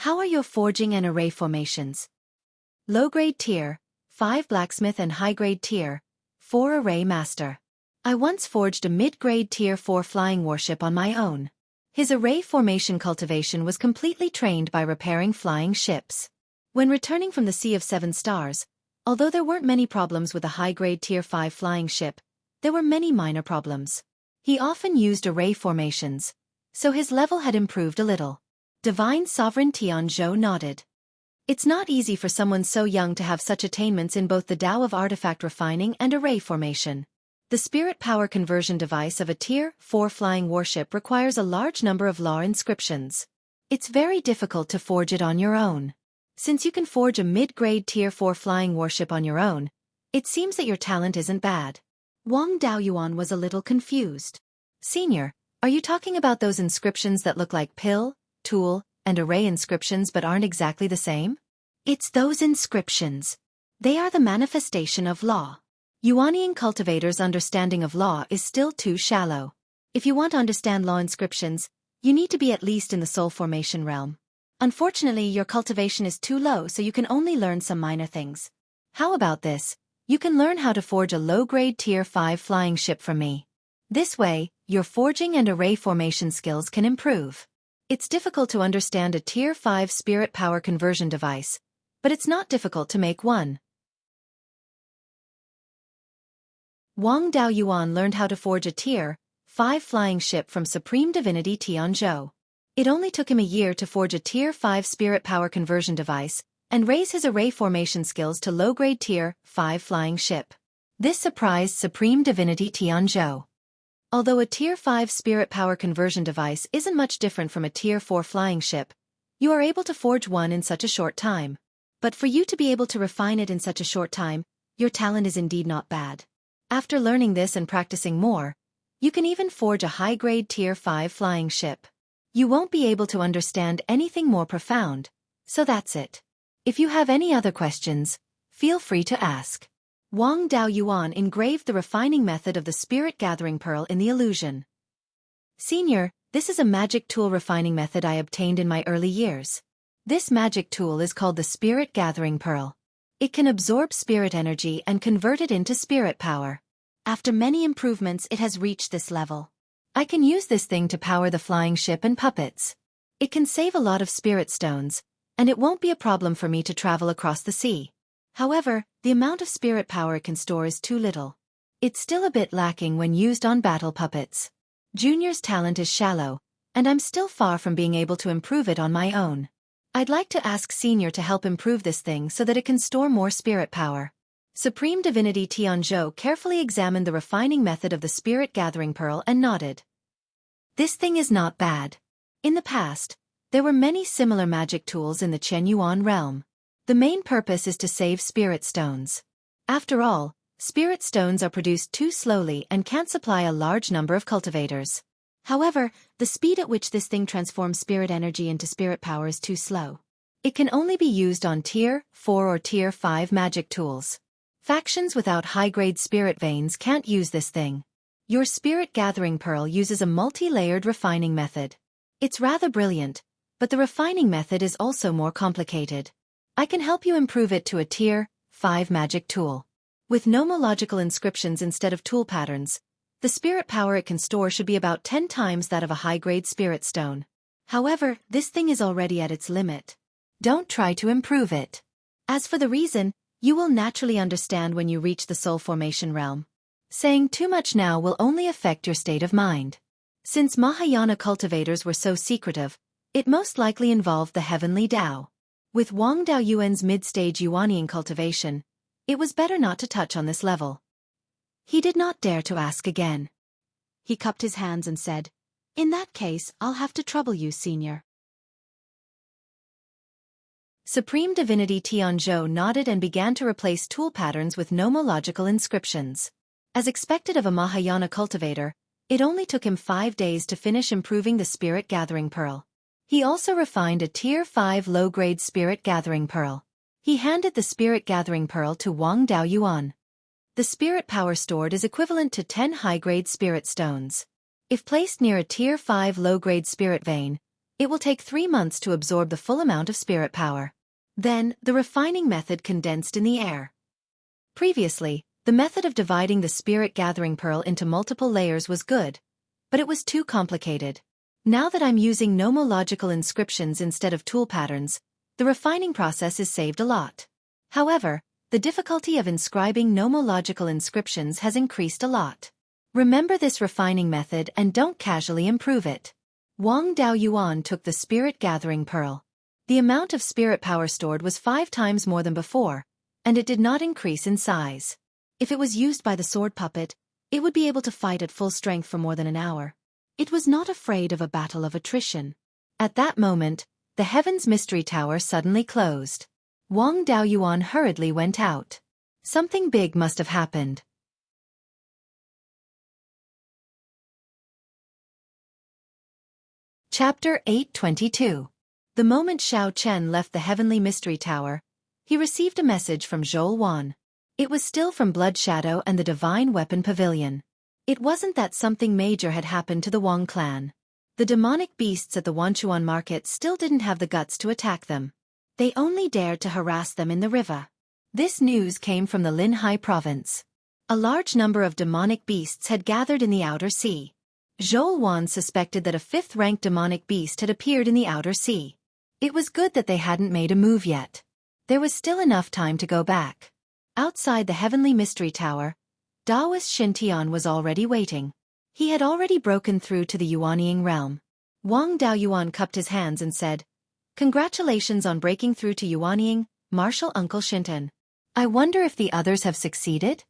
How are your forging and array formations?" "Low-grade tier, 5 blacksmith and high-grade tier, 4 array master. I once forged a mid-grade tier 4 flying warship on my own." His array formation cultivation was completely trained by repairing flying ships. When returning from the Sea of 7 Stars, although there weren't many problems with a high-grade tier 5 flying ship, there were many minor problems. He often used array formations, so his level had improved a little. Divine Sovereign Tianzhou nodded. It's not easy for someone so young to have such attainments in both the Tao of artifact refining and array formation. The spirit power conversion device of a Tier 4 flying warship requires a large number of law inscriptions. It's very difficult to forge it on your own. Since you can forge a mid-grade Tier 4 flying warship on your own, it seems that your talent isn't bad. Wang Daoyuan was a little confused. "Senior, are you talking about those inscriptions that look like pill, tool, and array inscriptions but aren't exactly the same?" "It's those inscriptions. They are the manifestation of law." Yuanian cultivators' understanding of law is still too shallow. If you want to understand law inscriptions, you need to be at least in the soul formation realm. Unfortunately, your cultivation is too low, so you can only learn some minor things. How about this? You can learn how to forge a low-grade Tier 5 flying ship from me. This way, your forging and array formation skills can improve. It's difficult to understand a Tier 5 spirit power conversion device, but it's not difficult to make one. Wang Daoyuan learned how to forge a Tier 5 flying ship from Supreme Divinity Tianzhou. It only took him a year to forge a Tier 5 spirit power conversion device and raise his array formation skills to low-grade Tier 5 flying ship. This surprised Supreme Divinity Tianzhou. Although a Tier 5 spirit power conversion device isn't much different from a Tier 4 flying ship, you are able to forge one in such a short time. But for you to be able to refine it in such a short time, your talent is indeed not bad. After learning this and practicing more, you can even forge a high-grade Tier 5 flying ship. You won't be able to understand anything more profound, so that's it. If you have any other questions, feel free to ask. Wang Daoyuan engraved the refining method of the spirit gathering pearl in the illusion. Senior, this is a magic tool refining method I obtained in my early years. This magic tool is called the spirit gathering pearl. It can absorb spirit energy and convert it into spirit power. After many improvements, it has reached this level. I can use this thing to power the flying ship and puppets. It can save a lot of spirit stones, and it won't be a problem for me to travel across the sea. However, the amount of spirit power it can store is too little. It's still a bit lacking when used on battle puppets. Junior's talent is shallow, and I'm still far from being able to improve it on my own. I'd like to ask Senior to help improve this thing so that it can store more spirit power. Supreme Divinity Tianzhou carefully examined the refining method of the spirit gathering pearl and nodded. This thing is not bad. In the past, there were many similar magic tools in the Qianyuan realm. The main purpose is to save spirit stones. After all, spirit stones are produced too slowly and can't supply a large number of cultivators. However, the speed at which this thing transforms spirit energy into spirit power is too slow. It can only be used on Tier 4 or Tier 5 magic tools. Factions without high-grade spirit veins can't use this thing. Your spirit gathering pearl uses a multi-layered refining method. It's rather brilliant, but the refining method is also more complicated. I can help you improve it to a Tier 5 magic tool. With nomological inscriptions instead of tool patterns, the spirit power it can store should be about 10 times that of a high-grade spirit stone. However, this thing is already at its limit. Don't try to improve it. As for the reason, you will naturally understand when you reach the soul formation realm. Saying too much now will only affect your state of mind. Since Mahayana cultivators were so secretive, it most likely involved the heavenly Tao. With Wang Daoyuan's mid-stage Yuanian cultivation, it was better not to touch on this level. He did not dare to ask again. He cupped his hands and said, "In that case, I'll have to trouble you, Senior." Supreme Divinity Tianzhou nodded and began to replace tool patterns with nomological inscriptions. As expected of a Mahayana cultivator, it only took him 5 days to finish improving the spirit gathering pearl. He also refined a Tier 5 low-grade spirit gathering pearl. He handed the spirit gathering pearl to Wang Daoyuan. The spirit power stored is equivalent to 10 high-grade spirit stones. If placed near a Tier 5 low-grade spirit vein, it will take 3 months to absorb the full amount of spirit power. Then, the refining method condensed in the air. Previously, the method of dividing the spirit gathering pearl into multiple layers was good, but it was too complicated. Now that I'm using nomological inscriptions instead of tool patterns, the refining process is saved a lot. However, the difficulty of inscribing nomological inscriptions has increased a lot. Remember this refining method and don't casually improve it. Wang Daoyuan took the spirit gathering pearl. The amount of spirit power stored was 5 times more than before, and it did not increase in size. If it was used by the sword puppet, it would be able to fight at full strength for more than an hour. It was not afraid of a battle of attrition. At that moment, the Heaven's Mystery Tower suddenly closed. Wang Daoyuan hurriedly went out. Something big must have happened. Chapter 822. The moment Xiao Chen left the Heavenly Mystery Tower, he received a message from Zhou Wan. It was still from Blood Shadow and the Divine Weapon Pavilion. It wasn't that something major had happened to the Wang clan. The demonic beasts at the Wanchuan market still didn't have the guts to attack them. They only dared to harass them in the river. This news came from the Linhai province. A large number of demonic beasts had gathered in the outer sea. Zhou suspected that a fifth-ranked demonic beast had appeared in the outer sea. It was good that they hadn't made a move yet. There was still enough time to go back. Outside the Heavenly Mystery Tower, Taoist Xintian was already waiting. He had already broken through to the Yuanying realm. Wang Daoyuan cupped his hands and said, "Congratulations on breaking through to Yuanying, Martial Uncle Shinten. I wonder if the others have succeeded?"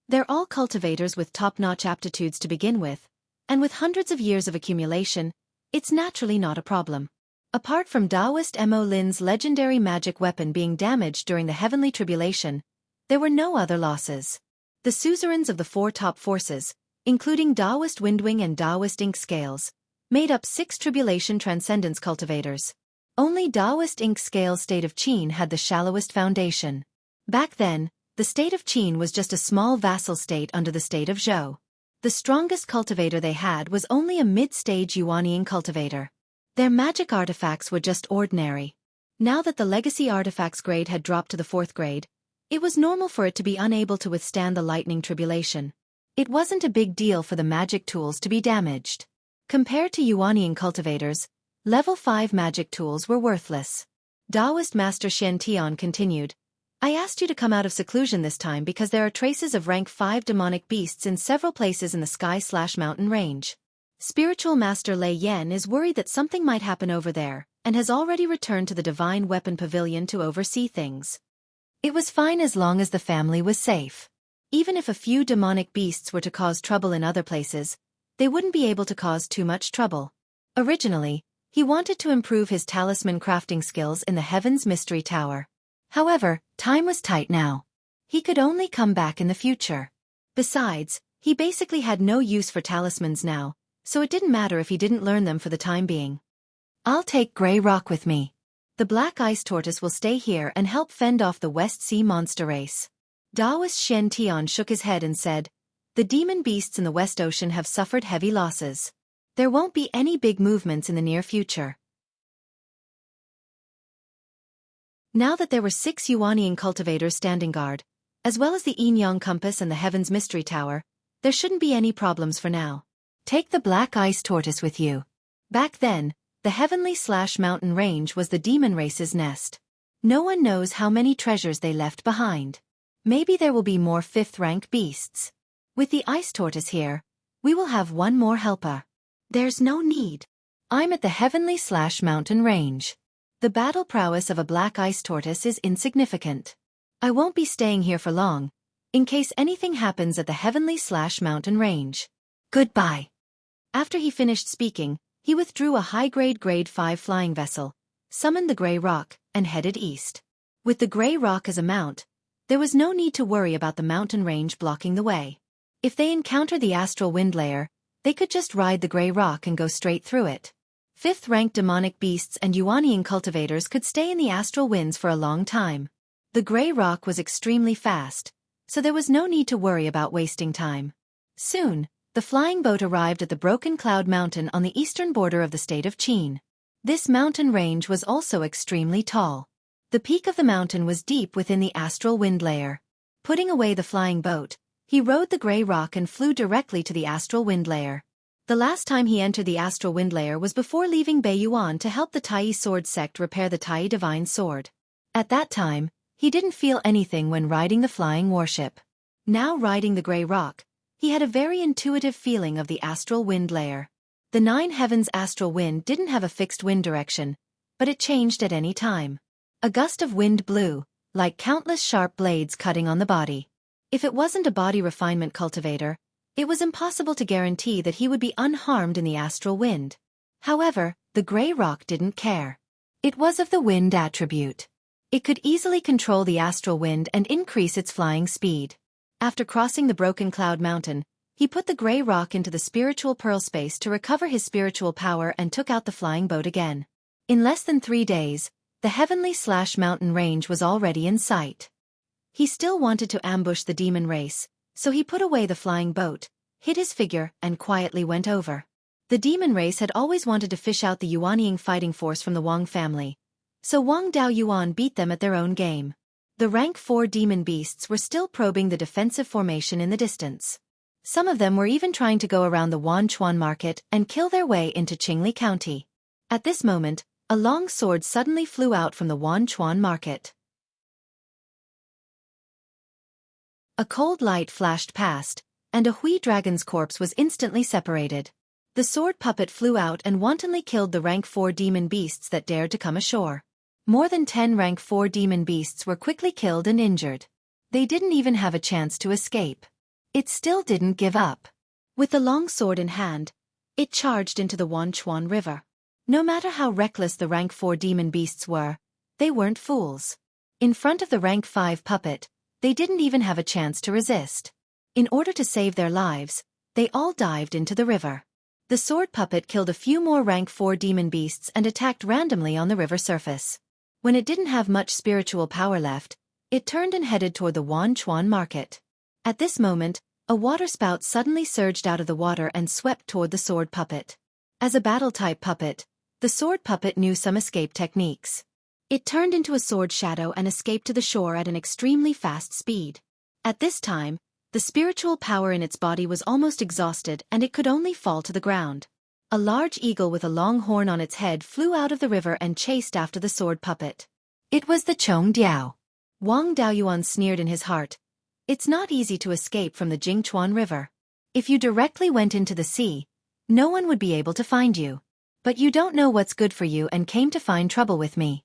They're all cultivators with top-notch aptitudes to begin with, and with hundreds of years of accumulation, it's naturally not a problem. Apart from Taoist Mo Lin's legendary magic weapon being damaged during the Heavenly Tribulation, there were no other losses. The suzerains of the four top forces, including Taoist Windwing and Taoist Ink Scales, made up 6 Tribulation Transcendence cultivators. Only Taoist Ink Scales State of Qin had the shallowest foundation. Back then, the state of Qin was just a small vassal state under the state of Zhou. The strongest cultivator they had was only a mid-stage Yuanying cultivator. Their magic artifacts were just ordinary. Now that the legacy artifacts grade had dropped to the 4th grade, it was normal for it to be unable to withstand the lightning tribulation. It wasn't a big deal for the magic tools to be damaged. Compared to Yuanying cultivators, level 5 magic tools were worthless. Taoist Master Xiantian continued, "I asked you to come out of seclusion this time because there are traces of rank 5 demonic beasts in several places in the sky/mountain range. Spiritual Master Lei Yan is worried that something might happen over there, and has already returned to the Divine Weapon Pavilion to oversee things." It was fine as long as the family was safe. Even if a few demonic beasts were to cause trouble in other places, they wouldn't be able to cause too much trouble. Originally, he wanted to improve his talisman crafting skills in the Heaven's Mystery Tower. However, time was tight now. He could only come back in the future. Besides, he basically had no use for talismans now, so it didn't matter if he didn't learn them for the time being. "I'll take Grey Rock with me. The Black Ice Tortoise will stay here and help fend off the West Sea monster race." Taoist Shen Tian shook his head and said, "The demon beasts in the West Ocean have suffered heavy losses. There won't be any big movements in the near future." Now that there were 6 Yuanying cultivators standing guard, as well as the Yin Yang Compass and the Heaven's Mystery Tower, there shouldn't be any problems for now. Take the Black Ice Tortoise with you. Back then, the Heavenly/Mountain Range was the demon race's nest. No one knows how many treasures they left behind. Maybe there will be more 5th-rank beasts. With the Ice Tortoise here, we will have one more helper. There's no need. I'm at the Heavenly/Mountain Range. The battle prowess of a Black Ice Tortoise is insignificant. I won't be staying here for long, in case anything happens at the Heavenly/Mountain Range. Goodbye." After he finished speaking, he withdrew a high-grade Grade 5 flying vessel, summoned the Grey Rock, and headed east. With the Grey Rock as a mount, there was no need to worry about the mountain range blocking the way. If they encountered the astral wind layer, they could just ride the Grey Rock and go straight through it. 5th-ranked demonic beasts and Yuanying cultivators could stay in the astral winds for a long time. The Grey Rock was extremely fast, so there was no need to worry about wasting time. Soon, the flying boat arrived at the Broken Cloud Mountain on the eastern border of the state of Qin. This mountain range was also extremely tall. The peak of the mountain was deep within the astral wind layer. Putting away the flying boat, he rode the Grey Rock and flew directly to the astral wind layer. The last time he entered the astral wind layer was before leaving Beiyuan to help the Tai Sword sect repair the Tai Divine Sword. At that time, he didn't feel anything when riding the flying warship. Now riding the Grey Rock, he had a very intuitive feeling of the astral wind layer. The 9 heavens astral wind didn't have a fixed wind direction, but it changed at any time. A gust of wind blew, like countless sharp blades cutting on the body. If it wasn't a body refinement cultivator, it was impossible to guarantee that he would be unharmed in the astral wind. However, the Grey Rock didn't care. It was of the wind attribute. It could easily control the astral wind and increase its flying speed. After crossing the Broken Cloud Mountain, he put the Grey Rock into the spiritual pearl space to recover his spiritual power and took out the flying boat again. In less than 3 days, the Heavenly/Mountain Range was already in sight. He still wanted to ambush the demon race, so he put away the flying boat, hid his figure, and quietly went over. The demon race had always wanted to fish out the Yuanying fighting force from the Wang family, so Wang Daoyuan beat them at their own game. The rank 4 demon beasts were still probing the defensive formation in the distance. Some of them were even trying to go around the Wanchuan market and kill their way into Qingli County. At this moment, a long sword suddenly flew out from the Wanchuan market. A cold light flashed past, and a Hui dragon's corpse was instantly separated. The sword puppet flew out and wantonly killed the rank 4 demon beasts that dared to come ashore. More than 10 rank 4 demon beasts were quickly killed and injured. They didn't even have a chance to escape. It still didn't give up. With the long sword in hand, it charged into the Wanchuan River. No matter how reckless the rank 4 demon beasts were, they weren't fools. In front of the rank 5 puppet, they didn't even have a chance to resist. In order to save their lives, they all dived into the river. The sword puppet killed a few more rank 4 demon beasts and attacked randomly on the river surface. When it didn't have much spiritual power left, it turned and headed toward the Wanchuan market. At this moment, a waterspout suddenly surged out of the water and swept toward the sword puppet. As a battle-type puppet, the sword puppet knew some escape techniques. It turned into a sword shadow and escaped to the shore at an extremely fast speed. At this time, the spiritual power in its body was almost exhausted and it could only fall to the ground. A large eagle with a long horn on its head flew out of the river and chased after the sword puppet. It was the Chong Diao. Wang Daoyuan sneered in his heart. It's not easy to escape from the Jingchuan River. If you directly went into the sea, no one would be able to find you. But you don't know what's good for you and came to find trouble with me.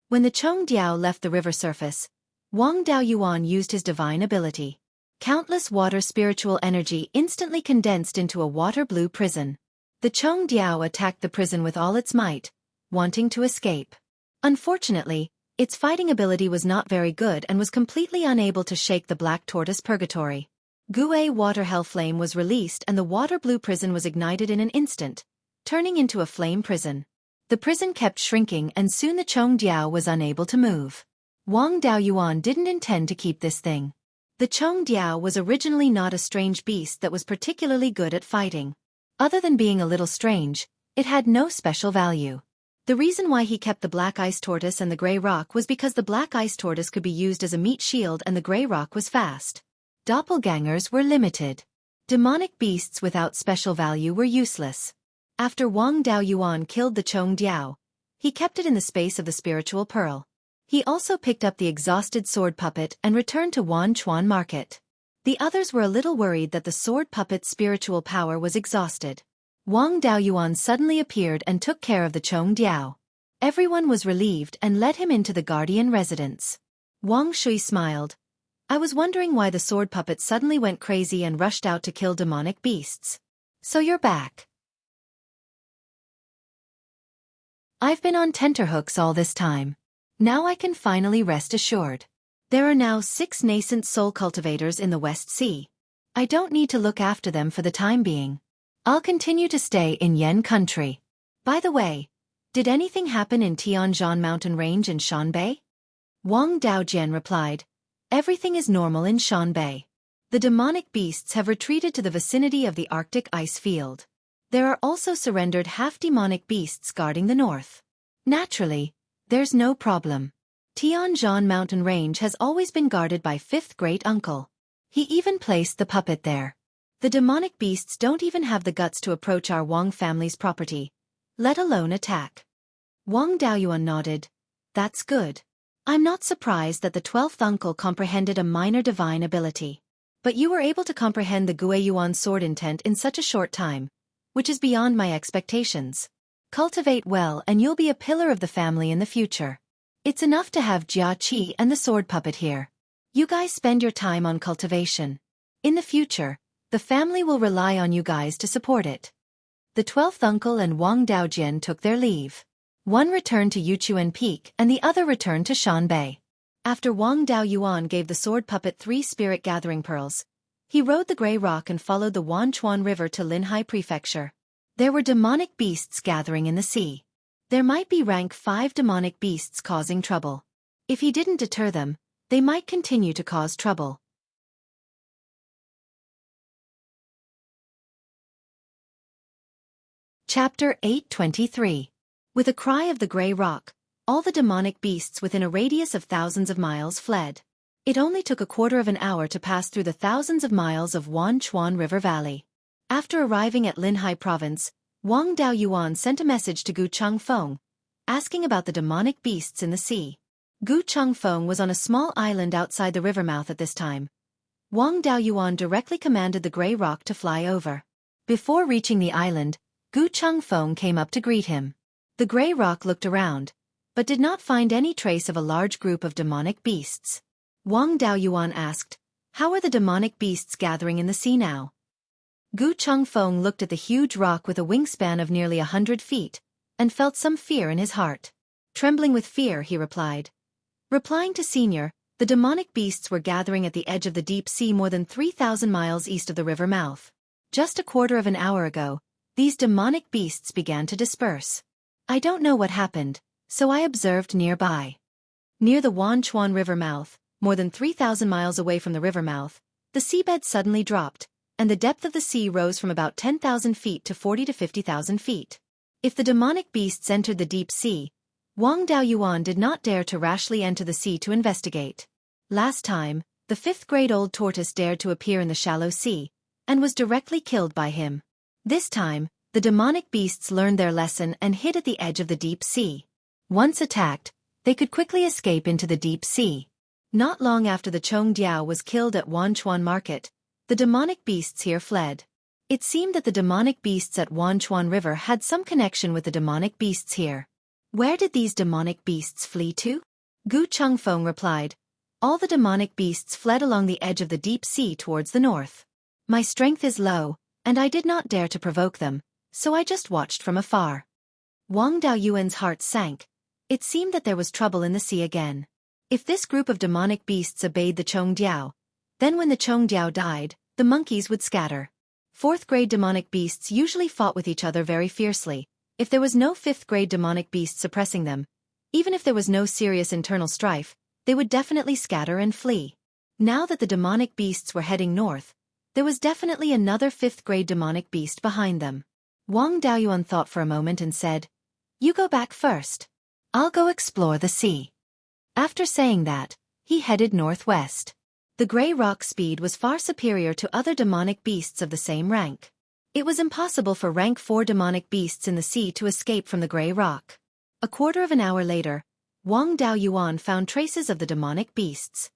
When the Chong Diao left the river surface, Wang Daoyuan used his divine ability. Countless water spiritual energy instantly condensed into a water-blue prison. The Chong Diao attacked the prison with all its might, wanting to escape. Unfortunately, its fighting ability was not very good and was completely unable to shake the black tortoise purgatory. Gue water hell flame was released and the water-blue prison was ignited in an instant, turning into a flame prison. The prison kept shrinking and soon the Chong Diao was unable to move. Wang Daoyuan didn't intend to keep this thing. The Chong Diao was originally not a strange beast that was particularly good at fighting. Other than being a little strange, it had no special value. The reason why he kept the black ice tortoise and the gray rock was because the black ice tortoise could be used as a meat shield and the gray rock was fast. Doppelgangers were limited. Demonic beasts without special value were useless. After Wang Daoyuan killed the Chong Diao, he kept it in the space of the spiritual pearl. He also picked up the exhausted sword puppet and returned to Wanchuan market. The others were a little worried that the sword puppet's spiritual power was exhausted. Wang Daoyuan suddenly appeared and took care of the Chong Diao. Everyone was relieved and led him into the guardian residence. Wang Shui smiled. I was wondering why the sword puppet suddenly went crazy and rushed out to kill demonic beasts. So you're back. I've been on tenterhooks all this time. Now I can finally rest assured. There are now 6 nascent soul cultivators in the West Sea. I don't need to look after them for the time being. I'll continue to stay in Yen country. By the way, did anything happen in Tianzhan mountain range in Shanbei? Wang Daojian replied, everything is normal in Shanbei. The demonic beasts have retreated to the vicinity of the Arctic ice field. There are also surrendered half-demonic beasts guarding the north. Naturally, there's no problem. Tianzhan mountain range has always been guarded by 5th great uncle. He even placed the puppet there. The demonic beasts don't even have the guts to approach our Wang family's property, let alone attack. Wang Daoyuan nodded. That's good. I'm not surprised that the 12th uncle comprehended a minor divine ability. But you were able to comprehend the Guiyuan sword intent in such a short time, which is beyond my expectations. Cultivate well and you'll be a pillar of the family in the future. It's enough to have Jia Qi and the sword puppet here. You guys spend your time on cultivation. In the future, the family will rely on you guys to support it. The 12th uncle and Wang Daojian took their leave. One returned to Yuchuan Peak and the other returned to Shanbei. After Wang Daoyuan gave the sword puppet 3 spirit gathering pearls, he rode the gray rock and followed the Wanchuan River to Linhai Prefecture. There were demonic beasts gathering in the sea. There might be rank 5 demonic beasts causing trouble. If he didn't deter them, they might continue to cause trouble. Chapter 823. With a cry of the gray rock, All the demonic beasts within a radius of thousands of miles fled. It only took a quarter of an hour to pass through the thousands of miles of Wanchuan River Valley. After arriving at Linhai Province, Wang Daoyuan sent a message to Gu Changfeng, asking about the demonic beasts in the sea. Gu Changfeng was on a small island outside the river mouth at this time. Wang Daoyuan directly commanded the gray rock to fly over. Before reaching the island, Gu Changfeng came up to greet him. The gray rock looked around, but did not find any trace of a large group of demonic beasts. Wang Daoyuan asked, "How are the demonic beasts gathering in the sea now?" Gu Changfeng looked at the huge rock with a wingspan of nearly 100 feet, and felt some fear in his heart. Trembling with fear, he replied. Replying to Senior, the demonic beasts were gathering at the edge of the deep sea more than 3,000 miles east of the river mouth. Just a quarter of an hour ago, these demonic beasts began to disperse. I don't know what happened, so I observed nearby. Near the Wanchuan River mouth, more than 3,000 miles away from the river mouth, the seabed suddenly dropped, and the depth of the sea rose from about 10,000 feet to 40 to 50,000 feet. If the demonic beasts entered the deep sea, Wang Daoyuan did not dare to rashly enter the sea to investigate. Last time, the 5th-grade-old tortoise dared to appear in the shallow sea, and was directly killed by him. This time, the demonic beasts learned their lesson and hid at the edge of the deep sea. Once attacked, they could quickly escape into the deep sea. Not long after the Chongdiao was killed at Wanchuan Market, the demonic beasts here fled. It seemed that the demonic beasts at Wanchuan River had some connection with the demonic beasts here. Where did these demonic beasts flee to? Gu Changfeng replied, all the demonic beasts fled along the edge of the deep sea towards the north. My strength is low, and I did not dare to provoke them, so I just watched from afar. Wang Daoyuan's heart sank. It seemed that there was trouble in the sea again. If this group of demonic beasts obeyed the Chongdiao, then when the Chongdiao died, the monkeys would scatter. 4th-grade demonic beasts usually fought with each other very fiercely. If there was no 5th-grade demonic beast suppressing them, even if there was no serious internal strife, they would definitely scatter and flee. Now that the demonic beasts were heading north, there was definitely another 5th-grade demonic beast behind them. Wang Daoyuan thought for a moment and said, "You go back first. I'll go explore the sea." After saying that, he headed northwest. The gray rock's speed was far superior to other demonic beasts of the same rank. It was impossible for rank 4 demonic beasts in the sea to escape from the gray rock. A quarter of an hour later, Wang Daoyuan found traces of the demonic beasts.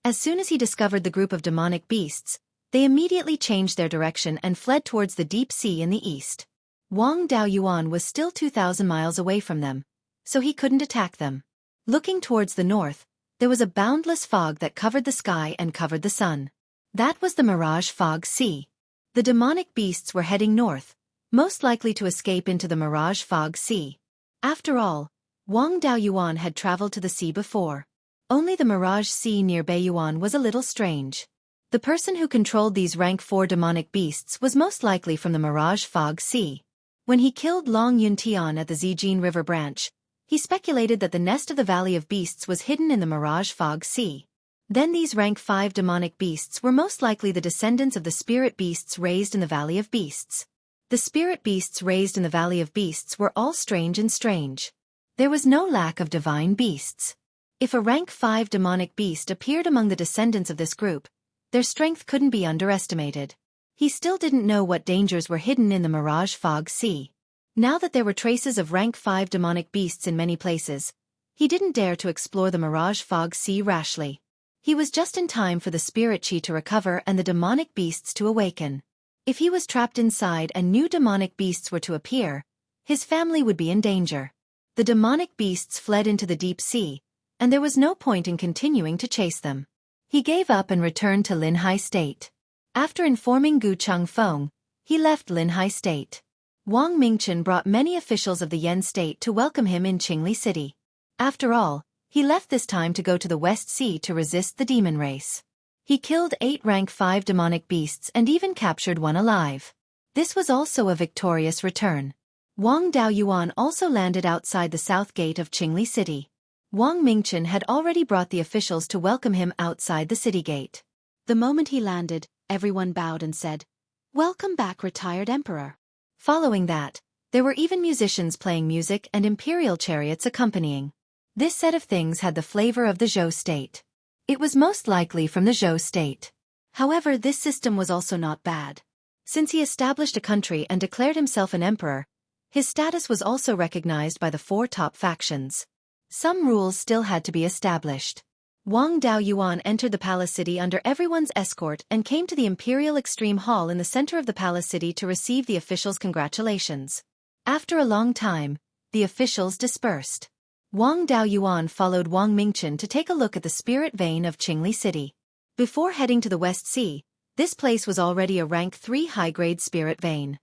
As soon as he discovered the group of demonic beasts, they immediately changed their direction and fled towards the deep sea in the east. Wang Daoyuan was still 2,000 miles away from them, so he couldn't attack them. Looking towards the north, there was a boundless fog that covered the sky and covered the sun. That was the Mirage Fog Sea. The demonic beasts were heading north, most likely to escape into the Mirage Fog Sea. After all, Wang Daoyuan had traveled to the sea before. Only the Mirage Sea near Beiyuan was a little strange. The person who controlled these rank 4 demonic beasts was most likely from the Mirage Fog Sea. When he killed Long Yuntian at the Zijin River branch, he speculated that the nest of the Valley of Beasts was hidden in the Mirage Fog Sea. Then these rank 5 demonic beasts were most likely the descendants of the spirit beasts raised in the Valley of Beasts. The spirit beasts raised in the Valley of Beasts were all strange and strange. There was no lack of divine beasts. If a rank 5 demonic beast appeared among the descendants of this group, their strength couldn't be underestimated. He still didn't know what dangers were hidden in the Mirage Fog Sea. Now that there were traces of rank 5 demonic beasts in many places, he didn't dare to explore the Mirage Fog Sea rashly. He was just in time for the spirit chi to recover and the demonic beasts to awaken. If he was trapped inside and new demonic beasts were to appear, his family would be in danger. The demonic beasts fled into the deep sea, and there was no point in continuing to chase them. He gave up and returned to Linhai State. After informing Gu Changfeng, he left Linhai State. Wang Mingchen brought many officials of the Yan State to welcome him in Qingli City. After all, he left this time to go to the West Sea to resist the demon race. He killed 8 rank 5 demonic beasts and even captured one alive. This was also a victorious return. Wang Daoyuan also landed outside the south gate of Qingli City. Wang Mingchen had already brought the officials to welcome him outside the city gate. The moment he landed, everyone bowed and said, "Welcome back, retired emperor." Following that, There were even musicians playing music and imperial chariots accompanying. This set of things had the flavor of the Zhou state. It was most likely from the Zhou state. However, this system was also not bad. Since he established a country and declared himself an emperor, his status was also recognized by the 4 top factions. Some rules still had to be established. Wang Daoyuan entered the palace city under everyone's escort and came to the Imperial Extreme Hall in the center of the palace city to receive the officials' congratulations. After a long time, the officials dispersed. Wang Daoyuan followed Wang Mingchen to take a look at the spirit vein of Qingli City. Before heading to the West Sea, this place was already a rank 3 high-grade spirit vein.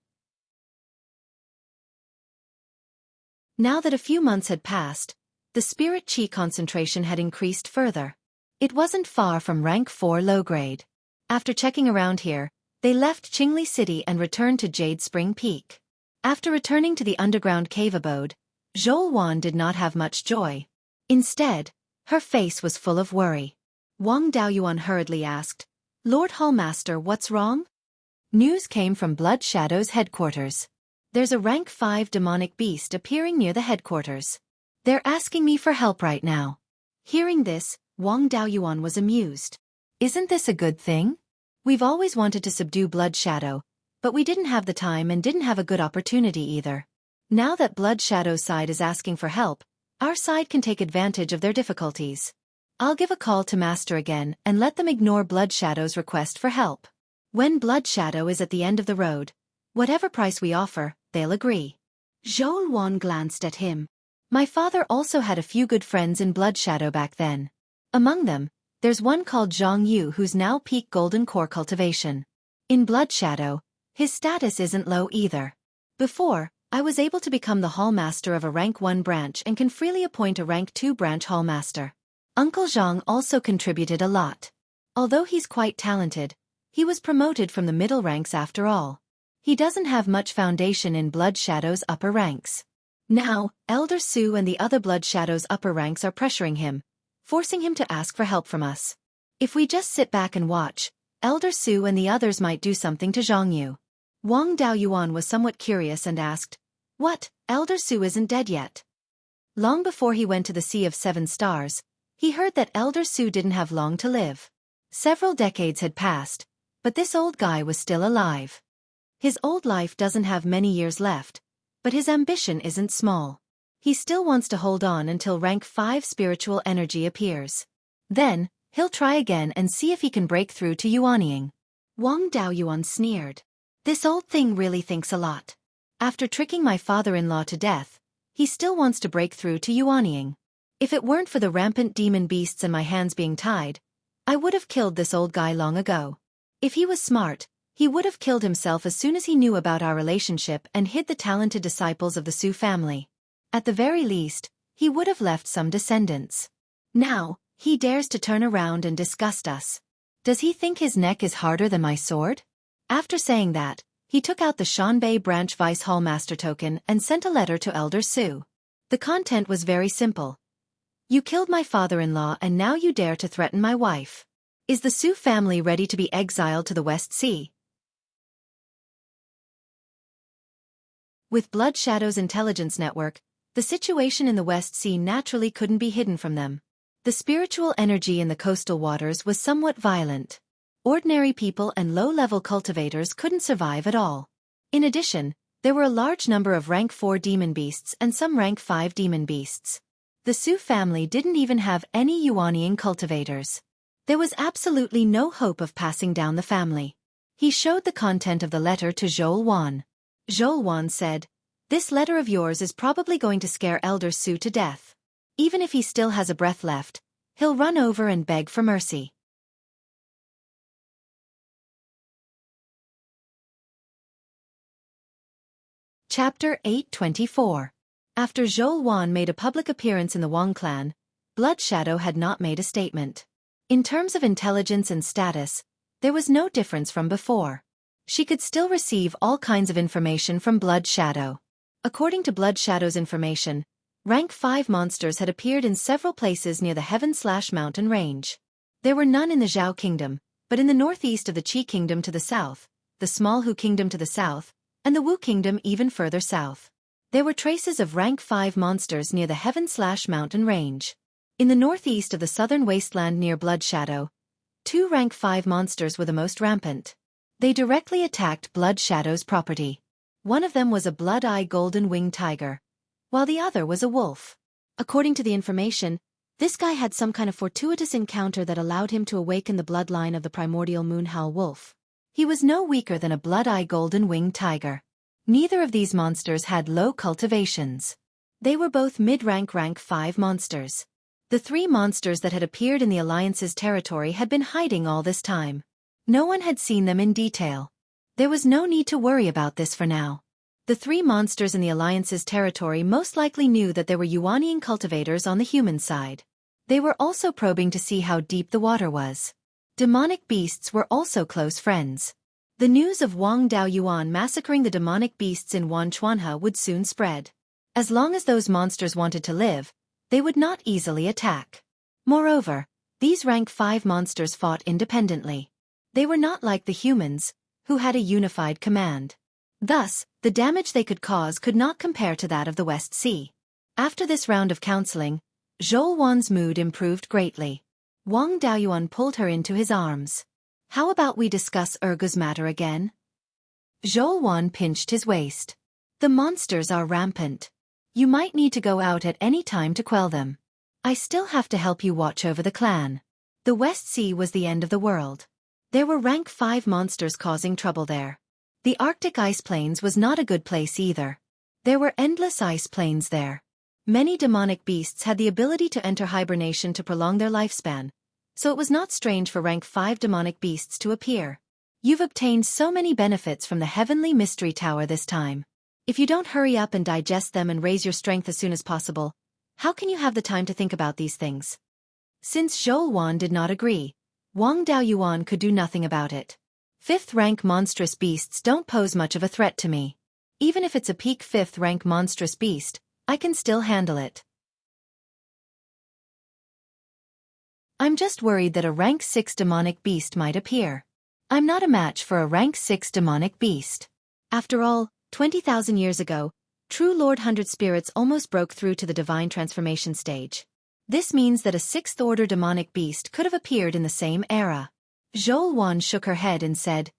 Now that a few months had passed, the spirit qi concentration had increased further. It wasn't far from rank 4 low-grade. After checking around here, they left Qingli City and returned to Jade Spring Peak. After returning to the underground cave abode, Xueqi did not have much joy. Instead, her face was full of worry. Wang Daoyuan hurriedly asked, "Lord Hallmaster, what's wrong?" News came from Blood Shadow's headquarters. There's a rank 5 demonic beast appearing near the headquarters. They're asking me for help right now. Hearing this, Wang Daoyuan was amused. Isn't this a good thing? We've always wanted to subdue Blood Shadow, but we didn't have the time and didn't have a good opportunity either. Now that Blood Shadow's side is asking for help, our side can take advantage of their difficulties. I'll give a call to Master again and let them ignore Blood Shadow's request for help. When Blood Shadow is at the end of the road, whatever price we offer, they'll agree. Xueqi glanced at him. My father also had a few good friends in Blood Shadow back then. Among them, there's one called Zhang Yu who's now peak golden core cultivation. In Blood Shadow, his status isn't low either. Before, I was able to become the Hallmaster of a rank 1 branch and can freely appoint a rank 2 branch Hallmaster. Uncle Zhang also contributed a lot. Although he's quite talented, he was promoted from the middle ranks after all. He doesn't have much foundation in Blood Shadow's upper ranks. Now, Elder Su and the other Blood Shadow's upper ranks are pressuring him, forcing him to ask for help from us. If we just sit back and watch, Elder Su and the others might do something to Zhang Yu. Wang Daoyuan was somewhat curious and asked, "What, Elder Su isn't dead yet?" Long before he went to the Sea of 7 Stars, he heard that Elder Su didn't have long to live. Several decades had passed, but this old guy was still alive. His old life doesn't have many years left, but his ambition isn't small. He still wants to hold on until rank 5 spiritual energy appears. Then, he'll try again and see if he can break through to Yuanying. Wang Daoyuan sneered. This old thing really thinks a lot. After tricking my father-in-law to death, he still wants to break through to Yuanying. If it weren't for the rampant demon beasts and my hands being tied, I would have killed this old guy long ago. If he was smart, he would have killed himself as soon as he knew about our relationship and hid the talented disciples of the Su family. At the very least, he would have left some descendants. Now, he dares to turn around and disgust us. Does he think his neck is harder than my sword? After saying that, he took out the Shanbei Branch Vice Hallmaster token and sent a letter to Elder Su. The content was very simple. You killed my father-in-law and now you dare to threaten my wife. Is the Su family ready to be exiled to the West Sea? With Blood Shadow's intelligence network, the situation in the West Sea naturally couldn't be hidden from them. The spiritual energy in the coastal waters was somewhat violent. Ordinary people and low-level cultivators couldn't survive at all. In addition, there were a large number of rank 4 demon beasts and some rank 5 demon beasts. The Su family didn't even have any Yuanying cultivators. There was absolutely no hope of passing down the family. He showed the content of the letter to Xueqi. Xueqi said, "This letter of yours is probably going to scare Elder Su to death. Even if he still has a breath left, he'll run over and beg for mercy." Chapter 824. After Xueqi made a public appearance in the Wang clan, Blood Shadow had not made a statement. In terms of intelligence and status, there was no difference from before. She could still receive all kinds of information from Blood Shadow. According to Blood Shadow's information, rank 5 monsters had appeared in several places near the Heaven/Mountain range. There were none in the Zhao Kingdom, but in the northeast of the Qi Kingdom to the south, the Small Hu Kingdom to the south, and the Wu Kingdom even further south. There were traces of rank 5 monsters near the Heaven/Mountain range. In the northeast of the southern wasteland near Blood Shadow, 2 rank 5 monsters were the most rampant. They directly attacked Blood Shadow's property. One of them was a blood-eye golden-winged tiger, while the other was a wolf. According to the information, this guy had some kind of fortuitous encounter that allowed him to awaken the bloodline of the primordial moonhowl wolf. He was no weaker than a blood-eye golden-winged tiger. Neither of these monsters had low cultivations. They were both mid-rank rank 5 monsters. The 3 monsters that had appeared in the Alliance's territory had been hiding all this time. No one had seen them in detail. There was no need to worry about this for now. The 3 monsters in the Alliance's territory most likely knew that there were Yuanian cultivators on the human side. They were also probing to see how deep the water was. Demonic beasts were also close friends. The news of Wang Daoyuan massacring the demonic beasts in Wanchuanha would soon spread. As long as those monsters wanted to live, they would not easily attack. Moreover, these rank 5 monsters fought independently. They were not like the humans, who had a unified command. Thus, the damage they could cause could not compare to that of the West Sea. After this round of counseling, Zhou mood improved greatly. Wang Daoyuan pulled her into his arms. How about we discuss Ergu's matter again? Zhou pinched his waist. The monsters are rampant. You might need to go out at any time to quell them. I still have to help you watch over the clan. The West Sea was the end of the world. There were rank 5 monsters causing trouble there. The Arctic ice plains was not a good place either. There were endless ice plains there. Many demonic beasts had the ability to enter hibernation to prolong their lifespan, so it was not strange for rank 5 demonic beasts to appear. You've obtained so many benefits from the Heavenly Mystery Tower this time. If you don't hurry up and digest them and raise your strength as soon as possible, how can you have the time to think about these things? Since Zhou did not agree, Wang Daoyuan could do nothing about it. 5th rank monstrous beasts don't pose much of a threat to me. Even if it's a peak 5th rank monstrous beast, I can still handle it. I'm just worried that a rank 6 demonic beast might appear. I'm not a match for a rank 6 demonic beast. After all, 20,000 years ago, true Lord 100 spirits almost broke through to the divine transformation stage. This means that a 6th order demonic beast could have appeared in the same era. Zhou shook her head and said,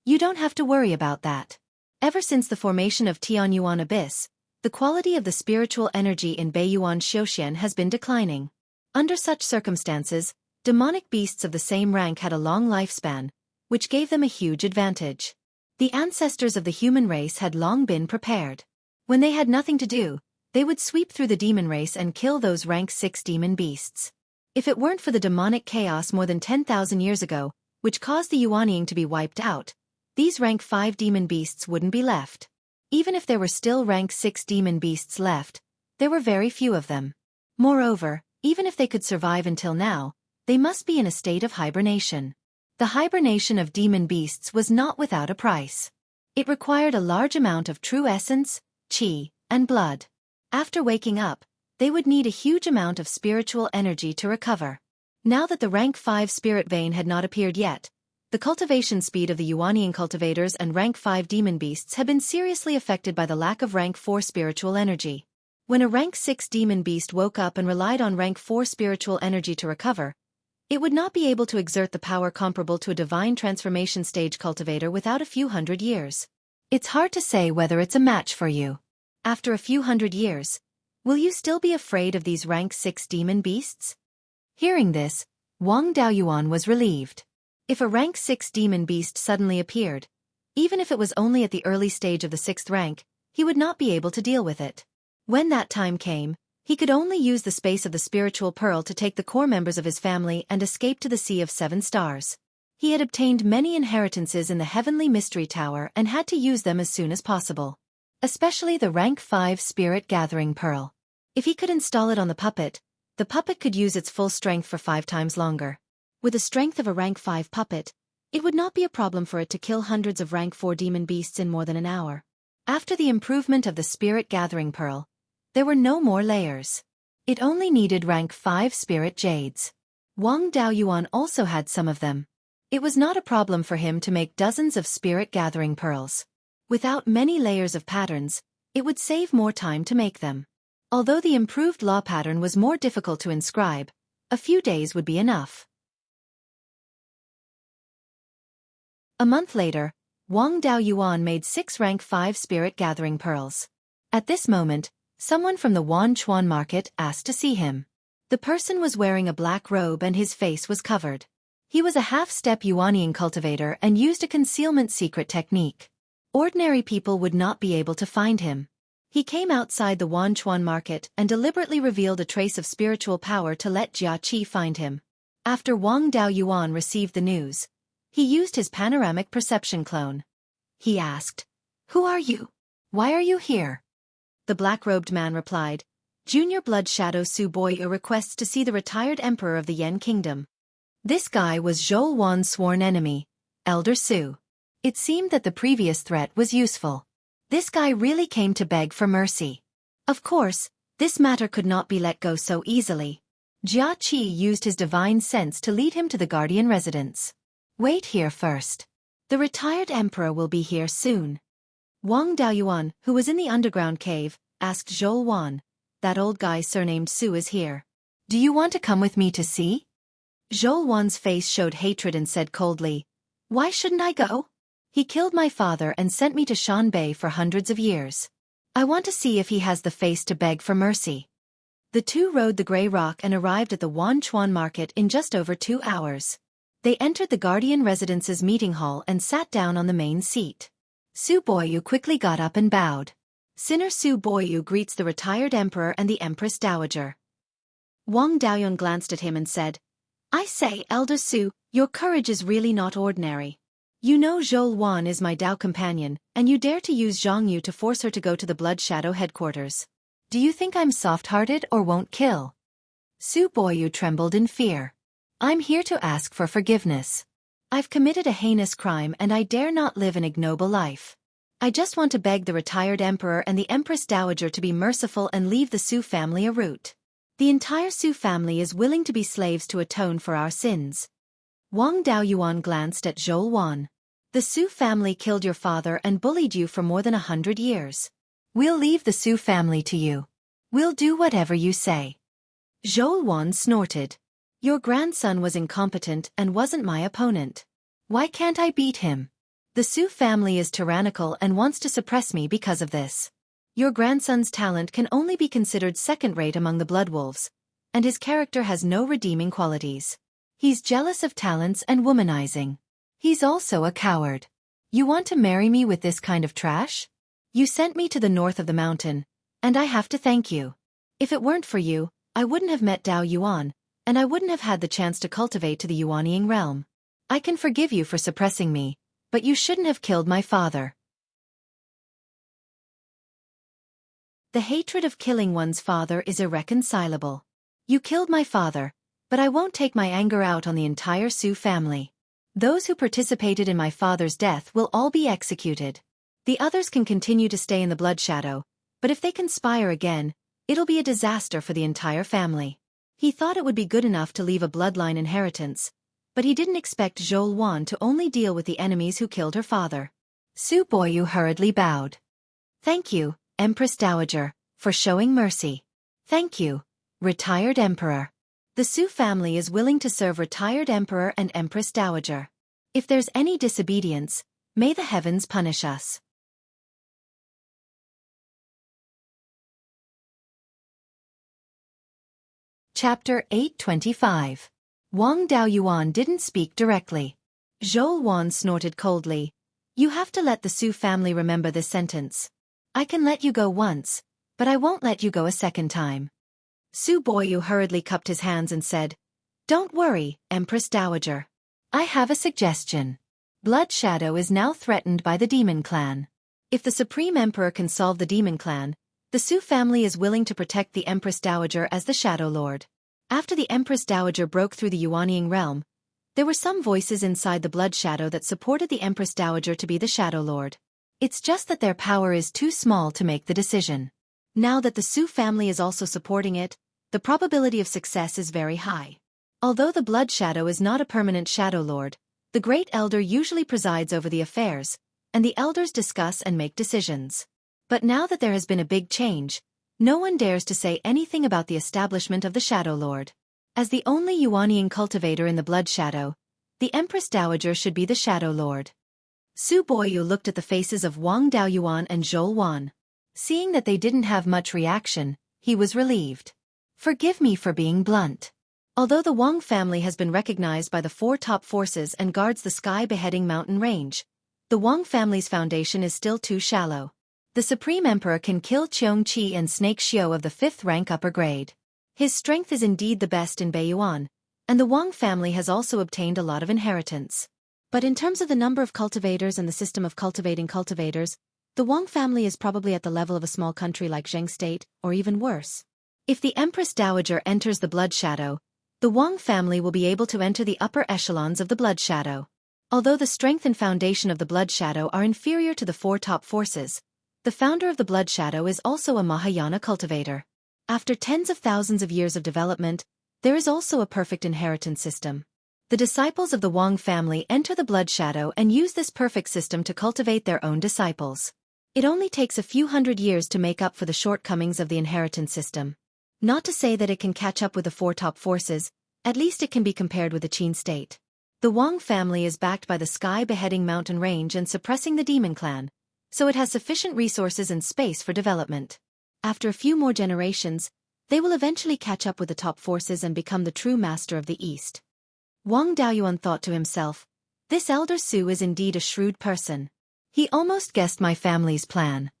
You don't have to worry about that. Ever since the formation of Tianyuan Abyss, the quality of the spiritual energy in Beiyuan Xiuxian has been declining. Under such circumstances, demonic beasts of the same rank had a long lifespan, which gave them a huge advantage. The ancestors of the human race had long been prepared. When they had nothing to do, they would sweep through the demon race and kill those rank 6 demon beasts. If it weren't for the demonic chaos more than 10,000 years ago, which caused the Yuaniing to be wiped out, these rank 5 demon beasts wouldn't be left. Even if there were still rank 6 demon beasts left, there were very few of them. Moreover, even if they could survive until now, they must be in a state of hibernation. The hibernation of demon beasts was not without a price. It required a large amount of true essence, qi, and blood. After waking up, they would need a huge amount of spiritual energy to recover. Now that the rank 5 spirit vein had not appeared yet, the cultivation speed of the Yuanian cultivators and rank 5 demon beasts had been seriously affected by the lack of rank 4 spiritual energy. When a rank 6 demon beast woke up and relied on rank 4 spiritual energy to recover, it would not be able to exert the power comparable to a divine transformation stage cultivator without a few hundred years. It's hard to say whether it's a match for you. After a few hundred years, will you still be afraid of these rank 6 demon beasts? Hearing this, Wang Daoyuan was relieved. If a rank 6 demon beast suddenly appeared, even if it was only at the early stage of the 6th rank, he would not be able to deal with it. When that time came, he could only use the space of the spiritual pearl to take the core members of his family and escape to the Sea of 7 Stars. He had obtained many inheritances in the Heavenly Mystery Tower and had to use them as soon as possible. Especially the rank 5 Spirit Gathering Pearl. If he could install it on the puppet could use its full strength for 5 times longer. With the strength of a rank 5 puppet, it would not be a problem for it to kill hundreds of rank 4 demon beasts in more than an hour. After the improvement of the Spirit Gathering Pearl, there were no more layers. It only needed rank 5 Spirit Jades. Wang Daoyuan also had some of them. It was not a problem for him to make dozens of Spirit Gathering Pearls. Without many layers of patterns, It would save more time to make them. Although the improved law pattern was more difficult to inscribe, a few days would be enough. A month later, Wang Daoyuan made 6 rank 5 spirit gathering pearls. At this moment, someone from the Wanchuan market asked to see him. The person was wearing a black robe and his face was covered. He was a half-step Yuanying cultivator and used a concealment secret technique. Ordinary people would not be able to find him. He came outside the Wanchuan market and deliberately revealed a trace of spiritual power to let Xueqi find him. After Wang Daoyuan received the news, he used his panoramic perception clone. He asked, "Who are you? Why are you here?" The black-robed man replied, "Junior Blood Shadow Su Boyu requests to see the retired emperor of the Yen Kingdom." This guy was Zhou Wan's sworn enemy, Elder Su. It seemed that the previous threat was useful. This guy really came to beg for mercy. Of course, this matter could not be let go so easily. Xueqi used his divine sense to lead him to the guardian residence. "Wait here first. The retired emperor will be here soon." Wang Daoyuan, who was in the underground cave, asked Zhou Wan, "That old guy surnamed Su is here. Do you want to come with me to see?" Zhou Wan's face showed hatred and said coldly, "Why shouldn't I go? He killed my father and sent me to Shanbei for hundreds of years. I want to see if he has the face to beg for mercy." The two rode the gray rock and arrived at the Wanchuan market in just over 2 hours. They entered the guardian residence's meeting hall and sat down on the main seat. Su Boyu quickly got up and bowed. Sinner Su Boyu greets the retired emperor and the empress dowager. Wang Daoyuan glanced at him and said, "I say, Elder Su, your courage is really not ordinary. You know Zhou Wan is my Dao companion, and you dare to use Zhang Yu to force her to go to the Blood Shadow headquarters. Do you think I'm soft-hearted or won't kill?" Su Boyu trembled in fear. "I'm here to ask for forgiveness. I've committed a heinous crime and I dare not live an ignoble life. I just want to beg the retired emperor and the empress dowager to be merciful and leave the Su family a root. The entire Su family is willing to be slaves to atone for our sins." Wang Daoyuan glanced at Zhou Wan. "The Su family killed your father and bullied you for more than 100 years. We'll leave the Su family to you. We'll do whatever you say." Zhou Wan snorted. "Your grandson was incompetent and wasn't my opponent. Why can't I beat him? The Su family is tyrannical and wants to suppress me because of this. Your grandson's talent can only be considered second-rate among the Bloodwolves, and his character has no redeeming qualities. He's jealous of talents and womanizing. He's also a coward. You want to marry me with this kind of trash? You sent me to the north of the mountain, and I have to thank you. If it weren't for you, I wouldn't have met Dao Yuan, and I wouldn't have had the chance to cultivate to the Yuanying realm. I can forgive you for suppressing me, but you shouldn't have killed my father." The hatred of killing one's father is irreconcilable. You killed my father, but I won't take my anger out on the entire Su family. Those who participated in my father's death will all be executed. The others can continue to stay in the Blood Shadow, but if they conspire again, it'll be a disaster for the entire family. He thought it would be good enough to leave a bloodline inheritance, but he didn't expect Zhou Wan to only deal with the enemies who killed her father. Su Boyu hurriedly bowed. "Thank you, Empress Dowager, for showing mercy. Thank you, retired emperor. The Su family is willing to serve retired emperor and empress dowager. If there's any disobedience, may the heavens punish us." Chapter 825. Wang Daoyuan didn't speak directly. Zhou Wan snorted coldly. "You have to let the Su family remember this sentence. I can let you go once, but I won't let you go a second time." Su Boyu hurriedly cupped his hands and said, "Don't worry, Empress Dowager. I have a suggestion. Blood Shadow is now threatened by the Demon Clan. If the Supreme Emperor can solve the Demon Clan, the Su family is willing to protect the Empress Dowager as the Shadow Lord." After the Empress Dowager broke through the Yuanying realm, there were some voices inside the Blood Shadow that supported the Empress Dowager to be the Shadow Lord. It's just that their power is too small to make the decision. Now that the Su family is also supporting it, the probability of success is very high. Although the Blood Shadow is not a permanent Shadow Lord, the Great Elder usually presides over the affairs, and the elders discuss and make decisions. But now that there has been a big change, no one dares to say anything about the establishment of the Shadow Lord. As the only Yuanian cultivator in the Blood Shadow, the Empress Dowager should be the Shadow Lord. Su Boyu looked at the faces of Wang Daoyuan and Zhou Wan. Seeing that they didn't have much reaction, he was relieved. Forgive me for being blunt. Although the Wang family has been recognized by the four top forces and guards the sky-beheading mountain range, the Wang family's foundation is still too shallow. The Supreme Emperor can kill Xueqi and Snake Xiu of the 5th rank upper grade. His strength is indeed the best in Beiyuan, and the Wang family has also obtained a lot of inheritance. But in terms of the number of cultivators and the system of cultivating cultivators, the Wang family is probably at the level of a small country like Zheng State, or even worse. If the Empress Dowager enters the Blood Shadow, the Wang family will be able to enter the upper echelons of the Blood Shadow. Although the strength and foundation of the Blood Shadow are inferior to the four top forces, the founder of the Blood Shadow is also a Mahayana cultivator. After tens of thousands of years of development, there is also a perfect inheritance system. The disciples of the Wang family enter the Blood Shadow and use this perfect system to cultivate their own disciples. It only takes a few hundred years to make up for the shortcomings of the inheritance system. Not to say that it can catch up with the four top forces, at least it can be compared with the Qin state. The Wang family is backed by the sky-beheading mountain range and suppressing the demon clan, so it has sufficient resources and space for development. After a few more generations, they will eventually catch up with the top forces and become the true master of the East. Wang Daoyuan thought to himself, this elder Su is indeed a shrewd person. He almost guessed my family's plan.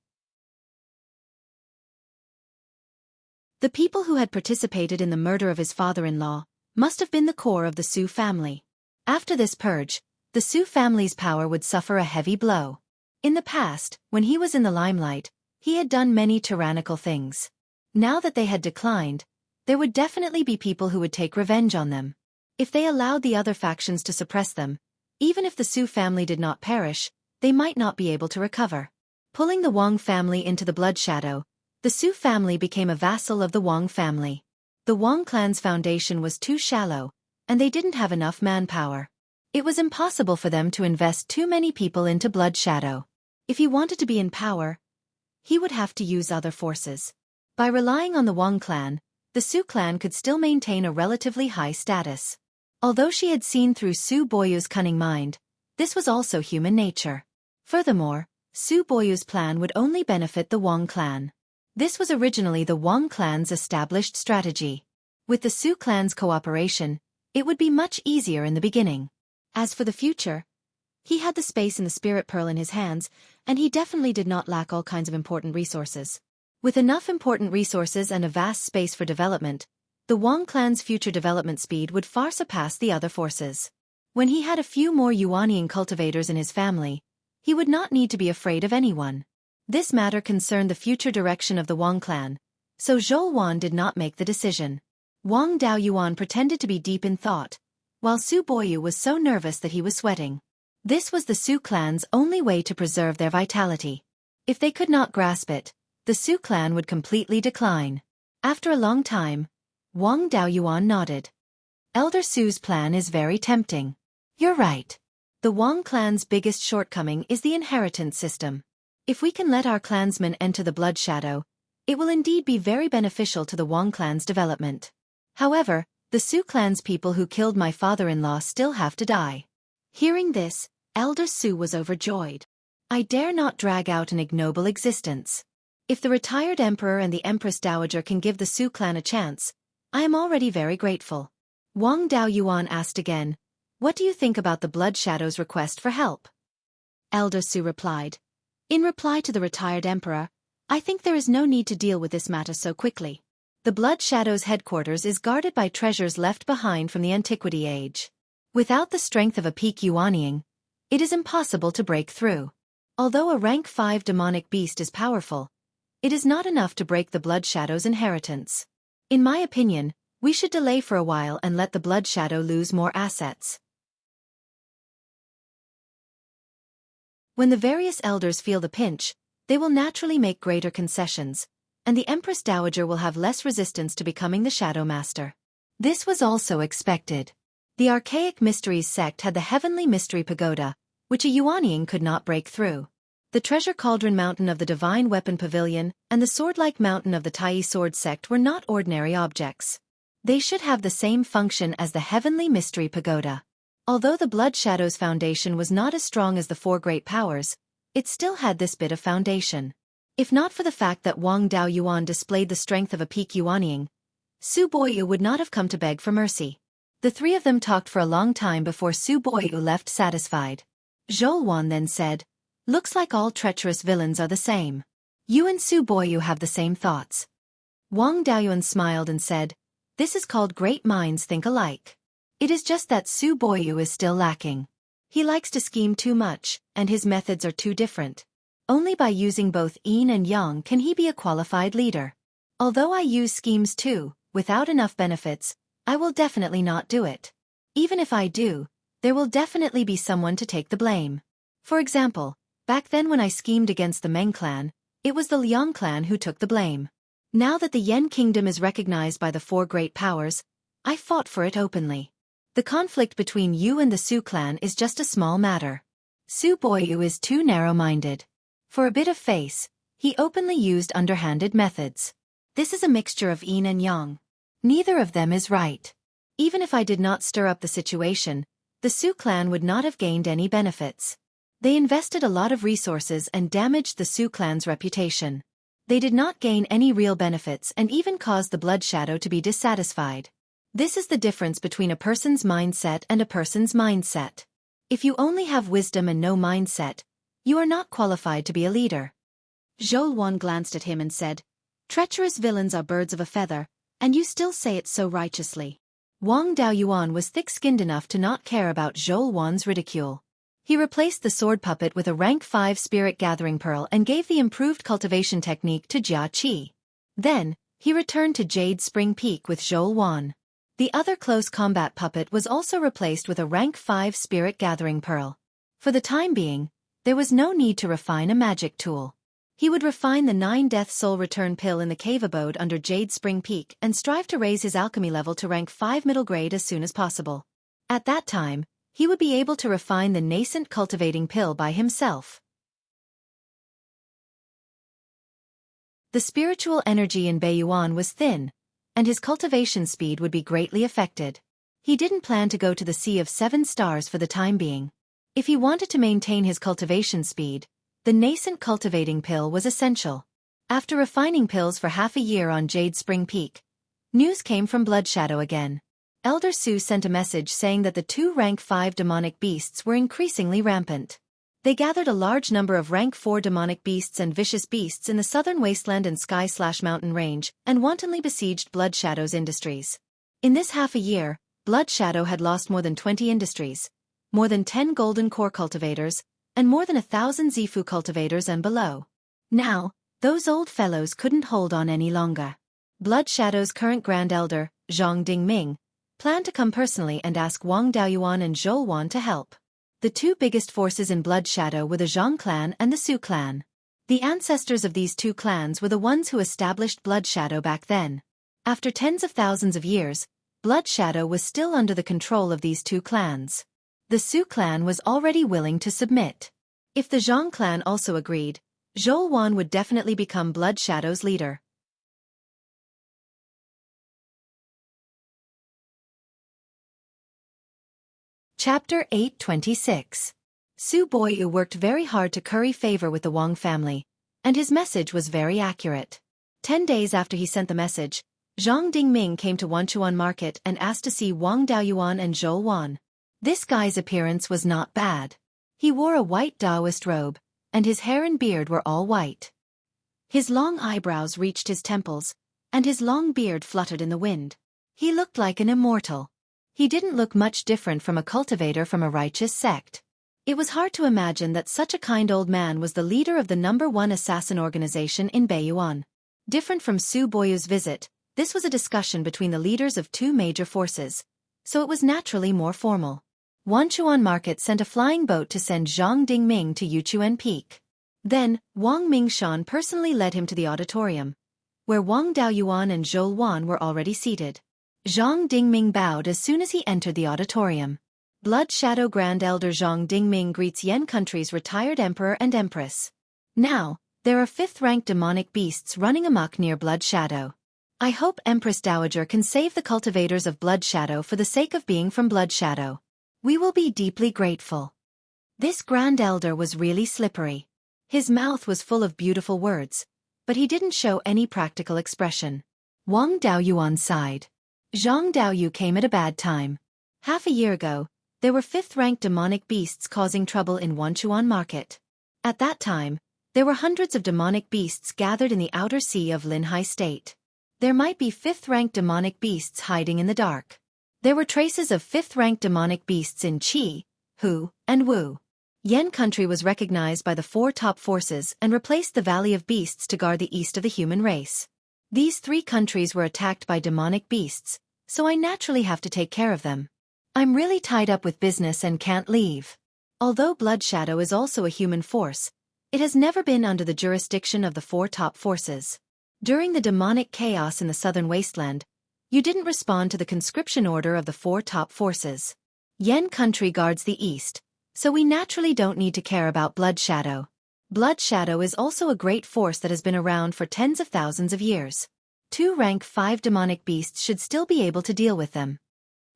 The people who had participated in the murder of his father-in-law must have been the core of the Su family. After this purge, the Su family's power would suffer a heavy blow. In the past, when he was in the limelight, he had done many tyrannical things. Now that they had declined, there would definitely be people who would take revenge on them. If they allowed the other factions to suppress them, even if the Su family did not perish, they might not be able to recover. Pulling the Wang family into the Blood Shadow, the Su family became a vassal of the Wang family. The Wang clan's foundation was too shallow, and they didn't have enough manpower. It was impossible for them to invest too many people into Blood Shadow. If he wanted to be in power, he would have to use other forces. By relying on the Wang clan, the Su clan could still maintain a relatively high status. Although she had seen through Su Boyu's cunning mind, this was also human nature. Furthermore, Su Boyu's plan would only benefit the Wang clan. This was originally the Wang clan's established strategy. With the Su clan's cooperation, it would be much easier in the beginning. As for the future, he had the space and the spirit pearl in his hands, and he definitely did not lack all kinds of important resources. With enough important resources and a vast space for development, the Wang clan's future development speed would far surpass the other forces. When he had a few more Yuanian cultivators in his family, he would not need to be afraid of anyone. This matter concerned the future direction of the Wang clan, so Zhou Wan did not make the decision. Wang Daoyuan pretended to be deep in thought, while Su Boyu was so nervous that he was sweating. This was the Su clan's only way to preserve their vitality. If they could not grasp it, the Su clan would completely decline. After a long time, Wang Daoyuan nodded. Elder Su's plan is very tempting. You're right. The Wang clan's biggest shortcoming is the inheritance system. If we can let our clansmen enter the Blood Shadow, it will indeed be very beneficial to the Wang clan's development. However, the Su clan's people who killed my father-in-law still have to die. Hearing this, Elder Su was overjoyed. I dare not drag out an ignoble existence. If the retired emperor and the Empress Dowager can give the Su clan a chance, I am already very grateful. Wang Daoyuan asked again, what do you think about the Blood Shadow's request for help? Elder Su replied. In reply to the retired emperor, I think there is no need to deal with this matter so quickly. The Blood Shadow's headquarters is guarded by treasures left behind from the Antiquity Age. Without the strength of a peak Yuaniing, it is impossible to break through. Although a rank 5 demonic beast is powerful, it is not enough to break the Blood Shadow's inheritance. In my opinion, we should delay for a while and let the Blood Shadow lose more assets. When the various elders feel the pinch, they will naturally make greater concessions, and the Empress Dowager will have less resistance to becoming the Shadow Master. This was also expected. The Archaic Mysteries sect had the Heavenly Mystery Pagoda, which a Yuanian could not break through. The treasure cauldron mountain of the divine weapon pavilion and the sword-like mountain of the Tai sword sect were not ordinary objects. They should have the same function as the heavenly mystery pagoda. Although the Blood Shadow's foundation was not as strong as the four great powers, it still had this bit of foundation. If not for the fact that Wang Daoyuan displayed the strength of a peak Yuanying, Su Boyu would not have come to beg for mercy. The three of them talked for a long time before Su Boyu left satisfied. Zhouwan then said, "Looks like all treacherous villains are the same. You and Su Boyu have the same thoughts." Wang Daoyuan smiled and said, "This is called great minds think alike. It is just that Su Boyu is still lacking. He likes to scheme too much, and his methods are too different. Only by using both yin and yang can he be a qualified leader. Although I use schemes too, without enough benefits, I will definitely not do it. Even if I do, there will definitely be someone to take the blame. For example, back then when I schemed against the Meng clan, it was the Liang clan who took the blame. Now that the Yen kingdom is recognized by the four great powers, I fought for it openly. The conflict between you and the Su clan is just a small matter. Su Boyu is too narrow-minded. For a bit of face, he openly used underhanded methods. This is a mixture of yin and yang. Neither of them is right. Even if I did not stir up the situation, the Su clan would not have gained any benefits. They invested a lot of resources and damaged the Su clan's reputation. They did not gain any real benefits and even caused the Blood Shadow to be dissatisfied. This is the difference between a person's mindset and a person's mindset. If you only have wisdom and no mindset, you are not qualified to be a leader." Zhouwan glanced at him and said, "Treacherous villains are birds of a feather, and you still say it so righteously." Wang Daoyuan was thick-skinned enough to not care about Zhouwan's ridicule. He replaced the sword puppet with a rank 5 spirit gathering pearl and gave the improved cultivation technique to Xueqi. Then, he returned to Jade Spring Peak with Zhouwan. The other close combat puppet was also replaced with a rank 5 spirit gathering pearl. For the time being, there was no need to refine a magic tool. He would refine the 9 Death Soul Return pill in the cave abode under Jade Spring Peak and strive to raise his alchemy level to rank 5 middle grade as soon as possible. At that time, he would be able to refine the nascent cultivating pill by himself. The spiritual energy in Beiyuan was thin, and his cultivation speed would be greatly affected. He didn't plan to go to the Sea of 7 Stars for the time being. If he wanted to maintain his cultivation speed, the nascent cultivating pill was essential. After refining pills for half a year on Jade Spring Peak, news came from Blood Shadow again. Elder Su sent a message saying that the 2 rank 5 demonic beasts were increasingly rampant. They gathered a large number of rank 4 demonic beasts and vicious beasts in the southern wasteland and sky/mountain range and wantonly besieged Blood Shadow's industries. In this half a year, Blood Shadow had lost more than 20 industries, more than 10 golden core cultivators, and more than 1,000 Zifu cultivators and below. Now, those old fellows couldn't hold on any longer. Blood Shadow's current Grand Elder, Zhang Dingming, planned to come personally and ask Wang Daoyuan and Zhouwan to help. The two biggest forces in Blood Shadow were the Zhang clan and the Su clan. The ancestors of these two clans were the ones who established Blood Shadow back then. After tens of thousands of years, Blood Shadow was still under the control of these two clans. The Su clan was already willing to submit. If the Zhang clan also agreed, Zhouwan would definitely become Blood Shadow's leader. Chapter 826. Su Boyu worked very hard to curry favor with the Wang family, and his message was very accurate. 10 days after he sent the message, Zhang Dingming came to Wanchuan Market and asked to see Wang Daoyuan and Zhouwan. This guy's appearance was not bad. He wore a white Taoist robe, and his hair and beard were all white. His long eyebrows reached his temples, and his long beard fluttered in the wind. He looked like an immortal. He didn't look much different from a cultivator from a righteous sect. It was hard to imagine that such a kind old man was the leader of the #1 assassin organization in Beiyuan. Different from Su Boyu's visit, this was a discussion between the leaders of two major forces, so it was naturally more formal. Wanchuan Market sent a flying boat to send Zhang Dingming to Yuchuan Peak. Then, Wang Mingshan personally led him to the auditorium, where Wang Daoyuan and Zhouwan were already seated. Zhang Dingming bowed as soon as he entered the auditorium. Blood Shadow Grand Elder Zhang Dingming greets Yen Country's retired Emperor and Empress. Now, there are 5th-ranked demonic beasts running amok near Blood Shadow. I hope Empress Dowager can save the cultivators of Blood Shadow for the sake of being from Blood Shadow. We will be deeply grateful. This Grand Elder was really slippery. His mouth was full of beautiful words, but he didn't show any practical expression. Wang Daoyuan sighed. Zhang Daoyu came at a bad time. Half a year ago, there were 5th-ranked demonic beasts causing trouble in Wanchuan Market. At that time, there were hundreds of demonic beasts gathered in the outer sea of Linhai State. There might be 5th-ranked demonic beasts hiding in the dark. There were traces of 5th-ranked demonic beasts in Qi, Hu, and Wu. Yan country was recognized by the 4 top forces and replaced the Valley of Beasts to guard the east of the human race. These 3 countries were attacked by demonic beasts, so I naturally have to take care of them. I'm really tied up with business and can't leave. Although Blood Shadow is also a human force, it has never been under the jurisdiction of the 4 top forces. During the demonic chaos in the southern wasteland, you didn't respond to the conscription order of the 4 top forces. Yan country guards the east, so we naturally don't need to care about Blood Shadow. Blood Shadow is also a great force that has been around for tens of thousands of years. 2 rank 5 demonic beasts should still be able to deal with them.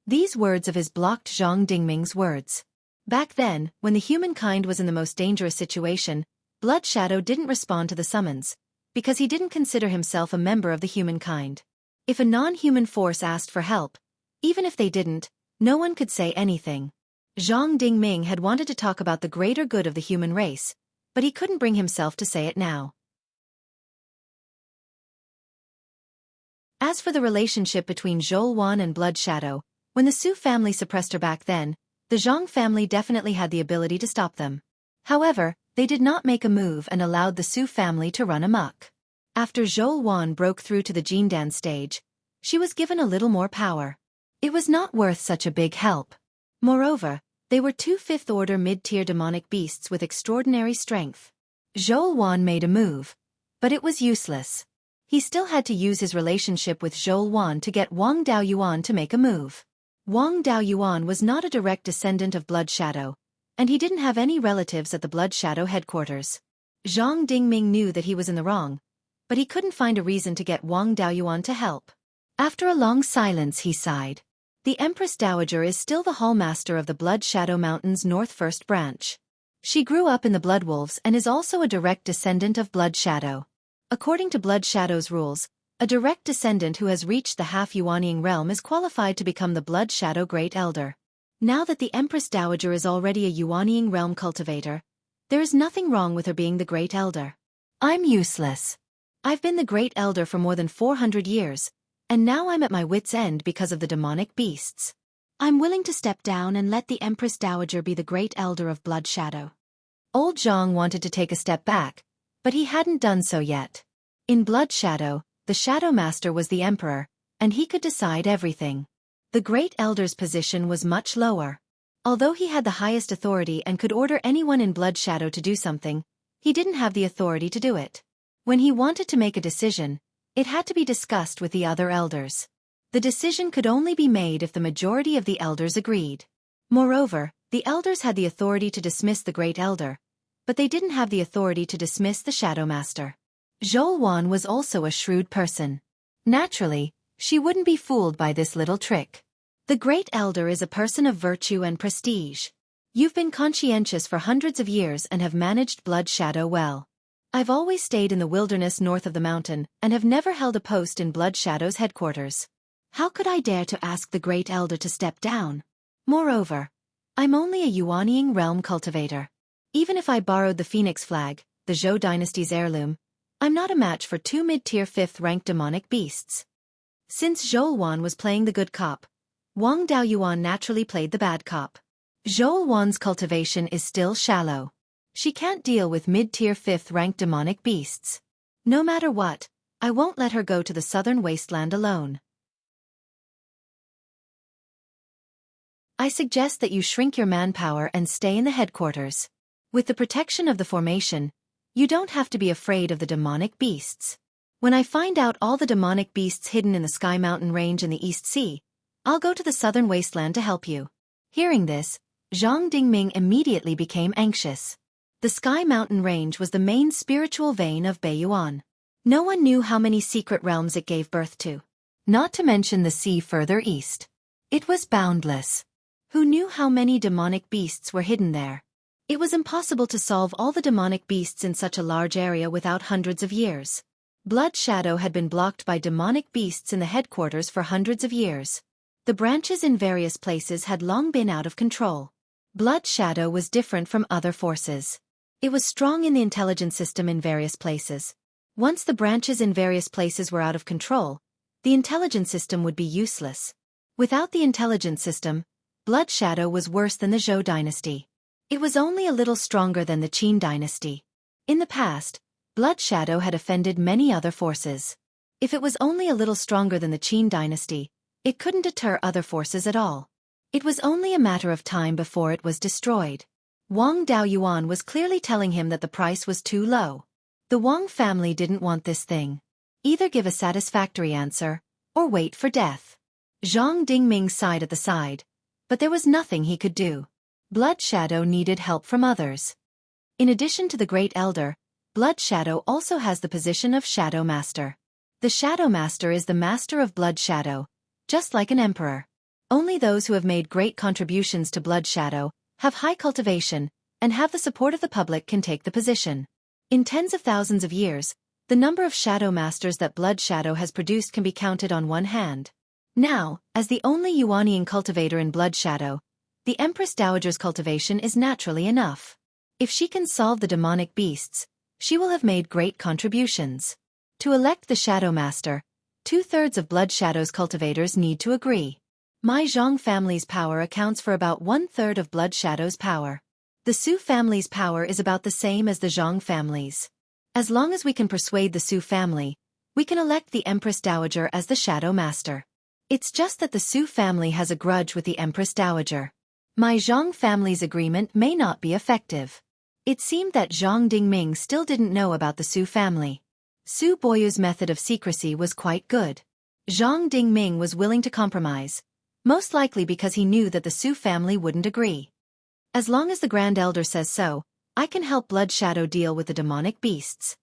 These words of his blocked Zhang Dingming's words. Back then, when the humankind was in the most dangerous situation, Blood Shadow didn't respond to the summons, because he didn't consider himself a member of the humankind. If a non-human force asked for help, even if they didn't, no one could say anything. Zhang Dingming had wanted to talk about the greater good of the human race, but he couldn't bring himself to say it now. As for the relationship between Zhou and Blood Shadow, when the Su family suppressed her back then, the Zhang family definitely had the ability to stop them. However, they did not make a move and allowed the Su family to run amok. After Zhou broke through to the Jindan stage, she was given a little more power. It was not worth such a big help. Moreover, they were 2 5th-order mid-tier demonic beasts with extraordinary strength. Zhou made a move, but it was useless. He still had to use his relationship with Zhou to get Wang Daoyuan to make a move. Wang Daoyuan was not a direct descendant of Blood Shadow, and he didn't have any relatives at the Blood Shadow headquarters. Zhang Dingming knew that he was in the wrong, but he couldn't find a reason to get Wang Daoyuan to help. After a long silence he sighed. The Empress Dowager is still the hallmaster of the Blood Shadow Mountain's North First Branch. She grew up in the Blood Wolves and is also a direct descendant of Blood Shadow. According to Blood Shadow's rules, a direct descendant who has reached the half-Yuanying realm is qualified to become the Blood Shadow Great Elder. Now that the Empress Dowager is already a Yuanying realm cultivator, there is nothing wrong with her being the Great Elder. I'm useless. I've been the Great Elder for more than 400 years, and now I'm at my wit's end because of the demonic beasts. I'm willing to step down and let the Empress Dowager be the Great Elder of Blood Shadow. Old Zhang wanted to take a step back, but he hadn't done so yet. In Blood Shadow, the Shadow Master was the Emperor, and he could decide everything. The Great Elder's position was much lower. Although he had the highest authority and could order anyone in Blood Shadow to do something, he didn't have the authority to do it. When he wanted to make a decision, it had to be discussed with the other elders. The decision could only be made if the majority of the elders agreed. Moreover, the elders had the authority to dismiss the Great Elder, but they didn't have the authority to dismiss the Shadow Master. Zhou was also a shrewd person. Naturally, she wouldn't be fooled by this little trick. The Great Elder is a person of virtue and prestige. You've been conscientious for hundreds of years and have managed Blood Shadow well. I've always stayed in the wilderness north of the mountain and have never held a post in Blood Shadow's headquarters. How could I dare to ask the Great Elder to step down? Moreover, I'm only a Yuanying realm cultivator. Even if I borrowed the Phoenix flag, the Zhou dynasty's heirloom, I'm not a match for 2 mid-tier 5th-ranked demonic beasts. Since Zhou was playing the good cop, Wang Daoyuan naturally played the bad cop. Zhou cultivation is still shallow. She can't deal with mid-tier 5th-ranked demonic beasts. No matter what, I won't let her go to the southern wasteland alone. I suggest that you shrink your manpower and stay in the headquarters. With the protection of the formation, you don't have to be afraid of the demonic beasts. When I find out all the demonic beasts hidden in the Sky Mountain Range in the East Sea, I'll go to the southern wasteland to help you. Hearing this, Zhang Dingming immediately became anxious. The Sky Mountain Range was the main spiritual vein of Beiyuan. No one knew how many secret realms it gave birth to. Not to mention the sea further east. It was boundless. Who knew how many demonic beasts were hidden there? It was impossible to solve all the demonic beasts in such a large area without hundreds of years. Blood Shadow had been blocked by demonic beasts in the headquarters for hundreds of years. The branches in various places had long been out of control. Blood Shadow was different from other forces. It was strong in the intelligence system in various places. Once the branches in various places were out of control, the intelligence system would be useless. Without the intelligence system, Blood Shadow was worse than the Zhou dynasty. It was only a little stronger than the Qin dynasty. In the past, Blood Shadow had offended many other forces. If it was only a little stronger than the Qin dynasty, it couldn't deter other forces at all. It was only a matter of time before it was destroyed. Wang Daoyuan was clearly telling him that the price was too low. The Wang family didn't want this thing. Either give a satisfactory answer, or wait for death. Zhang Dingming sighed at the side, but there was nothing he could do. Blood Shadow needed help from others. In addition to the Great Elder, Blood Shadow also has the position of Shadow Master. The Shadow Master is the master of Blood Shadow, just like an emperor. Only those who have made great contributions to Blood Shadow, have high cultivation, and have the support of the public can take the position. In tens of thousands of years, the number of Shadow Masters that Blood Shadow has produced can be counted on one hand. Now, as the only Yuanian cultivator in Blood Shadow, the Empress Dowager's cultivation is naturally enough. If she can solve the demonic beasts, she will have made great contributions. To elect the Shadow Master, 2/3 of Blood Shadow's cultivators need to agree. My Zhang family's power accounts for about 1/3 of Blood Shadow's power. The Su family's power is about the same as the Zhang family's. As long as we can persuade the Su family, we can elect the Empress Dowager as the Shadow Master. It's just that the Su family has a grudge with the Empress Dowager. My Zhang family's agreement may not be effective. It seemed that Zhang Dingming still didn't know about the Su family. Su Boyu's method of secrecy was quite good. Zhang Dingming was willing to compromise, most likely because he knew that the Su family wouldn't agree. As long as the Grand Elder says so, I can help Blood Shadow deal with the demonic beasts.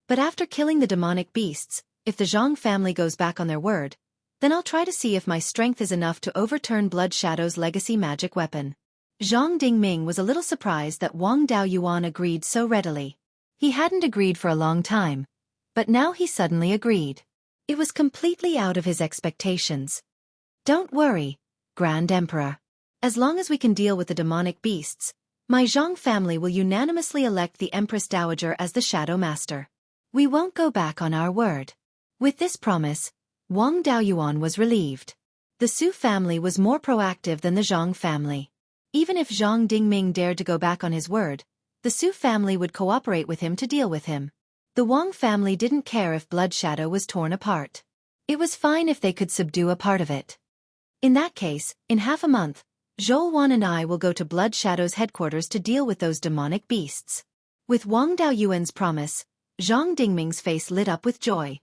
But after killing the demonic beasts, if the Zhang family goes back on their word, then I'll try to see if my strength is enough to overturn Blood Shadow's legacy magic weapon. Zhang Dingming was a little surprised that Wang Daoyuan agreed so readily. He hadn't agreed for a long time, but now he suddenly agreed. It was completely out of his expectations. Don't worry, Grand Emperor. As long as we can deal with the demonic beasts, my Zhang family will unanimously elect the Empress Dowager as the Shadow Master. We won't go back on our word. With this promise, Wang Daoyuan was relieved. The Su family was more proactive than the Zhang family. Even if Zhang Dingming dared to go back on his word, the Su family would cooperate with him to deal with him. The Wang family didn't care if Blood Shadow was torn apart. It was fine if they could subdue a part of it. In that case, in half a month, Zhou and I will go to Blood Shadow's headquarters to deal with those demonic beasts. With Wang Daoyuan's promise, Zhang Dingming's face lit up with joy.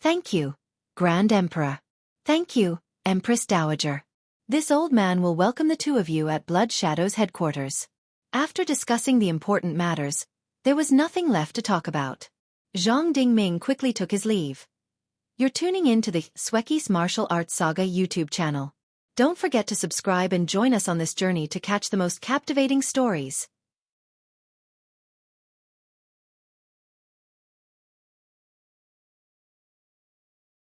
Thank you, Grand Emperor. Thank you, Empress Dowager. This old man will welcome the two of you at Blood Shadow's headquarters. After discussing the important matters, there was nothing left to talk about. Zhang Dingming quickly took his leave. You're tuning in to the Xueqi's Martial Arts Saga YouTube channel. Don't forget to subscribe and join us on this journey to catch the most captivating stories.